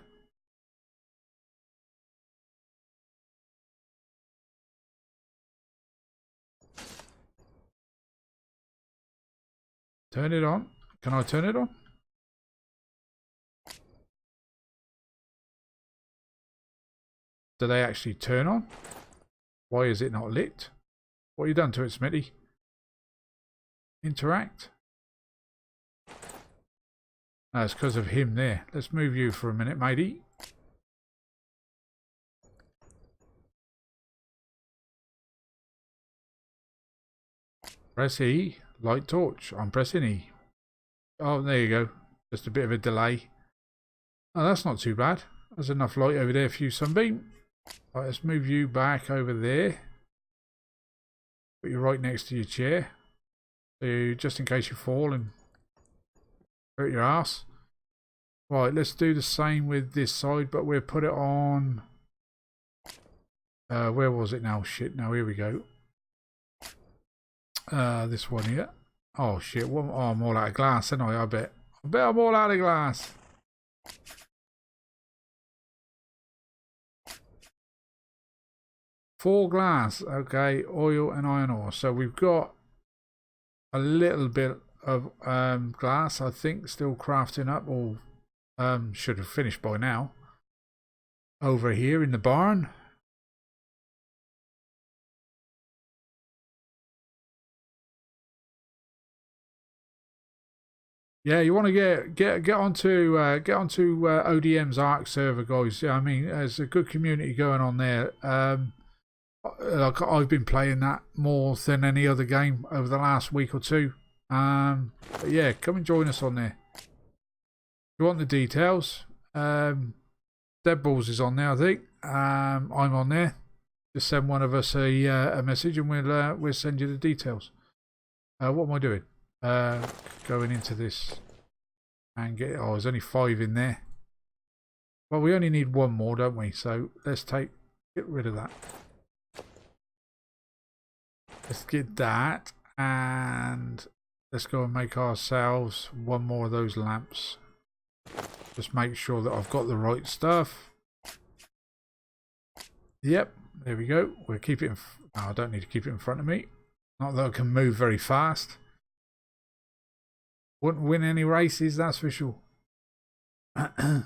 Turn it on. Can I turn it on? Do they actually turn on? Why is it not lit? What have you done to it, Smitty? Interact? No, it's because of him there. Let's move you for a minute, matey. Press E. Light torch. I'm pressing E. Oh, there you go. Just a bit of a delay. Oh, that's not too bad. There's enough light over there for you, Sunbeam. Right, let's move you back over there. Put you right next to your chair. So just in case you fall and hurt your ass. Right, let's do the same with this side, but we'll put it on... where was it now? Shit, now here we go. This one here. Oh shit, what, oh, I'm all out of glass, ain't I bet. I bet I'm all out of glass. Four glass, okay, oil and iron ore. So we've got a little bit of glass, I think, still crafting up, or should have finished by now. Over here in the barn. Yeah, you want to get onto ODM's Ark server, guys. Yeah, I mean, there's a good community going on there. Like I've been playing that more than any other game over the last week or two. But yeah, come and join us on there. If you want the details, Deadballs is on there, I think. I'm on there. Just send one of us a message and we'll send you the details. What am I doing? Going into this and get... Oh, there's only 5 in there. Well, we only need 1 more, don't we? So let's get rid of that. Let's get that, and let's go and make ourselves 1 more of those lamps. Just make sure that I've got the right stuff. Yep, there we go. We'll keep it in... No, I don't need to keep it in front of me. Not that I can move very fast. Wouldn't win any races, that's for sure. I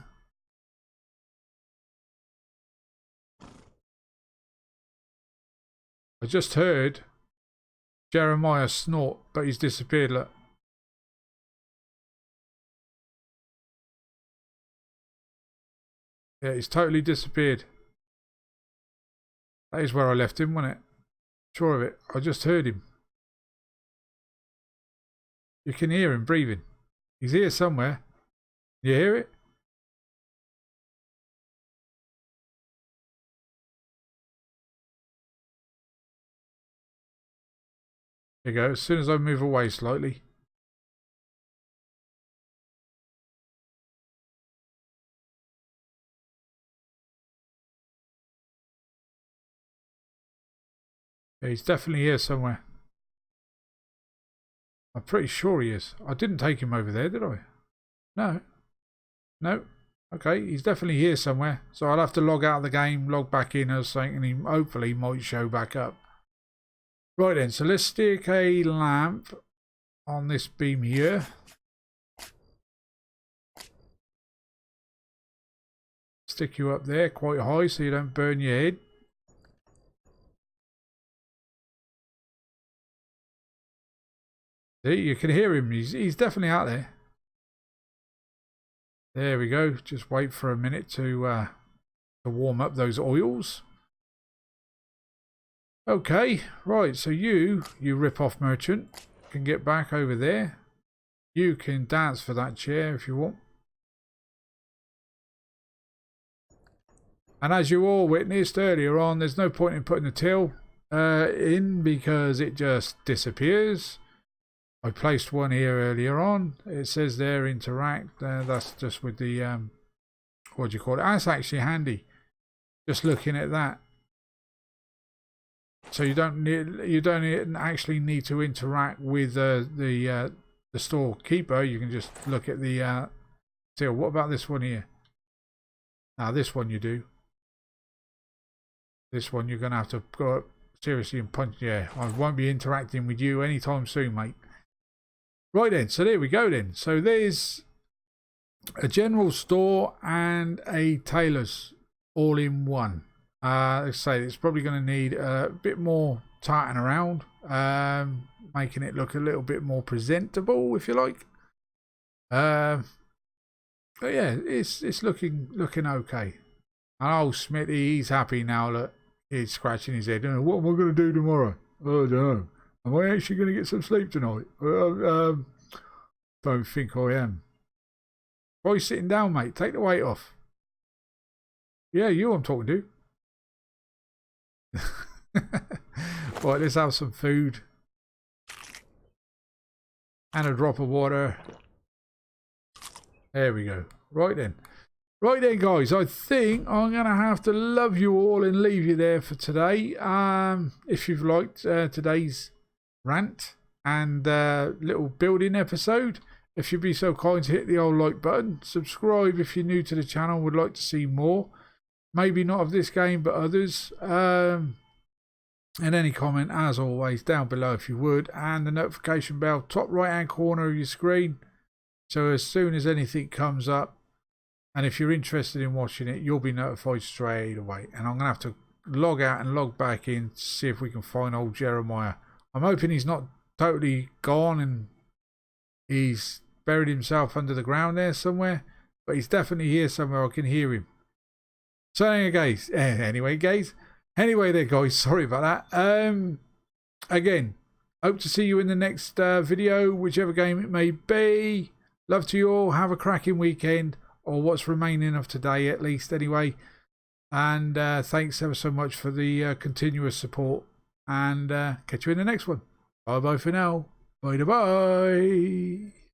just heard Jeremiah snort, but he's disappeared, look. Yeah, he's totally disappeared. That is where I left him, wasn't it? Sure of it. I just heard him. You can hear him breathing. He's here somewhere. You hear it? There you go. As soon as I move away slightly. Yeah, he's definitely here somewhere. I'm pretty sure he is. I didn't take him over there, did I? No. No. Okay, he's definitely here somewhere. So I'll have to log out of the game, log back in or something, and he hopefully might show back up. Right then, so let's stick a lamp on this beam here. Stick you up there quite high so you don't burn your head. See, you can hear him. He's definitely out there. There we go. Just wait for a minute to warm up those oils. Okay, right. So you rip-off merchant, can get back over there. You can dance for that chair if you want. And as you all witnessed earlier on, there's no point in putting the till in because it just disappears. I placed one here earlier on. It says there interact. That's just with the what do you call it? That's actually handy. Just looking at that. So you don't actually need to interact with the storekeeper. You can just look at the till. What about this one here? Now this one you do. This one you're gonna have to go up seriously and punch. Yeah, I won't be interacting with you anytime soon, mate. Right then, so there we go then. So there's a general store and a tailor's all in one. Let's say it's probably going to need a bit more tarting around, making it look a little bit more presentable, if you like. But yeah, it's looking okay. And old Smithy, he's happy now. Look, he's scratching his head. What am I going to do tomorrow? Oh, I don't know. Am I actually going to get some sleep tonight? For don't think I am. Try sitting down, mate. Take the weight off. Yeah, you I'm talking to. Right, let's have some food. And a drop of water. There we go. Right then. Right then, guys. I think I'm going to have to love you all and leave you there for today. If you've liked today's rant and little building episode, if you'd be so kind to hit the old like button. Subscribe if you're new to the channel and would like to see more. Maybe not of this game, but others. And any comment, as always, down below if you would. And the notification bell, top right hand corner of your screen. So as soon as anything comes up, and if you're interested in watching it, you'll be notified straight away. And I'm going to have to log out and log back in to see if we can find old Jeremiah. I'm hoping he's not totally gone and he's buried himself under the ground there somewhere. But he's definitely here somewhere. I can hear him. So anyway, guys. Anyway there, guys. Sorry about that. Again, hope to see you in the next video, whichever game it may be. Love to you all. Have a cracking weekend. Or what's remaining of today, at least, anyway. And thanks ever so much for the continuous support. And catch you in the next one. Bye-bye for now. Bye-bye.